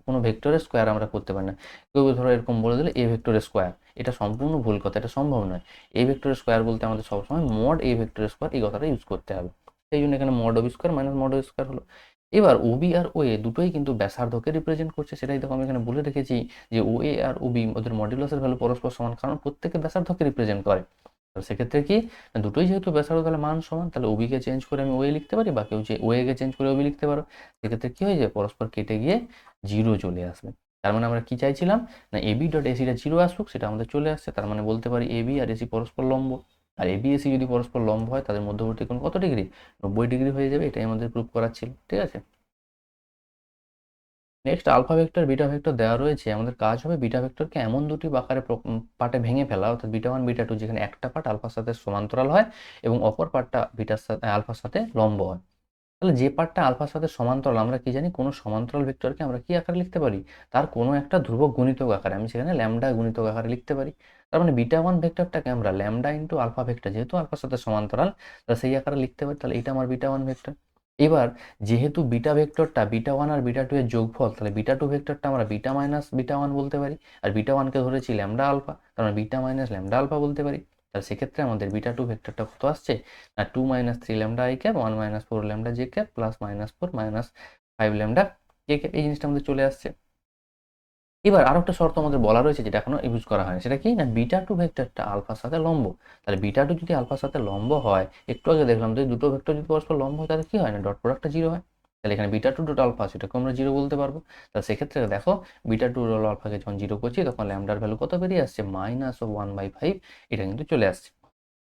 কোনো ভেক্টরের স্কোয়ার আমরা করতে পারি না। কেউ ধরো এরকম বলে দিলে এ ভেক্টরের স্কোয়ার, এটা সম্পূর্ণ ভুল কথা, এটা সম্ভব নয়। এ ভেক্টরের স্কোয়ার বলতে আমাদের সবসময় মড এ ভেক্টরের স্কোয়ার এই কথাটা ইউজ করতে হবে। সেই জন্য এখানে mod of square minus mod of square হলো। এবার ওবি আর ওএ দুটোই কিন্তু ব্যাসার্ধকে রিপ্রেজেন্ট করছে, সেটাই দেখো আমি এখানে বলে রেখেছি যে ওএ আর ওবি ওদের মডুলাসের ভ্যালু পরস্পর সমান, কারণ প্রত্যেকে ব্যাসার্ধকে রিপ্রেজেন্ট করে। তো সেক্ষেত্রে কি না, দুটোই যেহেতু ব্যাসার্ধ তাহলে মান সমান, তাহলে ওবি কে চেঞ্জ করে আমি ওএ লিখতে পারি, বা কেউ যে ওএ কে চেঞ্জ করে ওবি লিখতে পারো। সেক্ষেত্রে কি হয়ে যায়, পরস্পর কেটে গিয়ে জিরো চলে আসবে। তার মানে আমরা কি চাইছিলাম না, এবি ডট এসিটা জিরো আসুক, সেটা আমাদের চলে আসছে। তার মানে বলতে পারি এবি আর এসি পরস্পর লম্ব। আর এবি এসি যদি পরস্পর লম্ব হয় তাদের মধ্যবর্তী কোণ কত ডিগ্রি, 90 ডিগ্রি হয়ে যাবে। এটাই আমাদের প্রুফ করার ছিল, ঠিক আছে। Next alpha vector beta vector দেওয়া রয়েছে, আমাদের কাজ হবে বিটা ভেক্টরকে এমন দুটি আকারে পার্টে ভেঙে ফেলা, অর্থাৎ বিটা ওয়ান বিটা টু, যেখানে একটা পার্ট আলফার সাথে সমান্তরাল হয় এবং অপর পার্টটা বিটার সাথে আলফার সাথে লম্ব হয়। তাহলে যে পার্টটা আলফার সাথে সমান্তরাল, আমরা কি জানি কোনো সমান্তরাল ভেক্টরকে আমরা কি আকারে লিখতে পারি, তার কোনো একটা ধ্রুবক গুণিতক আকারে, আমি সেখানে ল্যামডা গুণিতক আকারে লিখতে পারি। তার মানে বিটা ওয়ান ভেক্টরটাকে আমরা ল্যামডা ইন্টু আলফা ভেক্টর, যেহেতু আলফার সাথে সমান্তরাল, তাহলে সেই আকারে লিখতে পারি। তাহলে এটা আমার বিটা ওয়ান ভেক্টর। এবার যেহেতু বিটা ভেক্টরটা বিটা ওয়ান আর বিটা টু এর যোগফল, তাহলে বিটা টু ভেক্টরটা আমরা বিটা মাইনাস বিটা ওয়ান বলতে পারি। আর বিটা ওয়ানকে ধরেছি ল্যামডা আলফা, তার মানে বিটা মাইনাস ল্যামডা আলফা বলতে পারি। তাহলে সেক্ষেত্রে আমাদের বিটা টু ভেক্টরটা কত আসছে না, 2 minus 3 lambda I cap 1 minus 4 lambda J cap plus minus 4 minus 5 lambda J cap, এই জিনিসটা আমাদের চলে আসছে। এবার আরো একটা শর্ত আমাদের বলা রয়েছে যেটা এখনো ইউজ করা হয়নি, সেটা কি না, বিটা টু ভেক্টরটা আলফার সাথে লম্ব। তাহলে বিটা টু যদি আলফার সাথে লম্ব হয়, একটু আগে দেখলাম যে দুটো ভেক্টর যদি পরস্পর লম্ব হয় তাহলে কি হয় না, ডট প্রোডাক্টটা জিরো হয়। তাহলে এখানে বিটা টু ডট আলফা সেটাকে আমরা জিরো বলতে পারবো। তাহলে সেক্ষেত্রে দেখো বিটা টু ডট আলফাকে যখন জিরো করছি তখন ল্যামডার ভ্যালু কত বেরিয়ে আসছে, মাইনাস অফ 1/5, এটা কিন্তু চলে আসছে।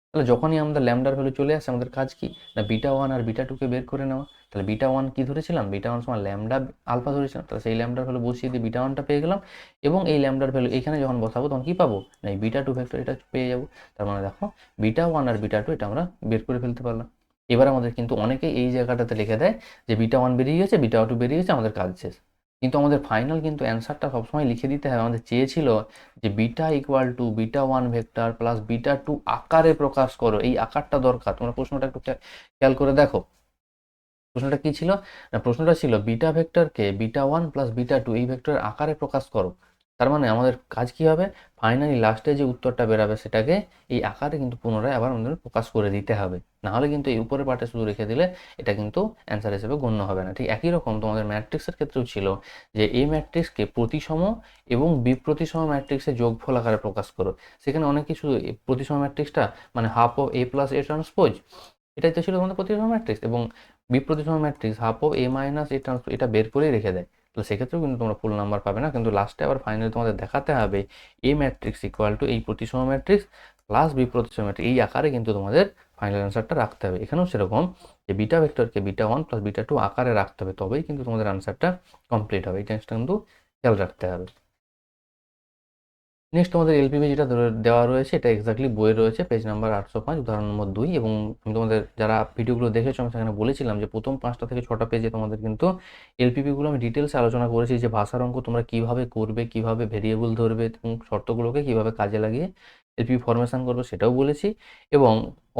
তাহলে যখনই আমাদের ল্যামডার ভ্যালু চলে আসে, আমাদের কাজ কি না, বিটা ওয়ান আর বিটা টুকে বের করে নেওয়া। তাহলে বিটা ওয়ান কি ধরেছিলাম, বিটা ওয়ান সমান ল্যামডা আলফা ধরেছিলাম, তাহলে সেই ল্যামডার ভ্যালু বসিয়ে দিয়ে বিটা ওয়ানটা পেয়ে গেলাম। এবং এই ল্যামডার ভ্যালু এখানে যখন বসাবো তখন কি পাবো না, এই বিটা টু ভেক্টর এটা পেয়ে যাবো। তার মানে দেখো বিটা ওয়ান আর বিটা টু এটা আমরা বের করে ফেলতে পারলাম। এবার আমাদের কিন্তু অনেকেই এই জায়গাটাতে লিখে দেয় যে বিটা ওয়ান বেরিয়ে গেছে বিটা টু বেরিয়ে গেছে, আমাদের কাজ শেষ। কিন্তু আমাদের ফাইনাল কিন্তু অ্যান্সারটা সবসময় লিখে দিতে হবে। আমাদের চেয়েছিল যে beta equal to beta 1 vector plus beta 2 আকারে প্রকাশ করো, এই আকারটা দরকার। তোমরা প্রশ্নটা একটু খেয়াল করে দেখো, প্রশ্নটা কি ছিল না, প্রশ্নটা ছিল বিটা ভেক্টরকে বিটা 1 প্লাস বিটা 2 এই ভেক্টরের আকারে প্রকাশ করো। তার মানে আমাদের কাজ কি হবে, ফাইনালি লাস্টে যে উত্তরটা বেরাবে সেটাকে এই আকারে কিন্তু পুনরায় আবার আমাদের প্রকাশ করে দিতে হবে। না হলে কিন্তু এই উপরের পার্টে শুধু রেখে দিলে এটা কিন্তু অ্যান্সার হিসেবে গণ্য হবে না। ঠিক একই রকম তোমাদের ম্যাট্রিক্সের ক্ষেত্রেও ছিল যে এই ম্যাট্রিক্সকে প্রতিসম এবং বিপ্রতিসম ম্যাট্রিক্সের যোগফল আকারে প্রকাশ করো। সেখানে অনেক কিছু, প্রতিসম ম্যাট্রিক্সটা মানে half of A plus A transpose, এটাই তো ছিল তোমাদের প্রতিসম ম্যাট্রিক্স, এবং বিপ্রতিসম matrix half of A minus A transpose, এটা বের করেই রেখে দেয়। তো সেক্ষেত্রেও কিন্তু তোমরা ফুল নাম্বার পাবে না, কিন্তু লাস্টে আবার ফাইনালি তোমাদের দেখাতে হবে এ ম্যাট্রিক্স ইকুয়াল টু এই প্রতিসম ম্যাট্রিক্স প্লাস বিপ্রতিসম ম্যাট্রিক্স, এই আকারে কিন্তু তোমাদের ফাইনাল অ্যান্সারটা রাখতে হবে। এখানেও সেরকম যে বিটা ভেক্টরকে বিটা 1 প্লাস বিটা 2 আকারে রাখতে হবে, তবেই কিন্তু তোমাদের অ্যান্সারটা কমপ্লিট হবে। এই জিনিসটা কিন্তু খেয়াল রাখতে হবে। নেক্সট তোমাদের এলপিবি যেটা দেওয়া রয়েছে এটা এক্স্যাক্টলি বইয়ে রয়েছে, পেজ নাম্বার 805 উদাহরণ নম্বর 2। এবং আমি তোমাদের যারা ভিডিওগুলো দেখেছো আমি সেখানে বলেছিলাম যে প্রথম 5টা থেকে 6টা পেজে তোমাদের কিন্তু এলপিপিগুলো আমি ডিটেলসে আলোচনা করেছি, যে ভাষার অঙ্ক তোমরা কিভাবে করবে, কিভাবে ভেরিয়েবল ধরবে এবং শর্তগুলোকে কিভাবে কাজে লাগিয়ে এলপিপি ফরমেশন করবে সেটাও বলেছি। এবং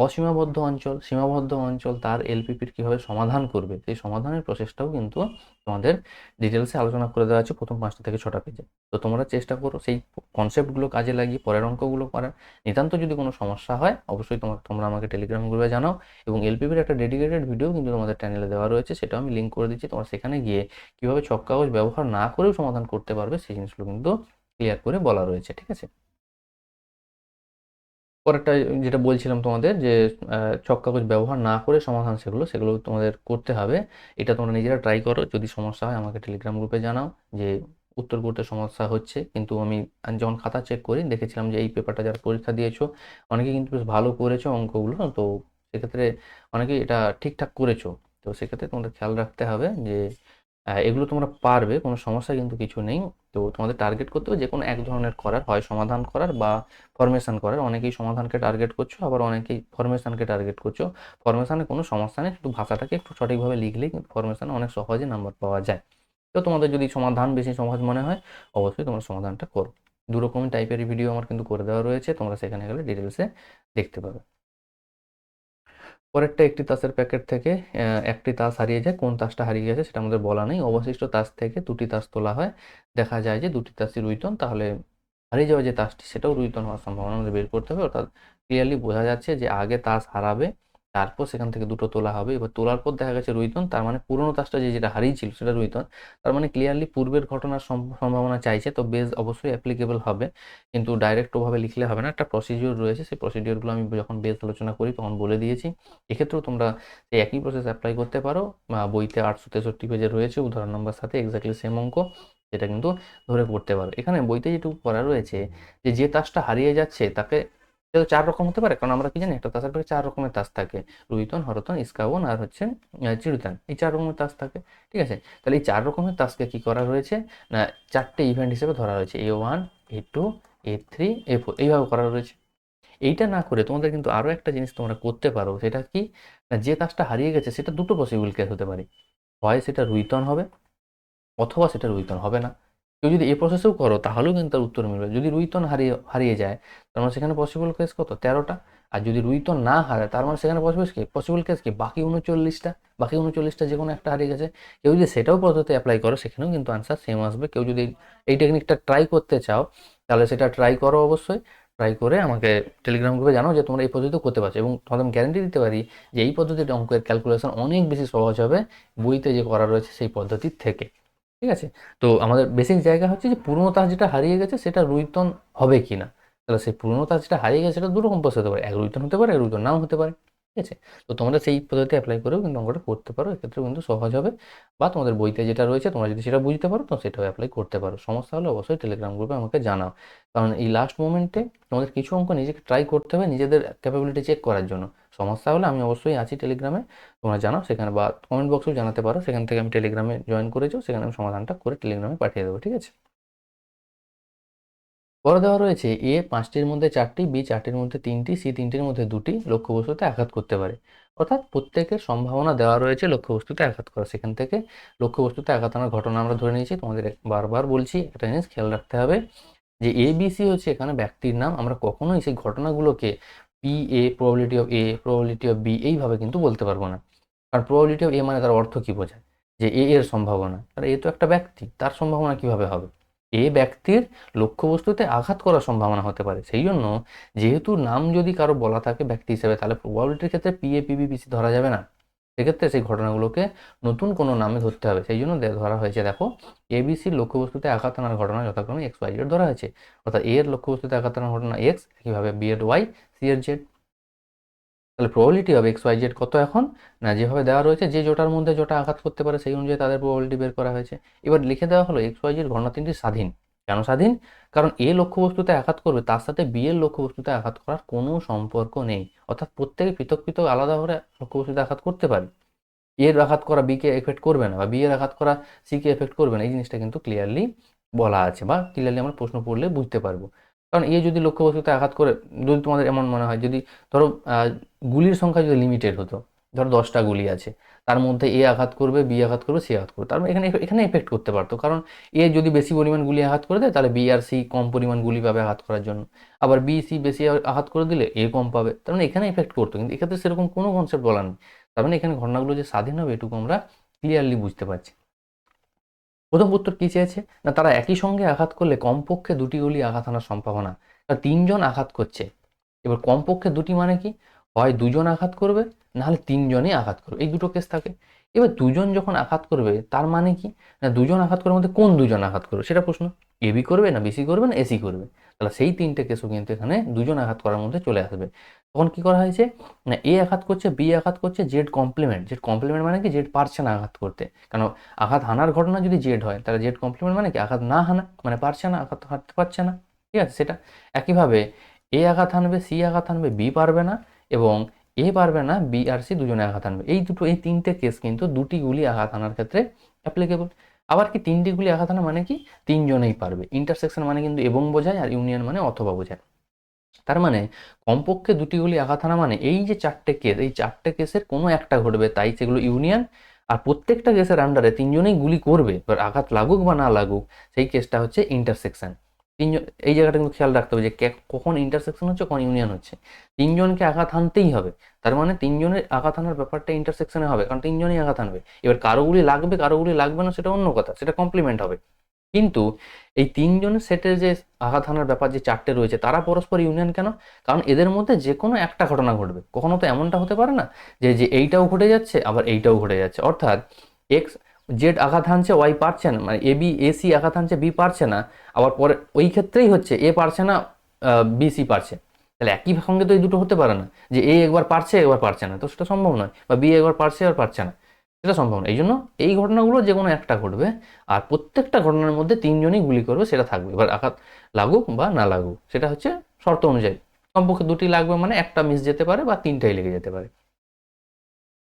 অসীমাবদ্ধ অঞ্চল, সীমাবদ্ধ অঞ্চল তার এলপিপির কিভাবে সমাধান করবে সেই সমাধানের প্রসেসটাও কিন্তু তোমাদের ডিটেলসে আলোচনা করে দেওয়া আছে প্রথম 5টা থেকে 6টা পেজে। তো তোমরা চেষ্টা করো সেই কনসেপ্টগুলো কাজে লাগিয়ে পরের অঙ্কগুলো করার। নিতান্ত যদি কোনো সমস্যা হয় অবশ্যই তোমরা আমাকে টেলিগ্রাম গ্রুপে জানাও, এবং এলপিপির একটা ডেডিকেটেড ভিডিও কিন্তু তোমাদের চ্যানেলে দেওয়া রয়েছে, সেটাও আমি লিঙ্ক করে দিচ্ছি। তোমরা সেখানে গিয়ে কীভাবে ছক কাগজ ব্যবহার না করেও সমাধান করতে পারবে সেই জিনিসগুলো কিন্তু ক্লিয়ার করে বলা রয়েছে, ঠিক আছে। পরেরটা যেটা বলছিলাম তোমাদের যে ছক কাগজ ব্যবহার না করে সমাধান সেগুলো তোমাদের করতে হবে। এটা তোমরা নিজেরা ট্রাই করো, যদি সমস্যা হয় আমাকে টেলিগ্রাম গ্রুপে জানাও যে উত্তর করতে সমস্যা হচ্ছে। কিন্তু আমি যখন খাতা চেক করি দেখেছিলাম যে এই পেপারটা যারা পরীক্ষা দিয়েছো অনেকে কিন্তু বেশ ভালো করেছো অঙ্কগুলো, তো সেক্ষেত্রে অনেকেই এটা ঠিকঠাক করেছো। তো সেক্ষেত্রে তোমাদের খেয়াল রাখতে হবে যে এগুলো তোমরা পারবে, কোনো সমস্যা কিন্তু কিছু নেই। তো তোমাদের টার্গেট করতে হবে যে কোনো এক ধরনের করার, হয় সমাধান করার বা ফরমেশন করার। অনেকেই সমাধানকে টার্গেট করছো, আবার অনেকেই ফরমেশনকে টার্গেট করছো। ফরমেশনে কোনো সমস্যা নেই, শুধু ভাষাটাকে একটু সঠিকভাবে লিখলেই কিন্তু ফরমেশনে অনেক সহজে নাম্বার পাওয়া যায়। তো তোমাদের যদি সমাধান বেশি সহজ মনে হয় অবশ্যই তোমরা সমাধানটা করো। দুরকম টাইপের ভিডিও আমার কিন্তু করে দেওয়া রয়েছে, তোমরা সেখানে গেলে ডিটেলসে দেখতে পাবে। পরেরটা, একটি তাসের প্যাকেট থেকে একটি তাস হারিয়ে যায়, কোন তাসটা হারিয়ে গেছে সেটা আমাদের বলা নেই। অবশিষ্ট তাস থেকে দুটি তাস তোলা হয়, দেখা যায় যে দুটি তাসই রুইতন, তাহলে হারিয়ে যাওয়া যে তাসটি সেটাও রুইতন হওয়ার সম্ভাবনা আমাদের বের করতে হবে। অর্থাৎ ক্লিয়ারলি বোঝা যাচ্ছে যে আগে তাস হারাবে, তারপর সেখান থেকে দুটো তোলা হবে। এবার তোলার পর দেখা গেছে রুইতন, তার মানে পুরোনো তাসটা যেটা হারিয়েছিল সেটা রুইতন, তার মানে ক্লিয়ারলি পূর্বের ঘটনার সম্ভাবনা চাইছে, তো বেস অবশ্যই অ্যাপ্লিকেবল হবে। কিন্তু ডাইরেক্ট ওভাবে লিখলে হবে না, একটা প্রসিডিওর রয়েছে, সেই প্রসিডিওরগুলো আমি যখন বেস আলোচনা করি তখন বলে দিয়েছি। এক্ষেত্রেও তোমরা এই একই প্রসেস অ্যাপ্লাই করতে পারো। বইতে 863 পেজে রয়েছে উদাহরণ নম্বর সাথে এক্স্যাক্টলি সেম অঙ্ক, যেটা কিন্তু ধরে পড়তে পারো। এখানে বইতে যেটুকু করা রয়েছে যে তাসটা হারিয়ে যাচ্ছে তাকে, সেটা 4 রকম হতে পারে, কারণ আমরা কি জানি একটা তাসের প্যাকেটে 4 রকমের তাস থাকে, রুইতন, হরতন, ইস্কাবন আর হচ্ছে চিরুতান, এই 4 রকমের তাস থাকে, ঠিক আছে। তাহলে এই 4 রকমের তাসকে কি করা রয়েছে না 4টে ইভেন্ট হিসেবে ধরা হয়েছে, A1 A2 A3 A4 এইভাবে করা রয়েছে। এইটা না করে তোমাদের কিন্তু আরো একটা জিনিস তোমরা করতে পারো, সেটা কি না যে তাসটা হারিয়ে গেছে সেটা দুটো পসিবল কেস হতে পারে, হয় সেটা রুইতন হবে অথবা সেটা রুইতন হবে না। কেউ যদি এই প্রসেসেও করো তাহলেও কিন্তু তার উত্তর মিলবে। যদি রুইতন হারিয়ে হারিয়ে যায় তার মানে সেখানে পসিবল কেস কত, 13টা। আর যদি রুইতন না হারায় তার মানে সেখানে পসিবল কেস কি বাকি 39টা, বাকি 39টা যে কোনো একটা হারিয়ে গেছে। কেউ যদি সেটাও পদ্ধতি অ্যাপ্লাই করো সেখানেও কিন্তু আনসার সেম আসবে। কেউ যদি এই টেকনিকটা ট্রাই করতে চাও তাহলে সেটা ট্রাই করো অবশ্যই। ট্রাই করে আমাকে টেলিগ্রাম গ্রুপে জানাও যে তোমরা এই পদ্ধতিতে করতে পারছো, এবং তোমাদের আমি গ্যারান্টি দিতে পারি যে এই পদ্ধতিতে অঙ্কের ক্যালকুলেশন অনেক বেশি সহজ হবে বইতে যে করা রয়েছে সেই পদ্ধতির থেকে, ঠিক আছে। তো আমাদের বেসিক জায়গা হচ্ছে যে পুরোনো তাস যেটা হারিয়ে গেছে সেটা রুইতন হবে কিনা। তাহলে সেই পুরোনো তাস যেটা হারিয়ে গেছে সেটা দুরকম প্রসেস হতে পারে, এক রুইতন হতে পারে, এক রুইতন নাও হতে পারে, ঠিক আছে। তো তোমরা সেই পদ্ধতি অ্যাপ্লাই করেও কিন্তু অঙ্কটা করতে পারো, এক্ষেত্রেও কিন্তু সহজ হবে। বা তোমাদের বইতে যেটা রয়েছে তোমরা যদি সেটা বুঝতে পারো তো সেটাও অ্যাপ্লাই করতে পারো। সমস্যা হলে অবশ্যই টেলিগ্রাম গ্রুপে আমাকে জানাও, কারণ এই লাস্ট মোমেন্টে তোমাদের কিছু অঙ্ক নিজেকে ট্রাই করতে হবে নিজেদের ক্যাপাবিলিটি চেক করার জন্য। সমস্যা হলে আমি অবশ্যই আছি টেলিগ্রামে, তোমরা জানাও সেখানে, বা কমেন্ট বক্সেও জানাতে পারো, সেখান থেকে আমি টেলিগ্রামে জয়েন করেছো, সেখানে আমি সমাধানটা করে টেলিগ্রামে পাঠিয়ে দেবো, ঠিক আছে। পরে দেওয়া রয়েছে এ 5টির মধ্যে 4টি, বি 4টির মধ্যে 3টি, সি 3টির মধ্যে 2টি লক্ষ্যবস্তুতে আঘাত করতে পারে। অর্থাৎ প্রত্যেকের সম্ভাবনা দেওয়া রয়েছে লক্ষ্যবস্তুতে আঘাত করা, সেখান থেকে লক্ষ্যবস্তুতে আঘাত আনার ঘটনা আমরা ধরে নিয়েছি। তোমাদের বারবার বলছি একটা জিনিস খেয়াল রাখতে হবে যে এবিসি হচ্ছে এখানে ব্যক্তির নাম, আমরা কখনোই সেই ঘটনাগুলোকে P A, probability of A, probability of B এইভাবে কিন্তু বলতে পারবো না। কারণ প্রবাবিলিটি অফ এ মানে তার অর্থ কি বোঝায়, যে এ এর সম্ভাবনা, তার এ তো একটা ব্যক্তি, তার সম্ভাবনা কিভাবে হবে? এ ব্যক্তির লক্ষ্যবস্তুতে আঘাত করার সম্ভাবনা হতে পারে। সেই জন্য যেহেতু নাম যদি কারো বলা থাকে ব্যক্তি হিসেবে, তাহলে প্রবাবিলিটির ক্ষেত্রে পি এ, পিবি, পিসি ধরা যাবে না। সেক্ষেত্রে সেই ঘটনাগুলোকে নতুন কোনো নামে ধরতে হবে। সেই জন্য ধরা হয়েছে, দেখো এবিসির লক্ষ্যবস্তুতে আঘাত আনার ঘটনা যথাক্রমে এক্স ওয়াই জেড ধরা হয়েছে। অর্থাৎ এ এর লক্ষ্যবস্তুতে আঘাত আনার ঘটনা এক্স, একইভাবে বি এর ওয়াই, সি এর জেড। তাহলে প্রবাবিলিটি হবে এক্স ওয়াই জেড কত এখন, না যেভাবে দেওয়া রয়েছে যে জোটার মধ্যে জোটা আঘাত করতে পারে সেই অনুযায়ী তাদের প্রবাবিলিটি বের করা হয়েছে। এবার লিখে দেওয়া হলো এক্স ওয়াই জেড ঘটনা তিনটি স্বাধীন। কেন স্বাধীন? কারণ এ লক্ষ্যবস্তুতে আঘাত করবে, তার সাথে বি এর লক্ষ্যবস্তুতে আঘাত করার কোনো সম্পর্ক নেই। অর্থাৎ প্রত্যেকে পৃথক পৃথক আলাদা করে লক্ষ্যবস্তুতে আঘাত করতে পারে, এর আঘাত করা বি কে এফেক্ট করবে না, বা বি এর আঘাত করা সি কে এফেক্ট করবে না। এই জিনিসটা কিন্তু ক্লিয়ারলি বলা আছে, বা ক্লিয়ারলি আমরা প্রশ্ন পড়লে বুঝতে পারবো। কারণ এ যদি লক্ষ্যবস্তুতে আঘাত করে, যদি তোমাদের এমন মনে হয়, যদি ধরো গুলির সংখ্যা যদি লিমিটেড হতো, ধরো 10টা গুলি আছে, তার মধ্যে এ আঘাত করবে, বি আঘাত করবে, সি আঘাত করবে, তার মানে এখানে এখানে এফেক্ট করতে পারতো। কারণ এ যদি বেশি পরিমাণ গুলি আঘাত করে দেয়, তাহলে বি আর সি কম পরিমাণ গুলি পাবে আঘাত করার জন্য। আবার বি সি বেশি আঘাত করে দিলে এ কম পাবে, তার মানে এখানে এফেক্ট করতো। কিন্তু এক্ষেত্রে সেরকম কোনো কনসেপ্ট বলা নেই। তার মানে এখানে ঘটনাগুলো যে স্বাধীন হবে এটুকু আমরা ক্লিয়ারলি বুঝতে পারছি। প্রথম উত্তর কি চেয়েছে, না তারা একই সঙ্গে আঘাত করলে কমপক্ষে দুটি গুলি আঘাত আনার সম্ভাবনা। তিনজন আঘাত করছে, এবার কমপক্ষে দুটি মানে কি, হয় দুজন আঘাত করবে, নাহলে তিনজনই আঘাত করবে, এই দুটো কেস থাকে। এবার দুজন যখন আঘাত করবে তার মানে কি, না দুজন আঘাত করার মধ্যে কোন দুজন আঘাত করবে সেটা প্রশ্ন। এবি করবে, না বিসি করবে, না এসি করবে? তাহলে সেই তিনটে কেসও কিন্তু এখানে দুজন আঘাত করার মধ্যে চলে আসবে। তখন কি করা হয়েছে, না এ আঘাত করছে, বি আঘাত করছে, জেড কমপ্লিমেন্ট। জেড কমপ্লিমেন্ট মানে কি, জেড পারছে না আঘাত করতে। কারণ আঘাত হানার ঘটনা যদি জেড হয়, তাহলে জেড কমপ্লিমেন্ট মানে কি, আঘাত না হানা মানে পারছে না, আঘাত হারতে পারছে না। ঠিক আছে সেটা। একইভাবে এ আঘাত হানবে, সি আঘাত হানবে, বি পারবে না, এবং এ পারবে না, বি আর সি দুজনে আঘাত হানবে। এই তিনটে কেস কিন্তু দুটি গুলি আঘাত হানার ক্ষেত্রে অ্যাপ্লিকেবল। আবার কি তিনটি গুলি আঘাত হানা মানে কি, তিনজনেই পারবে। ইন্টারসেকশন মানে কিন্তু এবং বোঝায়, আর ইউনিয়ন মানে অথবা বোঝায়। তার মানে কমপক্ষে দুটি গুলি আঘাত হানা মানে এই যে চারটে কেস, এই চারটে কেসের কোনো একটা ঘটবে, তাই সেগুলো ইউনিয়ন। আর প্রত্যেকটা কেসের আন্ডারে তিনজনেই গুলি করবে, এবার আঘাত লাগুক বা না লাগুক, সেই কেসটা হচ্ছে ইন্টারসেকশন। তিনজন, এই জায়গাটা কিন্তু খেয়াল রাখতে হবে যে কখন ইন্টারসেকশন হচ্ছে, কখন ইউনিয়ন হচ্ছে। তিনজনকে আঘাত হানতেই হবে, তার মানে তিনজনের আঘাত হানার ব্যাপারটা ইন্টারসেকশনে হবে, কারণ তিনজনই আঘাত হানবে। এবার কারো গুলি লাগবে, কারো গুলি লাগবে না, সেটা অন্য কথা, সেটা কমপ্লিমেন্ট হবে। কিন্তু এই তিনজনের সেটের যে আঘাত হানার ব্যাপার যে চারটে রয়েছে, তারা পরস্পর ইউনিয়ন কেন? কারণ এদের মধ্যে যে কোনো একটা ঘটনা ঘটবে। কখনো তো এমনটা হতে পারে না যে যে এইটাও ঘটে যাচ্ছে আবার এইটাও ঘটে যাচ্ছে। অর্থাৎ এক্স জেড আঘাত হানছে, ওয়াই পারছে না, মানে এ বি এ সি আঘাত হানছে, বি পারছে না, আবার পরে ওই ক্ষেত্রেই হচ্ছে এ পারছে না, বি সি পারছে। তাহলে একই সঙ্গে তো এই দুটো হতে পারে না, যে এ একবার পারছে একবার পারছে না, তো সেটা সম্ভব নয়। বা বি একবার পারছে একবার পারছে না, সেটা সম্ভব না। এই জন্য এই ঘটনাগুলো যে কোনো একটা ঘটবে, আর প্রত্যেকটা ঘটনার মধ্যে তিনজনই গুলি করবে, সেটা থাকবে। এবার আঘাত লাগুক বা না লাগুক, সেটা হচ্ছে শর্ত অনুযায়ী। কমপক্ষে দুটি লাগবে মানে একটা মিস যেতে পারে বা তিনটাই লেগে যেতে পারে।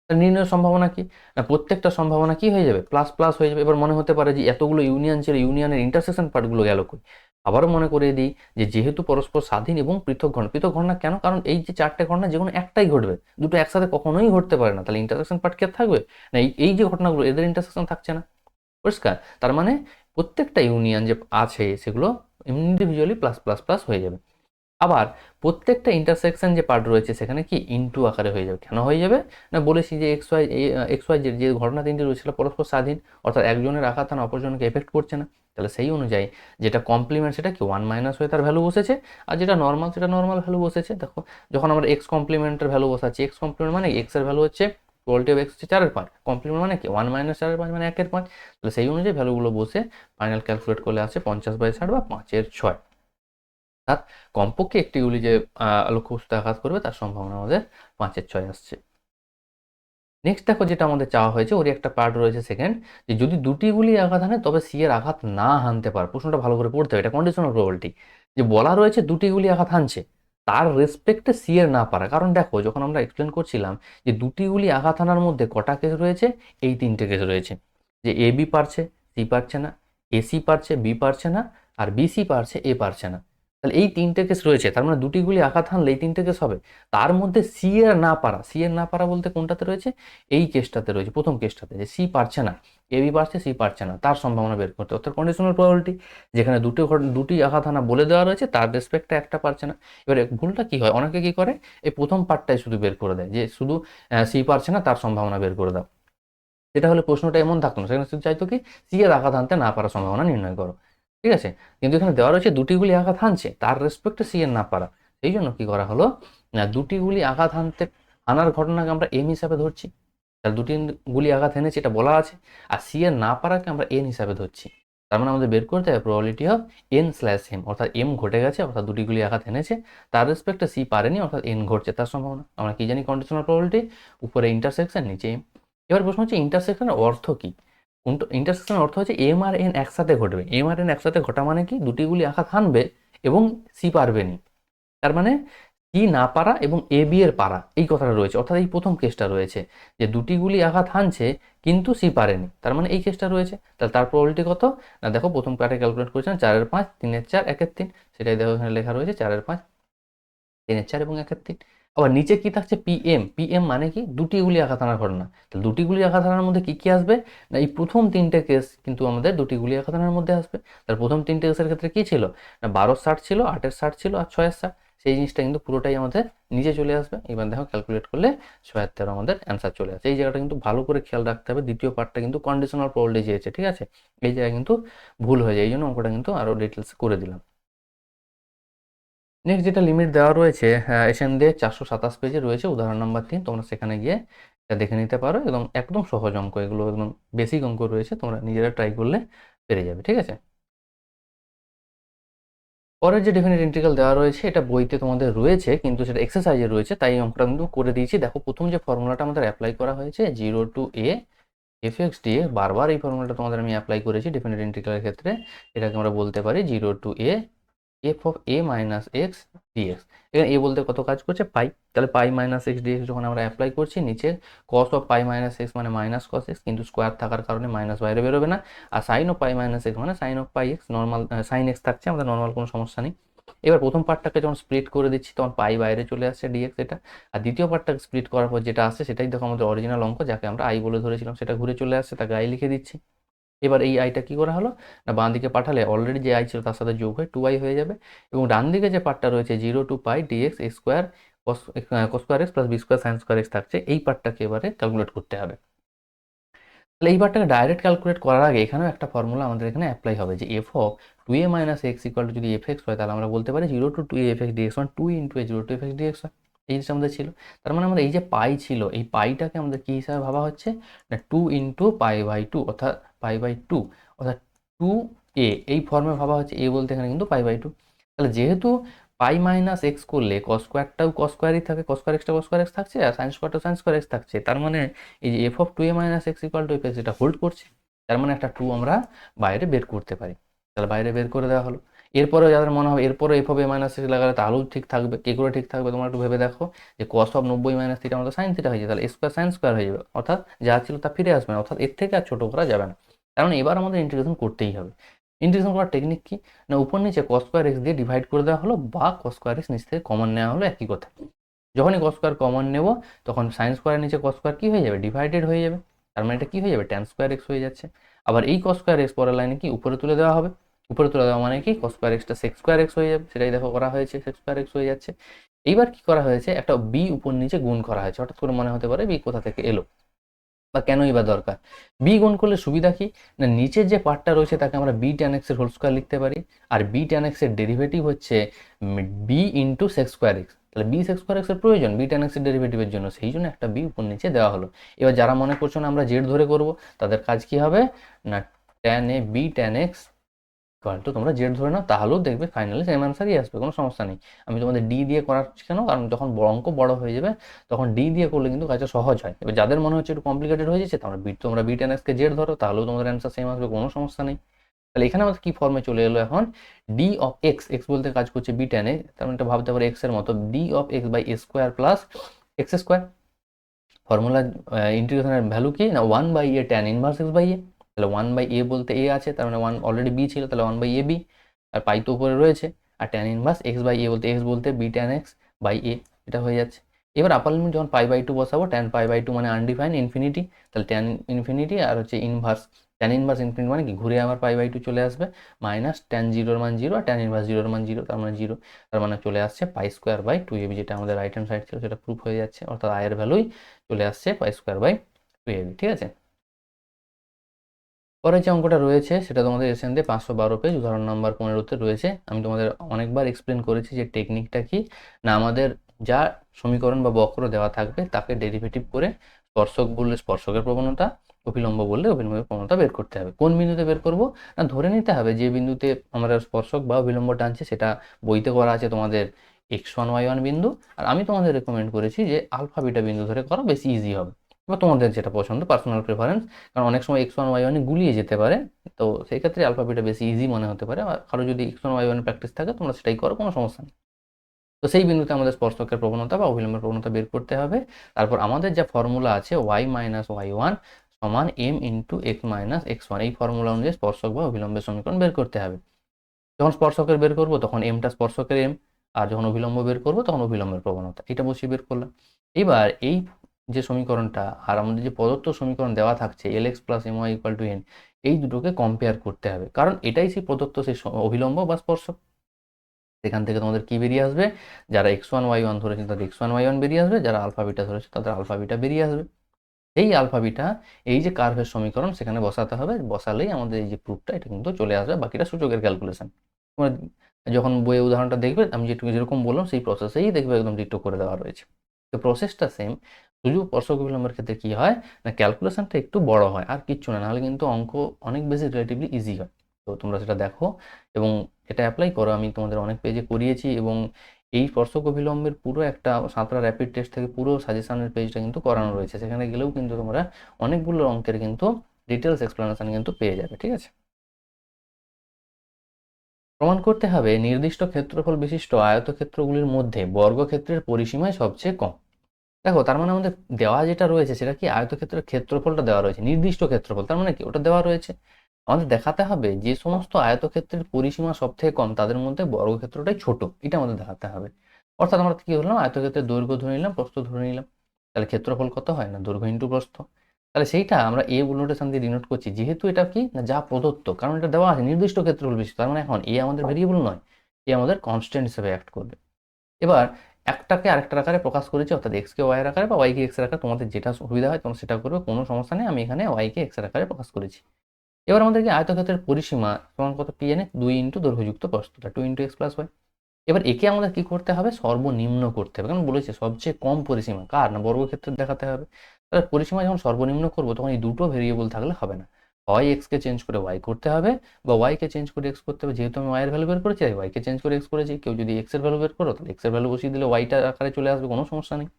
নির্ণয়ের সম্ভাবনা কি, না প্রত্যেকটা সম্ভাবনা কি হয়ে যাবে, প্লাস প্লাস হয়ে যাবে। এবার মনে হতে পারে যে এতগুলো ইউনিয়ন ছিল, ইউনিয়নের ইন্টারসেকশন পার্টগুলো গেল কই? আবারও মনে করিয়ে দিই যে যেহেতু পরস্পর স্বাধীন এবং পৃথক ঘটনা, পৃথক ঘটনা কেন, কারণ এই যে চারটে ঘটনা যে কোনো একটাই ঘটবে, দুটো একসাথে কখনোই ঘটতে পারে না। তাহলে ইন্টারসেকশন পার্ট কে থাকবে, না এই যে ঘটনাগুলো এদের ইন্টারসেকশন থাকছে না। পরিষ্কার? তার মানে প্রত্যেকটা ইউনিয়ন যে আছে সেগুলো ইন্ডিভিজুয়ালি প্লাস প্লাস প্লাস হয়ে যাবে। আবার প্রত্যেকটা ইন্টারসেকশন যে পার্ট রয়েছে সেখানে কি ইনটু আকারে হয়ে যাবে। কেন হয়ে যাবে, না বলেছি যে এক্স ওয়াই যে ঘটনা তিনটি রয়েছে সেটা পরস্পর স্বাধীন, অর্থাৎ একজনের আঘাত হানা অপরজনকে এফেক্ট করছে না। তাহলে সেই অনুযায়ী যেটা কমপ্লিমেন্ট সেটা কি 1 - হয়ে তার ভ্যালু বসেছে, আর যেটা নর্মাল সেটা নর্মাল ভ্যালু বসেছে। দেখো যখন আমরা এক্স কমপ্লিমেন্টের ভ্যালু বসাচ্ছি, এক্স কমপ্লিমেন্ট মানে এক্স এর ভ্যালু হচ্ছে প্রবাবিলিটি অফ এক্স হচ্ছে 4/5, কমপ্লিমেন্ট মানে কি 1 - 4/5 মানে 1/5। তাহলে সেই অনুযায়ী ভ্যালুগুলো বসে ফাইনাল ক্যালকুলেট করলে আসে 50/60 বা 5/6। অর্থাৎ কমপক্ষে একটি গুলি যে লক্ষ্যবস্তুতে আঘাত করবে তার সম্ভাবনা আমাদের 5/6 আসছে। নেক্সট দেখো যেটা আমাদের চাওয়া হয়েছে, ওরই একটা পার্ট রয়েছে সেকেন্ড, যে যদি দুটি গুলি আঘাত হানে তবে সি এর আঘাত না হানতে পারে। প্রশ্নটা ভালো করে পড়তে হবে, এটা কন্ডিশনাল প্রবাবিলিটি। যে বলা রয়েছে দুটি গুলি আঘাত হানছে, তার রেসপেক্টে সি এর না পারা। কারণ দেখো যখন আমরা এক্সপ্লেন করছিলাম যে দুটি গুলি আঘাত হানার মধ্যে কটা কেস রয়েছে, এই তিনটে কেস রয়েছে। যে এ বি পারছে, সি পারছে না, এসি পারছে, বি পারছে না, আর বিসি পারছে, এ পারছে না। তাহলে এই তিনটে কেস রয়েছে, তার মানে দুটি গুলি আঘাত হানলে এই তিনটে কেস হবে। তার মধ্যে সি এর না পারা, সি এর না পারা বলতে কোনটাতে রয়েছে, এই কেসটাতে রয়েছে, প্রথম কেসটাতে, যে সি পারছে না, এ বি পারছে সি পারছে না, তার সম্ভাবনা বের করতে, অর্থাৎ কন্ডিশনাল প্রবাবিলিটি, যেখানে দুটি আঘাত হানা বলে দেওয়া রয়েছে, তার রেসপেক্টে একটা পারছে না। এবারে ভুলটা কি হয়, অনেকে কি করে এই প্রথম পার্টটাই শুধু বের করে দেয়, যে শুধু সি পারছে না তার সম্ভাবনা বের করে দাও। সেটা হলে প্রশ্নটা এমন থাকতো না, সেখানে শুধু চাইতো কি সি এর আঘাত হানতে না পারার সম্ভাবনা নির্ণয় করো, ঠিক আছে। কিন্তু এখানে দেওয়া রয়েছে দুটি গুলি আঘাত হানছে, তার রেসপেক্টে সি এর না পারা, সেই জন্য কি করা হলো না, দুটি গুলি আঘাত হানার ঘটনাকে আমরা এম হিসাবে ধরছি, তাহলে দুটি গুলি আঘাত হেনেছে এটা বলা আছে, আর সি এর না পারাকে আমরা এন হিসাবে ধরছি। তার মানে আমাদের বের করতে হবে প্রবাবিলিটি অফ n/m, অর্থাৎ এম ঘটে গেছে অর্থাৎ দুটি গুলি আঘাত হেনেছে, তার রেসপেক্টে সি পারেনি অর্থাৎ এন ঘটছে তার সম্ভাবনা। আমরা কি জানি কন্ডিশনাল প্রবাবিলিটি, উপরে ইন্টারসেকশন নিচে এম। এবার প্রশ্ন হচ্ছে ইন্টারসেকশনের অর্থ কি। ইন্টারসেকশনের অর্থ হচ্ছে এম আর এন একসাথে ঘটবে, এম আর এন একসাথে ঘটা মানে কি, দুটি গুলি আঘাত হানবে এবং সি পারবেনি, তার মানে সি না পারা এবং এ বি এর পারা, এই কথাটা রয়েছে, অর্থাৎ এই প্রথম কেসটা রয়েছে যে দুটি গুলি আঘাত হানছে কিন্তু সি পারেনি, তার মানে এই কেসটা রয়েছে। তাহলে তার প্রবাবিলিটি কত না, দেখো প্রথম পার্টে ক্যালকুলেট করেছিলাম 4/5, 3/4, 1/3, সেটাই দেখো এখানে লেখা রয়েছে 4/5, 3/4 এবং 1/3। আবার নিচে কি থাকছে, পিএম, পিএম মানে কি, দুটি গুলি আঘাত হানার ঘটনা। তাহলে দুটি গুলি আঘাত হানার মধ্যে কি কি আসবে না, এই প্রথম তিনটে কেস কিন্তু আমাদের দুটি গুলি আঘাত হানার মধ্যে আসবে। তার প্রথম তিনটে কেসের ক্ষেত্রে কি ছিল না, 12/60 ছিল, 8/60 ছিল আর 6/60, সেই জিনিসটা কিন্তু পুরোটাই আমাদের নিচে চলে আসবে। এবার দেখো ক্যালকুলেট করলে 6/13 আমাদের অ্যান্সার চলে আসে। এই জায়গাটা কিন্তু ভালো করে খেয়াল রাখতে হবে, দ্বিতীয় পার্টটা কিন্তু কন্ডিশনাল প্রবাবিলিটি চেয়েছে, ঠিক আছে, এই জায়গায় কিন্তু ভুল হয়ে যায়, এই জন্য অঙ্কটা কিন্তু আরো ডিটেলস করে দিলাম। নেক্সট যেটা লিমিট দেওয়া রয়েছে এখান দিয়ে 427 পেজে রয়েছে, উদাহরণ নাম্বার 3, তোমরা সেখানে গিয়ে এটা দেখে নিতে পারো, একদম সহজ অঙ্ক, এগুলো একদম বেসিক অঙ্ক রয়েছে, তোমরা নিজেরা ট্রাই করলে পেরে যাবে, ঠিক আছে। পরের যে ডেফিনিট ইন্টিগ্রাল দেওয়া রয়েছে এটা বইতে তোমাদের রয়েছে, কিন্তু সেটা এক্সারসাইজে রয়েছে, তাই অঙ্কটা কিন্তু করে দিয়েছি। দেখো প্রথম যে ফর্মুলাটা আমাদের অ্যাপ্লাই করা হয়েছে 0 to a fx dx, বারবার এই ফর্মুলাটা তোমাদের আমি অ্যাপ্লাই করেছি ডেফিনিট ইন্টিগ্রালের ক্ষেত্রে। এটাকে আমরা বলতে পারি 0 to a f of a minus x dx। এখানে a বলতে কত কাজ করছে, পাই, তাহলে পাই মাইনাস এক্স ডিএক্স যখন আমরা অ্যাপ্লাই করছি, নিচে cos of pi minus X মানে মাইনাস কস এক্স, কিন্তু স্কোয়ার থাকার কারণে মাইনাস বাইরে বেরোবে না, আর sine of pi minus X মানে sine of pi X, normal sine X থাকছে, আমাদের নর্মাল কোনো সমস্যা নেই। এবার প্রথম পার্টটাকে যখন স্প্লিট করে দিচ্ছি তখন পাই বাইরে চলে আসছে ডিএক্স এটা, আর দ্বিতীয় পার্টটাকে স্প্লিট করার পর যেটা আসছে সেটাই দেখো আমাদের অরিজিনাল অঙ্ক, যাকে আমরা আই বলে ধরেছিলাম, সেটা ঘুরে চলে আসছে, তাকে আই লিখে দিচ্ছি। এবার এই আইটা কি করা হলো না, বাঁ দিকে পাঠালে অলরেডি যে আই ছিল তার সাথে যোগ হয়ে 2i হয়ে যাবে, এবং ডান দিকে যে পার্টটা রয়েছে 0 to pi dx A square cos square X plus B square sine square X থাকছে, এই পার্টটাকে এবারে ক্যালকুলেট করতে হবে। তাহলে এই পার্টটাকে ডাইরেক্ট ক্যালকুলেট করার আগে এখানেও একটা ফর্মুলা আমাদের এখানে অ্যাপ্লাই হবে, যে F of 2a minus x equal two যদি এফ এক্স হয়, তাহলে আমরা বলতে পারি 0 to 2a F X dx মানে 2 into A 0 to F X dx হয়, এই জিনিসটা আমাদের ছিল। তার মানে আমাদের এই যে পাই ছিল, এই পাইটাকে আমাদের কি হিসাবে ভাবা হচ্ছে না, 2 ইন্টু পাই/2, অর্থাৎ পাই/2, অর্থাৎ 2a, এই ফর্মে ভাবা হচ্ছে, এ বলতে এখানে কিন্তু পাই/2। তাহলে যেহেতু পাই মাইনাস এক্স করলে কস স্কোয়ারটাও কস স্কোয়ারই থাকে, কস স্কোয়ার এক্সটা কস স্কোয়ার এক্স থাকছে, আর সাইন স্কোয়ারটাও সাইন স্কোয়ার এক্স থাকছে, তার মানে এই যে F of 2a minus x equal two F x এটা হোল্ড করছে, তার মানে একটা 2 আমরা বাইরে বের করতে পারি। তাহলে বাইরে বের করে দেওয়া হলো। এরপরেও যাদের মনে হবে এরপরে F of A minus x লাগালে তাহলেও ঠিক থাকবে, কে করে ঠিক থাকবে তোমরা একটু ভেবে দেখো, যে কস অফ 90 মাইনাস থিটা আমাদের সাইন থিটা হয়ে যায়, তাহলে স্কোয়ার সাইন স্কোয়ার হয়ে যাবে, অর্থাৎ যা ছিল তা ফিরে আসবে না, অর্থাৎ এর থেকে আর ছোট করা যাবে না। কারণ এবার আমাদের ইন্টিগ্রেশন করতেই হবে। ইন্টিগ্রেশন করার টেকনিক কি না, উপর নিচে কস স্কোয়ার এক্স দিয়ে ডিভাইড করে দেওয়া হলো, বা কস স্কোয়ার এক্স নিচ থেকে কমন নেওয়া হলো, একই কথা। যখনই কস স্কোয়ার কমন নেব তখন সাইন স্কোয়ারের নিচে কস স্কোয়ার কি হয়ে যাবে, ডিভাইডেড হয়ে যাবে, তার মানে এটা কি হয়ে যাবে, ট্যান স্কোয়ার এক্স হয়ে যাচ্ছে। আবার এই কস স্কোয়ার এক্স পরের লাইনে কি উপরে তুলে দেওয়া হবে, উপরে তুলে দেওয়া মানে কি কস স্কোয়ার এক্সটা সেক স্কোয়ার এক্স হয়ে যাবে, সেটাই দেখো করা হয়েছে, সেক স্কোয়ার এক্স হয়ে যাচ্ছে। এইবার কি করা হয়েছে, একটা বি উপর নিচে গুণ করা হয়েছে, হঠাৎ করে মনে হতে পারে বি কোথা থেকে এলো বা কেনই বা দরকার। বি গুণ করলে সুবিধা কি না, নিচের যে পার্টটা রয়েছে তাকে আমরা বি ট্যান এক্স এর হোল স্কোয়ার লিখতে পারি, আর বি ট্যান এক্স এর ডেরিভেটিভ হচ্ছে B into sec square X, তাহলে বি সেক স্কোয়ার এক্স এর প্রয়োজন বি ট্যান এক্স এর ডেরিভেটিভের জন্য, সেই জন্য একটা বি উপর নিচে দেওয়া হলো। এবার যারা মনে করছো না আমরা জেড ধরে করব, তাদের কাজ কি হবে না, tan A B tan X তো তোমরা জেড ধরে নাও, তাহলেও দেখবে ফাইনালি সেম অ্যান্সারই আসবে, কোনো সমস্যা নেই। আমি তোমাদের ডি দিয়ে করাচ্ছি কেন, কারণ যখন অঙ্ক বড় হয়ে যাবে তখন ডি দিয়ে করলে কিন্তু কাজটা সহজ হয়। এবার যাদের মনে হচ্ছে একটু কমপ্লিকেটেড হয়ে যাচ্ছে, তোমরা বি টেন এক্সকে জেড ধরো, তাহলেও তোমাদের অ্যান্সার সেম আসবে, কোনো সমস্যা নেই। তাহলে এখানে আমাদের কি ফর্মে চলে এলো এখন, ডি অফ এক্স, এক্স বলতে কাজ করছে বি টেন এ, তার মানে এটা ভাবতে পারে এক্স এর মতো, D of X by A square plus X square. Formula ইন্টিগ্রেশনের ভ্যালু কি না, 1/a tan inverse X by A, তাহলে 1/a বলতে এ আছে, তার মানে 1 অলরেডি বি ছিল, তাহলে 1/a বি, আর পাই তো উপরে রয়েছে, আর ট্যান ইনভার্স এক্স বাই এ বলতে এক্স বলতে বি ট্যান এক্স বাই এ, এটা হয়ে যাচ্ছে। এবার আপার লিমিট যখন π/2 বসাবো, ট্যান π/2 মানে আনডিফাইন ইনফিনিটি, তাহলে ট্যান ইনফিনিটি আর হচ্ছে ইনভার্স, ট্যান ইনভার্স ইনফিনিটি মানে কি ঘুরে আমার π/2 চলে আসবে, মাইনাস ট্যান জিরোর মান 0 আর ট্যান ইনভার্স জিরোর মান 0, তার মানে 0, তার মানে চলে আসছে π²/2ab, যেটা আমাদের রাইট হ্যান্ড সাইড ছিল সেটা প্রুফ হয়ে যাচ্ছে, অর্থাৎ i এর ভ্যালুই চলে আসছে π²/2ab। ঠিক আছে, পরে যে অঙ্কটা রয়েছে সেটা তোমাদের এসএন দিয়ে 512 পেজ, উদাহরণ নাম্বার 15-তে রয়েছে। আমি তোমাদের অনেকবার এক্সপ্লেন করেছি যে টেকনিকটা কি না, আমাদের যা সমীকরণ বা বক্র দেওয়া থাকবে তাকে ডেরিভেটিভ করে স্পর্শক বললে স্পর্শকের প্রবণতা, অভিলম্ব বললে অভিলম্বের প্রবণতা বের করতে হবে। কোন বিন্দুতে বের করব না, ধরে নিতে হবে যে বিন্দুতে আমরা স্পর্শক বা অভিলম্ব টানছি সেটা বইতে করা আছে তোমাদের x1 y1 বিন্দু, আর আমি তোমাদের রেকমেন্ড করেছি যে আলফা বিটা বিন্দু ধরে করা বেশি ইজি হবে, বা তোমাদের যেটা পছন্দ, পার্সোনাল প্রেফারেন্স, কারণ অনেক সময় x1 y1 গুলিয়ে যেতে পারে, তো সেই ক্ষেত্রে আলফা বিটা বেশি ইজি মনে হতে পারে। আর কারো যদি x1 y1 প্র্যাকটিস থাকে তোমরা সেটাই করো, কোনো সমস্যা নেই। তো সেই বিন্দুতে আমাদের স্পর্শকের প্রবণতা বা অভিলম্বের প্রবণতা বের করতে হবে। তারপর আমাদের যা ফর্মুলা আছে y মাইনাস y1 সমান m into x minus x1, এই ফর্মুলা অনুযায়ী স্পর্শক বা অভিলম্বের সমীকরণ বের করতে হবে। যখন স্পর্শকের বের করবো তখন এমটা স্পর্শকের এম, আর যখন অভিলম্ব বের করবো তখন অভিলম্বের প্রবণতা, এটা বসিয়ে বের করলাম। এবার এই যে সমীকরণটা আর আমাদের যে প্রদত্ত সমীকরণ দেওয়া থাকছে lx plus my equal to n, এই দুটোকে কম্পেয়ার করতে হবে, কারণ এটাই সেই প্রদত্ত সেই অভিলম্ব বা স্পর্শক। সেখান থেকে তোমাদের কি বেরিয়ে আসবে, যারা x1 y1 ধরেছে তাদের x1 y1 বেরিয়ে আসবে, যারা আলফা বিটা ধরেছে তাদের আলফা বিটা বেরিয়ে আসবে। এই আলফা বিটা এই যে কার্ভের সমীকরণ সেখানে বসাতে হবে, বসালেই আমাদের এই যে প্রুফটা এটা কিন্তু চলে আসবে, বাকিটা সূচকের ক্যালকুলেশন। তোমরা যখন বইয়ে উদাহরণটা দেখবে আমি যেরকম বললাম সেই প্রসেসেই দেখবে একদম ডিটো করে দেওয়া রয়েছে। তো প্রসেসটা সেম, শুধু স্পর্শক অভিলম্বের ক্ষেত্রে কি হয় না, ক্যালকুলেশনটা একটু বড় হয়, আর কিচ্ছু না, নাহলে কিন্তু অঙ্ক অনেক বেশি রিলেটিভলি ইজি হয়। তো তোমরা সেটা দেখো এবং এটা অ্যাপ্লাই করো। আমি তোমাদের অনেক পেজে করিয়েছি এবং এই স্পর্শক অভিলম্বের পুরো একটা সাঁতরা র্যাপিড টেস্ট থেকে পুরো সাজেশনের পেজটা কিন্তু করানো রয়েছে, সেখানে গেলেও কিন্তু তোমরা অনেকগুলো অঙ্কের কিন্তু ডিটেলস এক্সপ্লেনেশন কিন্তু পেয়ে যাবে। ঠিক আছে, প্রমাণ করতে হবে নির্দিষ্ট ক্ষেত্রফল বিশিষ্ট আয়তক্ষেত্রগুলির মধ্যে বর্গক্ষেত্রের পরিসীমায় সবচেয়ে কম। দেখো তার মানে আমাদের দেওয়া যেটা রয়েছে সেটা কি, আয়তক্ষেত্রের ক্ষেত্রফলটা দেওয়া রয়েছে, নির্দিষ্ট ক্ষেত্রফল, তার মানে কি ওটা দেওয়া রয়েছে। আমাদের দেখাতে হবে যে সমস্ত আয়তক্ষেত্রের পরিসীমা সব থেকে কম তাদের মধ্যে বর্গক্ষেত্রটাই ছোট, এটা আমাদের দেখাতে হবে। অর্থাৎ আমরা কি করলাম, আয়তক্ষেত্রের দৈর্ঘ্য ধরে নিলাম, প্রস্থ ধরে নিলাম, তাহলে ক্ষেত্রফল কত হয় না দৈর্ঘ্য ইন্টু প্রস্থ, তাহলে সেইটা আমরা এ নোটেশন দিয়ে ডিনোট করছি, যেহেতু এটা কি না যা প্রদত্ত, কারণ এটা দেওয়া আছে নির্দিষ্ট ক্ষেত্রফল বেশি, তার মানে এখন এ আমাদের ভেরিয়েবল নয়, এ আমাদের কনস্ট্যান্ট হিসেবে অ্যাক্ট করবে। এবার একটাকে আরেকটার আকারে প্রকাশ করেছি, অর্থাৎ এক্সকে ওয়াইয়ের আকারে বা ওয়াইকে এক্সের আকারে, তোমাদের যেটা সুবিধা হয় তোমরা সেটা করবে, কোনো সমস্যা নেই। আমি এখানে ওয়াইকে এক্সের আকারে প্রকাশ করেছি। এবার আমাদেরকে আয়তক্ষেত্রের পরিসীমা সমান কত, পি এন এ 2 ইন্টু দৈর্ঘ্যযুক্ত প্রস্থটা 2 ইন্টু এক্স প্লাস ওয়াই। এবার একে আমাদের কি করতে হবে, সর্বনিম্ন করতে হবে, কারণ বলেছে সবচেয়ে কম পরিসীমা কার না বর্গক্ষেত্রের দেখাতে হবে। তাহলে পরিসীমা যখন সর্বনিম্ন করবো তখন এই দুটো ভেরিয়েবল থাকলে হবে না, হয় এক্সকে চেঞ্জ করে ওয়াই করতে হবে বা ওয়াইকে চেঞ্জ করে এক্স করতে হবে। যেহেতু আমি ওয়াইয়ের ভ্যালু বের করেছি তাই ওয়াইকে চেঞ্জ করে এক্স করেছি, কেউ যদি এক্সের ভ্যালু বের করো তাহলে এক্সের ভ্যালু বসিয়ে দিলে ওয়াইটার আকারে চলে আসবে, কোনো সমস্যা নেই।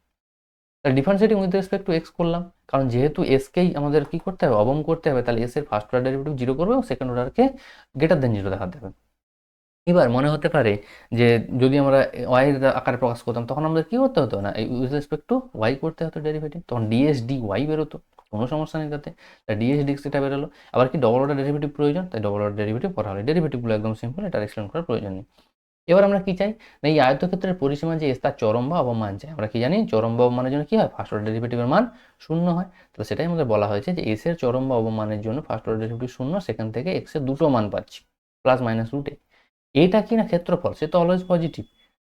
তাহলে differentiating with respect to x করলাম, কারণ যেহেতু এসকেই আমাদের কি করতে হবে, অবম করতে হবে, তাহলে এস এর ফার্স্ট অর্ডার ডেরিভেটিভ 0 করবে এবং সেকেন্ড অর্ডারকে গ্রেটার দেন 0 দেখাতে হবে। এবার মনে হতে পারে যে যদি আমরা ওয়াই এর আকারে প্রকাশ করতাম তখন আমাদের কি করতে হতো না, এই উইথ রেসপেক্ট টু ওয়াই করতে হতো ডেরিভেটিভ, তখন ডিএস ডি ওয়াই বেরোতো, কোনো সমস্যা নেই তাতে। তাই ডিএস ডি এটা বেরোলো। আবার কি ডবল অর্ডার ডেরিভেটিভ প্রয়োজন, তাই ডবল অর্ডার ডেরিভেটিভ করা হলে, ডেরিভেটিভগুলো একদম সিম্পল, এটা এক্সপ্লেন করার প্রয়োজন নেই। এবার আমরা কি চাই না, এই আয়তক্ষেত্রের পরিসীমা যে এস তার চরম বা অবমান চাই। আমরা কি জানি চরম বা অবমানের জন্য কি হয়, ফার্স্ট অর্ডার ডেরিভেটিভের মান 0 হয়। তাহলে সেটাই আমাদের বলা হয়েছে যে এস এর চরম বা অবমানের জন্য ফার্স্ট অর্ডার ডেরিভেটিভ 0, সেখান থেকে এক্স এর দুটো মান পাচ্ছি প্লাস মাইনাস রুটে। এটা কি না ক্ষেত্রফল, সে তো অলওয়েজ পজিটিভ,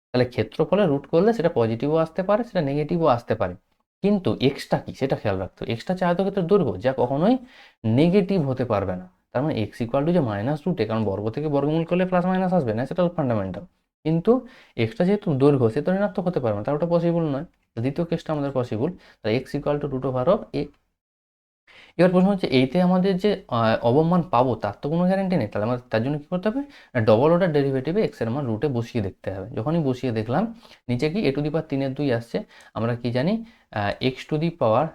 তাহলে ক্ষেত্রফলে রুট করলে সেটা পজিটিভও আসতে পারে, সেটা নেগেটিভও আসতে পারে। কিন্তু এক্সটা কি সেটা খেয়াল রাখতে হবে, এক্সটা হচ্ছে আয়তক্ষেত্রের দৈর্ঘ্য, যা কখনোই নেগেটিভ হতে পারবে না। তার মানে এক্স ইকুয়াল টু যে মাইনাস রুটে, কারণ বর্গ থেকে বর্গমূল করলে প্লাস মাইনাস আসবে, ন্যাচারাল ফান্ডামেন্টাল। কিন্তু এক্সটা যেহেতু দৈর্ঘ্য সে তো ঋণাত্মক হতে পারবে না, তার ওটা পসিবল নয়। দ্বিতীয় কেসটা আমাদের পসিবল, তাহলে X equal to root over of A. এবার প্রশ্ন হচ্ছে এইতে আমাদের যে অবমান পাবো তার তো কোনো গ্যারান্টি নেই, তাহলে আমাদের তার জন্য কী করতে হবে, ডবল অর্ডার ডেরিভেটিভে এক্স এর মান রুটে বসিয়ে দেখতে হবে। যখনই বসিয়ে দেখলাম নিচে কি এ টু দি পাওয়ার 3/2 আসছে, আমরা কি জানি এক্স টু দি পাওয়ার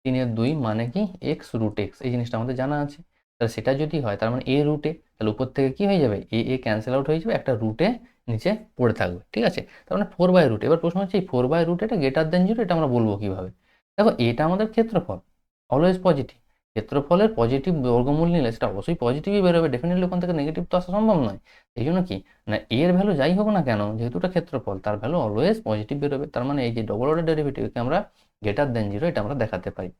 3/2 মানে কি এক্স রুট এক্স, এই জিনিসটা আমাদের জানা আছে। তাহলে সেটা যদি হয় তার মানে এ রুটে, তাহলে উপর থেকে কি হয়ে যাবে, এ ক্যান্সেল আউট হয়ে যাবে, একটা রুটে নিচে পড়ে থাকবে। ঠিক আছে, তার মানে 4/√। এবার প্রশ্ন হচ্ছে এই 4/√, এটা গ্রেটার দেন 0, এটা আমরা বলবো কিভাবে। দেখো এটা আমাদের ক্ষেত্রফল অলওয়েজ পজিটিভ, ক্ষেত্রফলের পজিটিভ বর্গমূল নিলে সেটা অবশ্যই পজিটিভই বেরোবে, ডেফিনেটলি ওখান থেকে নেগেটিভ তো আসা সম্ভব নয়। এই জন্য কি না এর ভ্যালু যাই হোক না কেন, যেহেতু এটা ক্ষেত্রফল তার ভ্যালু অলওয়েজ পজিটিভ বেরোবে। তার মানে এই যে ডবল অর্ডার ডেরিভেটিভকে আমরা গ্রেটার দেন জিরো এটা আমরা দেখাতে পারি।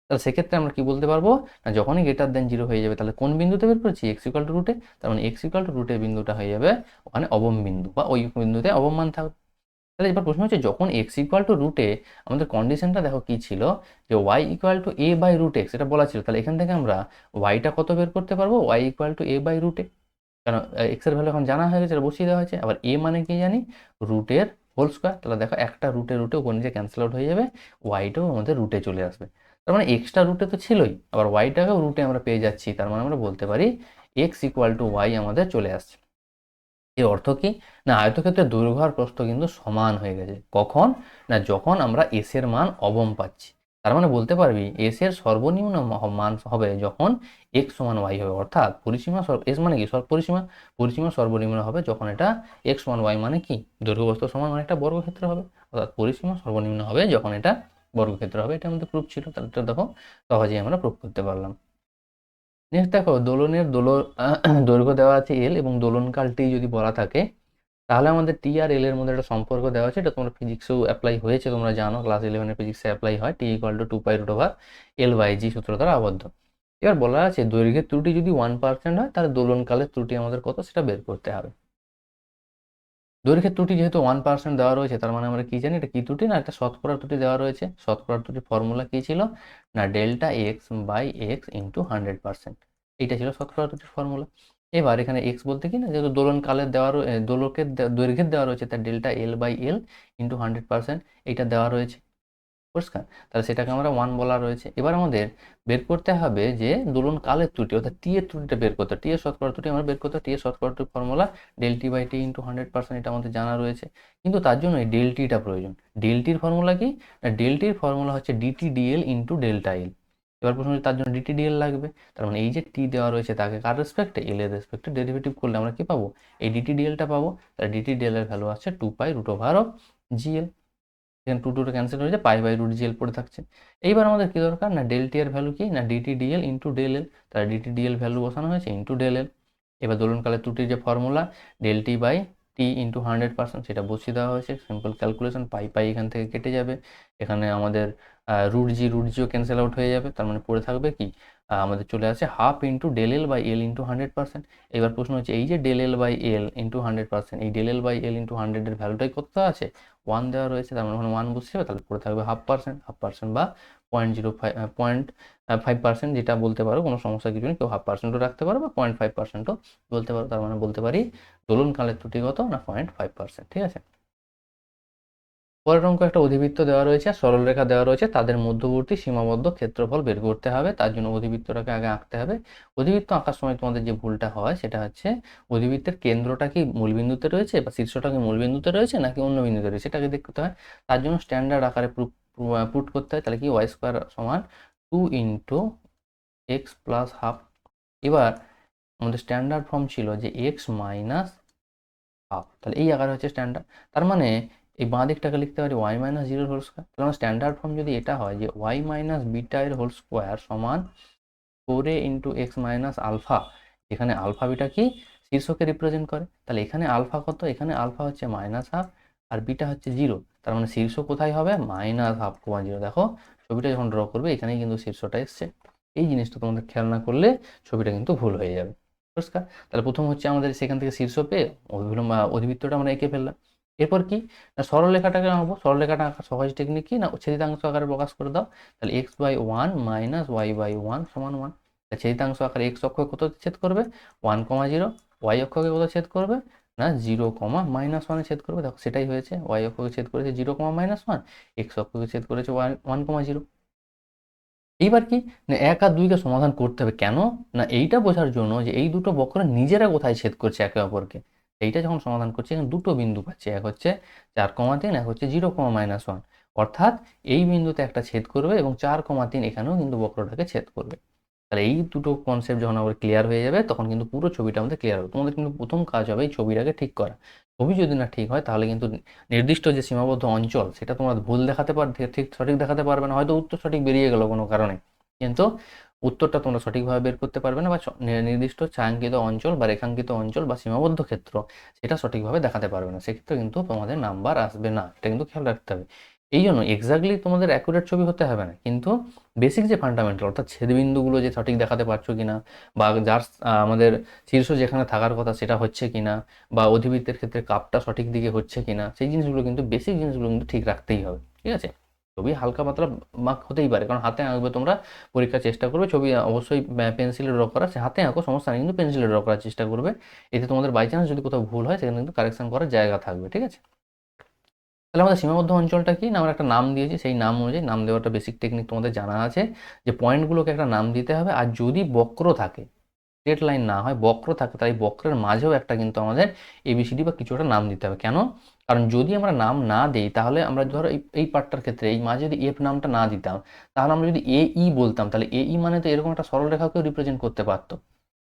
তাহলে সেক্ষেত্রে আমরা কি বলতে পারবো না যখনই গ্রেটার দেন জিরো হয়ে যাবে তাহলে কোন বিন্দুতে বের করেছি এক্স ইকুয়াল টু রুটে, তার মানে এক্স ইকুয়াল টু রুটে বিন্দুটা হয়ে যাবে ওখানে অবম বিন্দু বা ওই বিন্দুতে অবম মান থাকবে। তাহলে এবার প্রশ্ন হচ্ছে যখন এক্স ইকুয়াল টু রুটে আমাদের কন্ডিশনটা দেখো কি ছিল যে Y equal to A by root X এটা বলা ছিল, তাহলে এখান থেকে আমরা ওয়াইটা কত বের করতে পারবো Y equal to A by রুটে, কারণ এক্স এর ভ্যালু এখন জানা হয়ে গেছে, এটা বসিয়ে দেওয়া হয়েছে। আবার এ মানে কি জানি রুটের হোল স্কোয়ার, তাহলে দেখো একটা রুটে রুটে উপর নিচে ক্যান্সেল আউট হয়ে যাবে, ওয়াইটাও আমাদের রুটে চলে আসবে। তার মানে এক্সটা রুটে তো ছিলই, আবার ওয়াইটাকেও রুটে আমরা পেয়ে যাচ্ছি, তার মানে আমরা বলতে পারি এক্স ইকুয়াল টু ওয়াই আমাদের চলে আসছে। এর অর্থ কি না আয়তক্ষেত্রের দৈর্ঘ্য আর প্রস্থ কিন্তু সমান হয়ে গেছে, কখন না যখন আমরা এস এর মান অবম পাচ্ছি। তার মানে বলতে পারবি এস এর সর্বনিম্ন মান হবে যখন এক্স সমান ওয়াই হবে, অর্থাৎ পরিসীমা এস মানে কি পরিসীমা, পরিসীমা সর্বনিম্ন হবে যখন এটা এক্স সমান ওয়াই মানে কি দৈর্ঘ্য প্রস্থ সমান মানে একটা বর্গক্ষেত্র হবে, অর্থাৎ পরিসীমা সর্বনিম্ন হবে যখন এটা বর্গক্ষেত্র হবে। এটা আমাদের প্রুফ ছিল, তাহলে এটা দেখো সহজেই আমরা প্রুফ করতে পারলাম। নেক্সট দেখো দোলনের দৈর্ঘ্য দেওয়া আছে এল এবং দোলনকাল টি যদি বলা থাকে তাহলে আমাদের টি আর এল এর মধ্যে একটা সম্পর্ক দেওয়া আছে, এটা তোমরা ফিজিক্সেও অ্যাপ্লাই হয়েছে, তোমরা জানো ক্লাস 11 এর ফিজিক্সে অ্যাপ্লাই হয়, টি ইকুয়াল টু 2π√L/g সূত্র দ্বারা আবদ্ধ। এবার বলা আছে দৈর্ঘ্যের ত্রুটি যদি 1% হয় তাহলে দোলনকালের ত্রুটি আমাদের কত সেটা বের করতে হবে। দৈর্ঘ্যের ত্রুটি যেহেতু 1% দেওয়া রয়েছে তার মানে আমরা কি জানি এটা কি ত্রুটি না একটা শতকরা ত্রুটি দেওয়া রয়েছে। শতকরা ত্রুটির ফর্মুলা কি ছিল না delta X by X into 100%, এইটা ছিল শতকরা ত্রুটির ফর্মুলা। এবার এখানে এক্স বলতে কি না যেহেতু দোলনকালের দেওয়া দোলকের দৈর্ঘ্যের দেওয়া রয়েছে তার delta L by L into 100% এইটা দেওয়া রয়েছে, পরিষ্কার। তাহলে সেটাকে আমরা 1 বলা রয়েছে। এবার আমাদের বের করতে হবে যে দোলনকালের ত্রুটি অর্থাৎ টি এর ত্রুটিটা বের করতে, টি এর শতকরা ত্রুটি আমরা বের করতে, টি এর শতকরা ত্রুটির formula del T by T into 100%, এটা আমাদের জানা রয়েছে। কিন্তু তার জন্য এই ডেল টিটা প্রয়োজন। ডেল টির ফর্মুলা কি না ডেল টির ফর্মুলা হচ্ছে dT dL into delta L. এবার প্রশ্ন হচ্ছে তার জন্য ডিটি ডিএল লাগবে, তার মানে এই যে টি দেওয়া রয়েছে তাকে কার রেসপেক্টে এল এর রেসপেক্টে ডেরিভেটিভ করলে আমরা কি পাবো এই ডিটি ডিএলটা পাবো। তাহলে ডিটি ডিএল এর ভ্যালু আছে 2π√জিএল, এখানে টু টুটা ক্যান্সেল হয়ে যায় π/√gl পড়ে থাকছে। এইবার আমাদের কি দরকার না ডেল টি এর ভ্যালু কি না dT dL into del L, তাহলে ডিটি ডিএল ভ্যালু বসানো হয়েছে ইন্টু ডেল এল। এবার দোলনকালের ত্রুটির যে formula del T by T into 100% সেটা বসিয়ে দেওয়া হয়েছে, সিম্পল ক্যালকুলেশন পাই পাই এখান থেকে কেটে যাবে, এখানে আমাদের √g/√gও ক্যান্সেল আউট হয়ে যাবে, তার মানে পড়ে থাকবে কি আমাদের চলে আসে half into del L by L into 100%। এবার প্রশ্ন হচ্ছে এই যে del L by L into 100%, এই del L by L into 100 এর ভ্যালুটাই কত আছে 1 দেওয়া রয়েছে, তার মানে ওখানে 1 বসে যাবে, তাহলে পড়ে থাকবে 1/2% বা 0.5% যেটা বলতে পারো, কোনো সমস্যা কিছু নেই, কেউ 0.5%ও রাখতে পারো বা 0.5%ও বলতে পারো। তার মানে বলতে পারি দোলনকালের ত্রুটি কত না 0.5%, ঠিক আছে। পরের অঙ্ক একটা অধিবৃত্ত দেওয়া রয়েছে আর সরলরেখা দেওয়া রয়েছে, তাদের মধ্যবর্তী সীমাবদ্ধ ক্ষেত্রফল বের করতে হবে, তার জন্য অধিবৃত্তটাকে আগে আঁকতে হবে। অধিবৃত্ত আঁকার সময় তোমাদের যে ভুলটা হয় সেটা হচ্ছে অধিবৃত্তের কেন্দ্রটা কি মূলবিন্দুতে রয়েছে বা শীর্ষটা কি মূলবিন্দুতে রয়েছে নাকি অন্য বিন্দুতে রয়েছে সেটাকে দেখতে হয়। তার জন্য স্ট্যান্ডার্ড আকারে পুট করতে হয়, তাহলে কি ওয়াই স্কোয়ার সমান 2 ইন্টু এক্স প্লাস হাফ। এবার আমাদের স্ট্যান্ডার্ড ফর্ম ছিল যে এক্স মাইনাস হাফ, তাহলে এই আকারে হচ্ছে স্ট্যান্ডার্ড। তার মানে এই বাঁ দিকটাকে লিখতে পারি ওয়াই মাইনাস জিরোর হোল স্কোয়ার, তাহলে আমার স্ট্যান্ডার্ড ফর্ম যদি এটা হয় যে ওয়াই মাইনাস বিটা এর হোল স্কোয়ার সমান 4a into X minus alpha, এখানে আলফা বিটা কি শীর্ষকে রিপ্রেজেন্ট করে, তাহলে এখানে আলফা কত এখানে আলফা হচ্ছে মাইনাস হাফ আর বিটা হচ্ছে 0, তার মানে শীর্ষ কোথায় হবে -1/2, দেখো ছবিটা যখন ড্র করবে এখানেই কিন্তু শীর্ষটা এসছে। এই জিনিসটা তোমাদের খেয়াল না করলে ছবিটা কিন্তু ভুল হয়ে যাবে, পরিষ্কার। তাহলে প্রথম হচ্ছে আমাদের সেখান থেকে শীর্ষ পেয়ে অধিবৃত্তটা আমরা এঁকে ফেললাম। এরপর কি না সরলরেখাটাকে আঁকবো, সরলরেখাটা আঁকার সহজ টেকনিক কি না ছেদিতাংশ আকারে প্রকাশ করে দাও, তাহলে x/1 মাইনাস y/1 সমান 1। ছেদিতাংশ আকারে x অক্ষ কত ছেদ করবে 1,0, y অক্ষকে কত ছেদ করবে না 0,-1 ছেদ করবে, দেখো সেটাই হয়েছে, y অক্ষকে ছেদ করেছে 0,-1, x অক্ষকে ছেদ করেছে 1,0। এইবার কি না 1 আর 2 কে সমাধান করতে হবে, কেন না এইটা বোঝার জন্য যে এই দুটো বক্র নিজেরা কোথায় ছেদ করছে একে অপরকে। এইটা যখন সমাধান করছি এখানে দুটো বিন্দু পাচ্ছি, এক হচ্ছে 4,3, এক হচ্ছে 0,-1, অর্থাৎ এই বিন্দুতে একটা ছেদ করবে এবং 4,3 এখানেও কিন্তু বক্রটাকে ছেদ করবে। তাহলে এই দুটো কনসেপ্ট যখন আমাদের ক্লিয়ার হয়ে যাবে তখন কিন্তু পুরো ছবিটা আমাদের ক্লিয়ার হবে। তোমাদের কিন্তু প্রথম কাজ হবে এই ছবিটাকে ঠিক করা। ছবি যদি না ঠিক হয় তাহলে কিন্তু নির্দিষ্ট যে সীমাবদ্ধ অঞ্চল সেটা তোমরা ভুল দেখাতে ঠিক সঠিক দেখাতে পারবে না, হয়তো উত্তর সঠিক বেরিয়ে গেল কোনো কারণে, কিন্তু উত্তরটা তোমরা সঠিকভাবে বের করতে পারবে না, বা নির্দিষ্ট ছায়াঙ্কিত অঞ্চল বা রেখাঙ্কিত অঞ্চল বা সীমাবদ্ধ ক্ষেত্র সেটা সঠিকভাবে দেখাতে পারবে না, সেক্ষেত্রে কিন্তু তোমাদের নাম্বার আসবে না, এটা কিন্তু খেয়াল রাখতে হবে। এই জন্য এক্স্যাক্টলি তোমাদের অ্যাকুরেট ছবি হতে হবে না, কিন্তু বেসিক যে ফান্ডামেন্টাল অর্থাৎ ছেদবিন্দুগুলো যে সঠিক দেখাতে পারছো কিনা, বা যার আমাদের শীর্ষ যেখানে থাকার কথা সেটা হচ্ছে কিনা, বা অধিবৃত্তের ক্ষেত্রে কাপটা সঠিক দিকে হচ্ছে কিনা, সেই জিনিসগুলো কিন্তু বেসিক জিনিসগুলো কিন্তু ঠিক রাখতেই হবে, ঠিক আছে। ছবি হালকা পাতলা মার্ক হতেই পারে, কারণ হাতে আঁকবে তোমরা, পরীক্ষার চেষ্টা করবে ছবি অবশ্যই পেন্সিলে ড্র করা, সে হাতে আঁকো সমস্যা নেই, কিন্তু পেন্সিলে ড্র করার চেষ্টা করবে, এতে তোমাদের বাই চান্স যদি কোথাও ভুল হয় সেখানে কিন্তু কারেকশন করার জায়গা থাকবে, ঠিক আছে। তাহলে আমাদের সীমাবদ্ধ অঞ্চলটা কি না, আমরা একটা নাম দিয়েছি, সেই নাম অনুযায়ী নাম দেওয়াটা বেসিক টেকনিক তোমাদের জানা আছে, যে পয়েন্টগুলোকে একটা নাম দিতে হবে, আর যদি বক্র থাকে, স্ট্রেট লাইন না হয় বক্র থাকে, তাই বক্রের মাঝেও একটা কিন্তু আমাদের এবিসিডি বা কিছু একটা নাম দিতে হবে। কেন? কারণ যদি আমরা নাম না দিই, তাহলে আমরা ধরো এই পার্টটার ক্ষেত্রে এই মাঝে যদি এফ নামটা না দিতাম, তাহলে আমরা যদি এ ই বলতাম, তাহলে এ ই মানে তো এরকম একটা সরলরেখাকেও রিপ্রেজেন্ট করতে পারতো,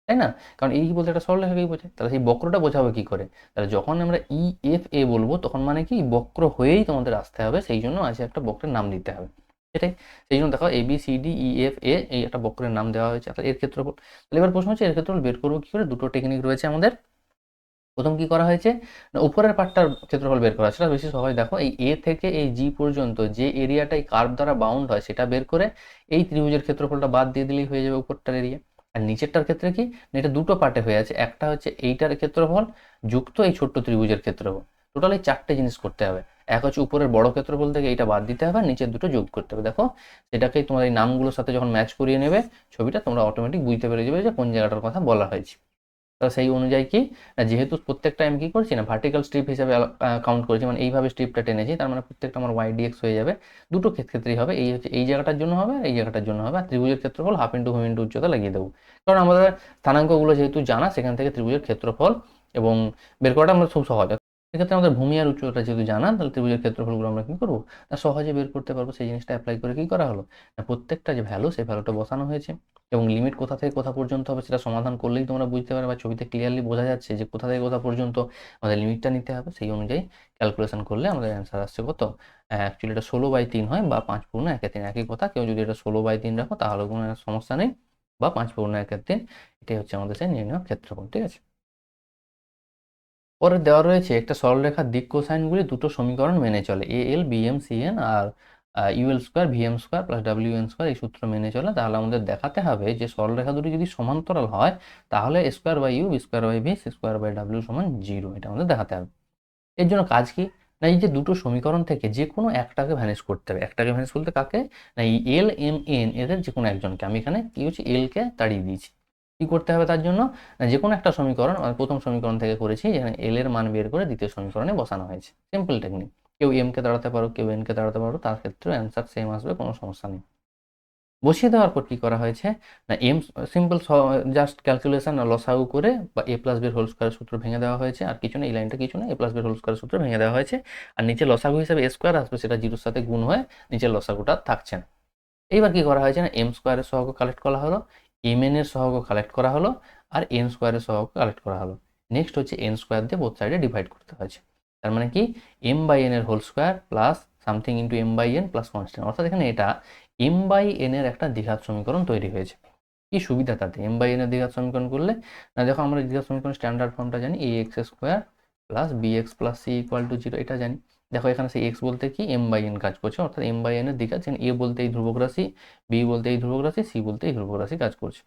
তাই না? কারণ এই বলতে একটা সরলরেখাকেই বোঝায়, তাহলে সেই বক্রটা বোঝাবে কি করে? তাহলে যখন আমরা ই এফ এ বলবো, তখন মানে কি বক্র হয়েই তোমাদের আসতে হবে, সেই জন্য আছে একটা বক্রের নাম দিতে হবে, সেটাই। সেই জন্য দেখো A B C D E F এ এই একটা বক্রের নাম দেওয়া হয়েছে, অর্থাৎ এর ক্ষেত্রফল। তাহলে এবার প্রশ্ন হচ্ছে এর ক্ষেত্রফল বের করবো কি করে? দুটো টেকনিক রয়েছে আমাদের। প্রথম কি করা হয়েছে না, উপরের পার্টটার ক্ষেত্রফল বের করা, সেটা বেশি সহজ। দেখো এই এ থেকে এই জি পর্যন্ত যে এরিয়াটা এই কার্ভ দ্বারা বাউন্ড হয় সেটা বের করে এই ত্রিভুজের ক্ষেত্রফলটা বাদ দিয়ে দিলেই হয়ে যাবে উপরটার এরিয়া। আর নিচেরটার ক্ষেত্রে কি না, এটা দুটো পার্টে হয়ে আছে, একটা হচ্ছে এইটার ক্ষেত্রফল যুক্ত এই ছোট্ট ত্রিভুজের ক্ষেত্রফল, টোটাল এই চারটে জিনিস করতে হবে। এক হচ্ছে উপরের বড় ক্ষেত্রফল থেকে এইটা বাদ দিতে হবে, আর নিচের দুটো যোগ করতে হবে। দেখো সেটাকেই তোমার এই নামগুলোর সাথে যখন ম্যাচ করিয়ে নেবে ছবিটা, তোমরা অটোমেটিক বুঝতে পেরে যাবে যে কোন জায়গাটার কথা বলা হয়েছে। তো সেই অনুযায়ী কি না, যেহেতু প্রত্যেকটা আমি কি করছি না ভার্টিক্যাল স্ট্রিপ হিসাবে কাউন্ট করেছি, মানে এইভাবে স্ট্রিপটা টেনেছি, তার মানে প্রত্যেকটা আমার ওয়াই ডিএক্স হয়ে যাবে। দুটো ক্ষেত্রেই হবে, এই হচ্ছে এই জায়গাটার জন্য হবে আর এই জায়গাটার জন্য হবে। আর ত্রিভুজের ক্ষেত্রফল হাফ ইন্টু ভূমি ইন্টু উচ্চতা লাগিয়ে দেবো, কারণ আমাদের স্থানাঙ্কগুলো যেহেতু জানা, সেখান থেকে ত্রিভুজের ক্ষেত্রফল এবং বের করাটা আমরা খুব সহজ। সেক্ষেত্রে আমাদের ভূমি আর উচ্চতা যেহেতু জানা, তাহলে ত্রিভুজের ক্ষেত্রফলগুলো আমরা কি করবো না সহজে বের করতে পারবো। সেই জিনিসটা অ্যাপ্লাই করে কি করা হলো না, প্রত্যেকটা যে ভ্যালু সেই ভ্যালুটা বসানো হয়েছে, এবং লিমিট কোথা থেকে কোথা পর্যন্ত হবে সেটা সমাধান করলেই তোমরা বুঝতে পারবে, বা ছবিতে ক্লিয়ারলি বোঝা যাচ্ছে যে কোথা থেকে কোথা পর্যন্ত আমাদের লিমিটটা নিতে হবে। সেই অনুযায়ী ক্যালকুলেশন করলে আমাদের অ্যান্সার আসছে কত, অ্যাকচুয়ালি এটা 16/3 হয়, বা 5/1/3 একই কথা। কেউ যদি এটা 16/3 রাখো তাহলে কোনো সমস্যা নেই, বা 5/1/3, এটাই হচ্ছে আমাদের সেই নির্ণয় ক্ষেত্রফল, ঠিক আছে। পরে দেওয়া রয়েছে একটা সরলরেখার দিক কোসাইনগুলি দুটো সমীকরণ মেনে চলে, A L B M C N আর UL square VM square plus W N square, এই সূত্র মেনে চলে। তাহলে আমাদের দেখাতে হবে যে সরলরেখা দুটি যদি সমান্তরাল হয়, তাহলে A square by U B square by V C square by W সমান 0, এটা আমাদের দেখাতে হবে। এর জন্য কাজ কি না, এই যে দুটো সমীকরণ থেকে যে কোনো একটাকে ভ্যানিশ করতে হবে। একটাকে ভ্যানিশ করতে কাকে না, এই এল এম এন এদের যে কোনো একজনকে। আমি এখানে কি হচ্ছে এলকে তাড়িয়ে দিয়েছি। কি করতে হবে তার জন্য না, যে কোনো একটা সমীকরণ, প্রথম সমীকরণ থেকে করেছি, যেখানে এল এর মান বের করে দ্বিতীয় সমীকরণে বসানো হয়েছে, সিম্পল টেকনিক। কেউ এম কে দাঁড়াতে পারো, কেউ এন কে দাঁড়াতে পারো, তার ক্ষেত্রে অ্যান্সার সেম আসবে, কোনো সমস্যা নেই। বসিয়ে দেওয়ার পর কি করা হয়েছে না, এম সিম্পল জাস্ট ক্যালকুলেশন লসাগু করে বা এ প্লাস বির হোল স্কোয়ার সূত্র ভেঙে দেওয়া হয়েছে, আর কিছু না, এই লাইনটা কিছু না, এ প্লাস বির হোল স্কোয়ার সূত্র ভেঙে দেওয়া হয়েছে। আর নিচে লসাগু হিসাবে এ স্কোয়ার আসবে, সেটা জিরোর সাথে গুণ হয়ে নিচের লসাগুটা থাকছে না। এইবার কি করা হয়েছে না, এম স্কোয়ারের সহগ কালেক্ট করা হলো, এম এন এর সহগ কালেক্ট করা হলো, আর এন স্কোয়ারের সহগ কালেক্ট করা হলো। নেক্সট হচ্ছে এন স্কোয়ার দিয়ে বোথ সাইডে ডিভাইড করতে হয়েছে। তার মানে কি এম বাই এন এর whole square plus something into M by N plus constant, অর্থাৎ এখানে এটা এম বাই এন এর একটা দ্বিঘাত সমীকরণ তৈরি হয়েছে। কি সুবিধা তাতে, এম বাই এন এর দ্বিঘাত সমীকরণ করলে না, দেখো আমরা দ্বিঘাত সমীকরণ স্ট্যান্ডার্ড ফর্মটা জানি, A X square plus B X plus C equal to 0, এটা জানি। দেখো এখানে সেই এক্স বলতে কি এম বাই এন কাজ করছে, অর্থাৎ এম বাই এন এর দ্বিঘাত, এ বলতে এই ধ্রুবক রাশি, বি বলতে এই ধ্রুবক রাশি, সি বলতে এই ধ্রুবক রাশি কাজ করছে।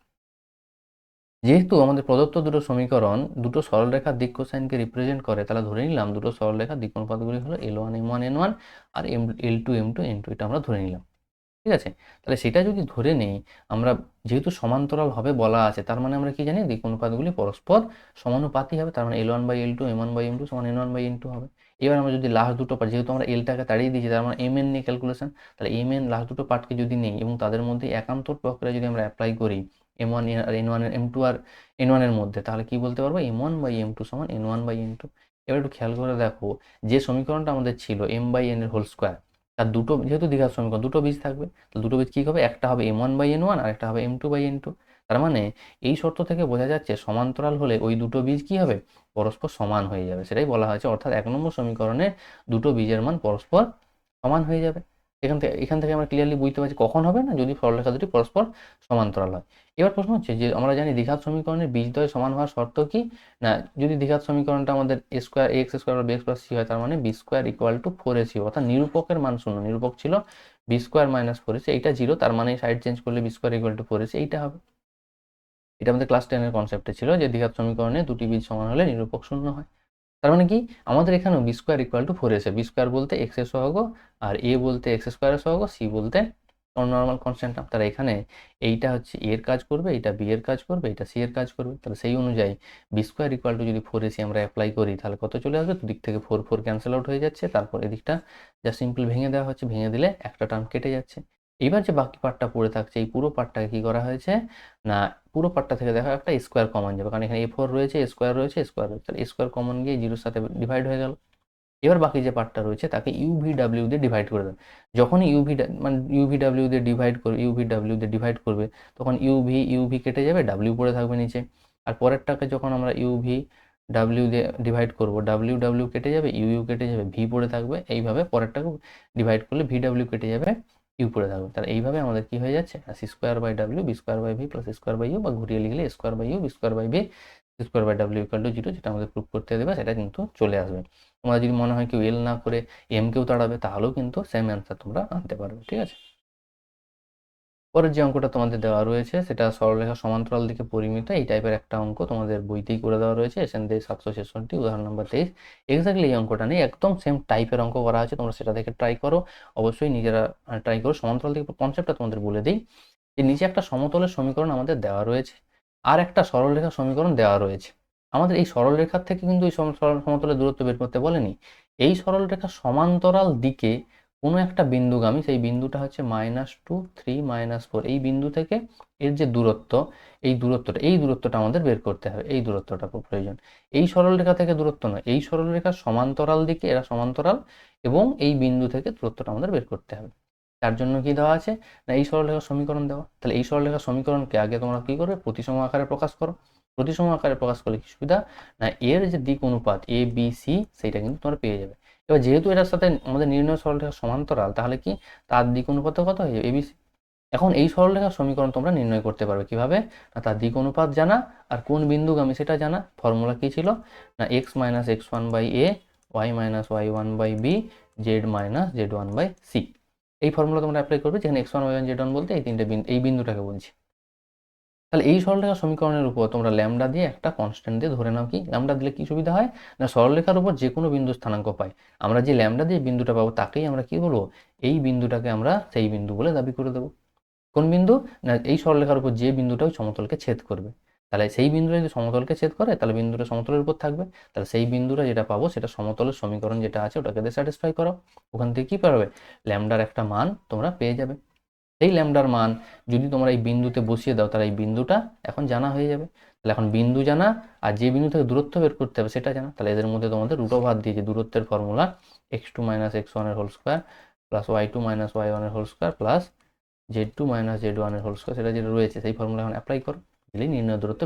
যেহেতু আমাদের প্রদত্ত দুটো সমীকরণ দুটো সরলরেখার দিক কোসাইনকে রিপ্রেজেন্ট করে, তাহলে ধরে নিলাম দুটো সরলরেখার দিক অনুপাতগুলি হলো L1 M1 N1 আর L2 M2 N2, এটা আমরা ধরে নিলাম, ঠিক আছে। তাহলে সেটা যদি ধরে নেই আমরা, যেহেতু সমান্তরাল হবে বলা আছে, তার মানে আমরা কি জানি দিক অনুপাতগুলি পরস্পর সমানুপাতি হবে, তার মানে L1/L2 M1/M2 সমান N1/N2 হবে। এবার আমরা যদি লাস্ট দুটো পার্ট, যেহেতু আমরা এলটাকে তাড়িয়ে দিয়েছি, তার মানে এম এন নিয়ে ক্যালকুলেশন, তাহলে এম এন লাস্ট দুটো পার্টকে যদি নেই এবং তাদের মধ্যে একান্তর প্রক্রিয়া যদি আমরা অ্যাপ্লাই করি M1 আর N1 M2 আর N1 এর মধ্যে, তাহলে কি বলতে পারবো M1/M2 সমান N1/N2। এবার একটু খেয়াল করে দেখো, যে সমীকরণটা আমাদের ছিল M/N এর হোল স্কোয়ার, তার দুটো যেহেতু দ্বিঘাত সমীকরণ দুটো বীজ থাকবে, তাহলে দুটো বীজ কী হবে, একটা হবে M1/N1 আর একটা হবে M2/N2। তার মানে এই শর্ত থেকে বোঝা যাচ্ছে সমান্তরাল হলে ওই দুটো বীজ কি হবে, পরস্পর সমান হয়ে যাবে, সেটাই বলা হয়েছে। অর্থাৎ 1 নম্বর সমীকরণে দুটো বীজের মান পরস্পর সমান হয়ে যাবে। এখান থেকে আমরা ক্লিয়ারলি বুঝতে পারছি কখন হবে না, যদি সরলরেখা দুটি পরস্পর সমান্তরাল হয়। এবার প্রশ্ন হচ্ছে যে আমরা জানি দ্বিঘাত সমীকরণের বীজদ্বয় সমান হওয়ার শর্ত কি? না, যদি দ্বিঘাত সমীকরণটা আমাদের a স্কোয়ার ax স্কোয়ার বা bx প্লাস c হয়, তার মানে b square equal to 4ac, অর্থাৎ নিরূপকের মান শূন্য। নিরূপক ছিল b স্কোয়ার মাইনাস 4ac, এইটা 0, তার মানে সাইড চেঞ্জ করলে b square equal to 4ac, এইটা হবে। এটা আমাদের ক্লাস 10-এর কনসেপ্টে ছিল যে দ্বিঘাত সমীকরণে দুটি বীজ সমান হলে নিরূপক শূন্য হয়। তার মানে কি, আমাদের এখানেও B square equal to 4ac, B square বলতে এক্স এর সহগ, আর এ বলতে এক্স স্কোয়ারের সহগ, সি বলতে নর্মাল কনস্ট্যান্ট টার্ম। তাহলে এখানে এইটা হচ্ছে এর কাজ করবে, এইটা বি এর কাজ করবে, এটা সি এর কাজ করবে। তাহলে সেই অনুযায়ী বি স্কোয়ার ইকুয়াল টু যদি 4ac আমরা অ্যাপ্লাই করি, তাহলে কত চলে আসবে? দুদিক থেকে 4 ক্যান্সেল আউট হয়ে যাচ্ছে, তারপর এদিকটা যা সিম্পল ভেঙে দেওয়া হচ্ছে, ভেঙে দিলে একটা টার্ম কেটে যাচ্ছে। এবার যে বাকি পার্টটা পড়ে থাকছে, এই পুরো পার্টটাকে কি করা হয়েছে না, পুরো পার্টটা থেকে দেখো একটা স্কোয়ার কমন যাবে, কারণ এখানে a4 রয়েছে, স্কোয়ার রয়েছে, স্কোয়ার রয়েছে, তাহলে স্কোয়ার কমন গিয়ে 0-র সাথে ডিভাইড হয়ে গেল। এবার বাকি যে পার্টটা রয়েছে তাকে ইউভিডব্লিউ দিয়ে ডিভাইড করে দেবে। যখনই ইউভিডব্লিউ দিয়ে ডিভাইড করবে, তখন ইউভি কেটে যাবে, ডাব্লিউ পড়ে থাকবে নিচে। আর পরেরটাকে যখন আমরা ডাব্লিউ দিয়ে ডিভাইড করবো, ডাব্লিউ কেটে যাবে, ইউ কেটে যাবে, ভি পড়ে থাকবে। এইভাবে পরেরটাকে ডিভাইড করলে ভিডব্লিউ কেটে যাবে, ইউ পড়ে থাকবে। তাহলে এইভাবে আমাদের কি হয়ে যাচ্ছে, C square by W B square by V plus square by U, বা ঘুরিয়ে লিখলে square by U B square by V square by W equal to 0, যেটা আমাদের প্রুভ করতে দেবে, সেটা কিন্তু চলে আসবে। তোমার যদি মনে হয় কেউ এল না করে এম কেও তাড়াবে, তাহলেও কিন্তু সেম অ্যান্সার তোমরা আনতে পারবে, ঠিক আছে। পরের যে অঙ্কটা তোমাদের দেওয়া রয়েছে সেটা সরলরেখা সমান্তরাল দিকে পরিমিত, এই টাইপের একটা অঙ্ক তোমাদের বইতেই করে দেওয়া রয়েছে, এসএন 766, উদাহরণ নম্বর 23। এক্স্যাক্টলি এই অঙ্কটা নেই, একদম সেম টাইপের অঙ্ক করা আছে, তোমরা সেটা দেখে ট্রাই করো, অবশ্যই নিজেরা ট্রাই করো। সমান্তরাল দিকে কনসেপ্টটা তোমাদের বলে দিই, যে নিচে একটা সমতলের সমীকরণ আমাদের দেওয়া রয়েছে, আর একটা সরলরেখা সমীকরণ দেওয়া রয়েছে। আমাদের এই সরলরেখার থেকে কিন্তু এই সমতলের দূরত্ব বের করতে বলেনি। এই সরলরেখা সমান্তরাল দিকে কোনো একটা বিন্দুগামী, সেই বিন্দুটা হচ্ছে -2 3 -4, এই বিন্দু থেকে এর যে দূরত্ব, এই দূরত্বটা আমাদের বের করতে হবে, এই দূরত্বটা খুব প্রয়োজন। এই সরলরেখা থেকে দূরত্ব নয়, এই সরলরেখার সমান্তরাল দিকে, এরা সমান্তরাল, এবং এই বিন্দু থেকে দূরত্বটা আমাদের বের করতে হবে। তার জন্য কি দেওয়া আছে না, এই সরলরেখার সমীকরণ দেওয়া। তাহলে এই সরলরেখার সমীকরণকে আগে তোমরা কি করবে, প্রতিসম আকারে প্রকাশ করো। প্রতিসম আকারে প্রকাশ করলে কি সুবিধা না, এর যে দিক অনুপাত এ বি সি, সেইটা কিন্তু তোমরা পেয়ে যাবে। এবার যেহেতু এটার সাথে আমাদের নির্ণয় সরলরেখা সমান্তরাল, তাহলে কি তার দিক অনুপাত কত হয়ে যাবে, এবিসি। এখন এই সরলরেখার সমীকরণ তোমরা নির্ণয় করতে পারবে কিভাবে না, তার দিক অনুপাত জানা আর কোন বিন্দুগামী সেটা জানা। ফর্মুলা কি ছিল না, X minus x1 by A, Y minus y1 by B, Z minus z1 by C. এই ফর্মুলা তোমরা অ্যাপ্লাই করবে, যেখানে x1 y1 z1 বলতে এই তিনটে এই বিন্দুটাকে বলছি। তাহলে এই সরলরেখা সমীকরণের উপর তোমরা ল্যামডা দিয়ে একটা কনস্ট্যান্ট দিয়ে ধরে নাও। কি ল্যামডা দিলে কি সুবিধা হয় না, সরলরেখার উপর যে কোনো বিন্দু স্থানাঙ্ক পাই, আমরা যে ল্যামডা দিয়ে বিন্দুটা পাবো তাকেই আমরা কি বলবো, এই বিন্দুটাকে আমরা সেই বিন্দু বলে দাবি করে দেবো। কোন বিন্দু না, এই সরলরেখার উপর যে বিন্দুটা ওই সমতলকে ছেদ করবে। তাহলে সেই বিন্দুটা যদি সমতলকে ছেদ করে, তাহলে বিন্দুটা সমতলের উপর থাকবে। তাহলে সেই বিন্দুটা যেটা পাবো, সেটা সমতলের সমীকরণ যেটা আছে ওটাকে দিয়ে স্যাটিসফাই করো। ওখান থেকে কি পাবে, ল্যামডার একটা মান তোমরা পেয়ে যাবে। এই ল্যামডার মান যদি তোমরা এই বিন্দুতে বসিয়ে দাও, তাহলে এই বিন্দুটা এখন জানা হয়ে যাবে। তাহলে এখন বিন্দু জানা, আর যে বিন্দু থেকে দূরত্ব বের করতে হবে সেটা জানা। তাহলে এদের মধ্যে তোমাদের রুট ওভার দিয়ে যে দূরত্বের ফর্মুলা, x2 মাইনাস x1 এর whole square plus y2 minus y1 এর whole square plus z2 minus z1 এর হোল স্কোয়ার, সেটা যেটা রয়েছে সেই ফর্মুলা এখন অ্যাপ্লাই করো, দিলেই নির্ণয় দূরত্ব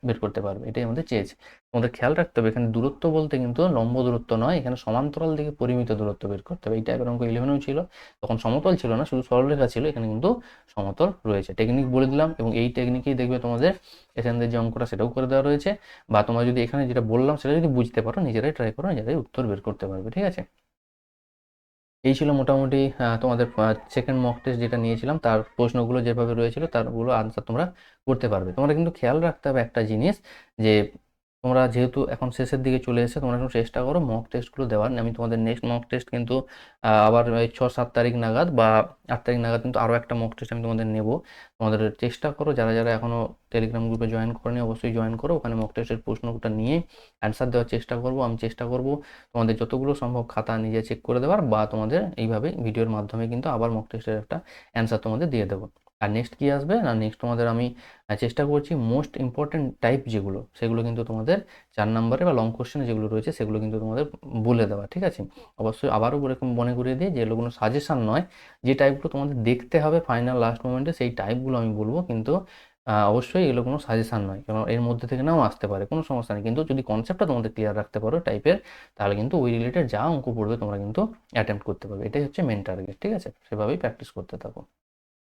বের করতে পারবে। এটাই আমাদের চেয়েছে। তোমাদের খেয়াল রাখতে হবে, এখানে দূরত্ব বলতে কিন্তু লম্ব দূরত্ব নয়, এখানে সমান্তরাল দিকে পরিমিত দূরত্ব বের করতে হবে। এই টাইপের অঙ্ক 11-এও ছিল, তখন সমতল ছিল না, শুধু সরলরেখা ছিল, এখানে কিন্তু সমতল রয়েছে। টেকনিক বলে দিলাম, এবং এই টেকনিকেই দেখবে তোমাদের এখানে যে অঙ্কটা সেটাও করে দেওয়া রয়েছে। বা তোমরা যদি এখানে যেটা বললাম সেটা যদি বুঝতে পারো, নিজেরাই ট্রাই করো, নিজেরাই উত্তর বের করতে পারবে, ঠিক আছে। এই ছিল মোটামুটি তোমাদের সেকেন্ড মক টেস্ট যেটা নিয়েছিলাম, তার প্রশ্নগুলো যেভাবে রয়েছিল তারগুলো আনসার তোমরা করতে পারবে। তোমরা কিন্তু খেয়াল রাখতে হবে একটা জিনিস, যে তোমরা যেহেতু এখন শেষের দিকে চলে এসেছে, তোমরা এখন চেষ্টা করো মক টেস্টগুলো দেওয়ার। আমি তোমাদের নেক্সট মক টেস্ট কিন্তু আবার 6-7 তারিখ নাগাদ বা 8 তারিখ নাগাদ কিন্তু আরও একটা মক টেস্ট আমি তোমাদের নেব। তোমাদের চেষ্টা করো, যারা যারা এখনও টেলিগ্রাম গ্রুপে জয়েন করেনি অবশ্যই জয়েন করো। ওখানে মক টেস্টের প্রশ্নটা নিয়ে অ্যান্সার দেওয়ার চেষ্টা করব। আমি চেষ্টা করব তোমাদের যতগুলো সম্ভব খাতা নিজে চেক করে দেওয়ার, বা তোমাদের এইভাবে ভিডিওর মাধ্যমে কিন্তু আবার মক টেস্টের একটা অ্যান্সার তোমাদের দিয়ে দেবো। আর নেক্সট কি আসবে না, নেক্সট তোমাদের আমি চেষ্টা করছি মোস্ট ইম্পর্টেন্ট টাইপ যেগুলো, সেগুলো কিন্তু তোমাদের 4 নম্বরে বা লং কোশ্চেনে যেগুলো রয়েছে সেগুলো কিন্তু তোমাদের বলে দেওয়া, ঠিক আছে। অবশ্যই আবারও এরকম মনে করিয়ে দিই, যেগুলো সাজেশান নয়, যে টাইপগুলো তোমাদের দেখতে হবে ফাইনাল লাস্ট মোমেন্টে, সেই টাইপগুলো আমি বলবো। কিন্তু অবশ্যই এগুলো কোনো সাজেশান নয়, কারণ এর মধ্যে থেকে নাও আসতে পারে, কোনো সমস্যা নেই। কিন্তু যদি কনসেপ্টটা তোমাদের ক্লিয়ার রাখতে পারো টাইপের, তাহলে কিন্তু ওই রিলেটেড যা অঙ্ক পড়বে তোমরা কিন্তু অ্যাটেম্প্ট করতে পারবে। এটাই হচ্ছে মেন টার্গেট, ঠিক আছে? সেভাবেই প্র্যাকটিস করতে থাকো।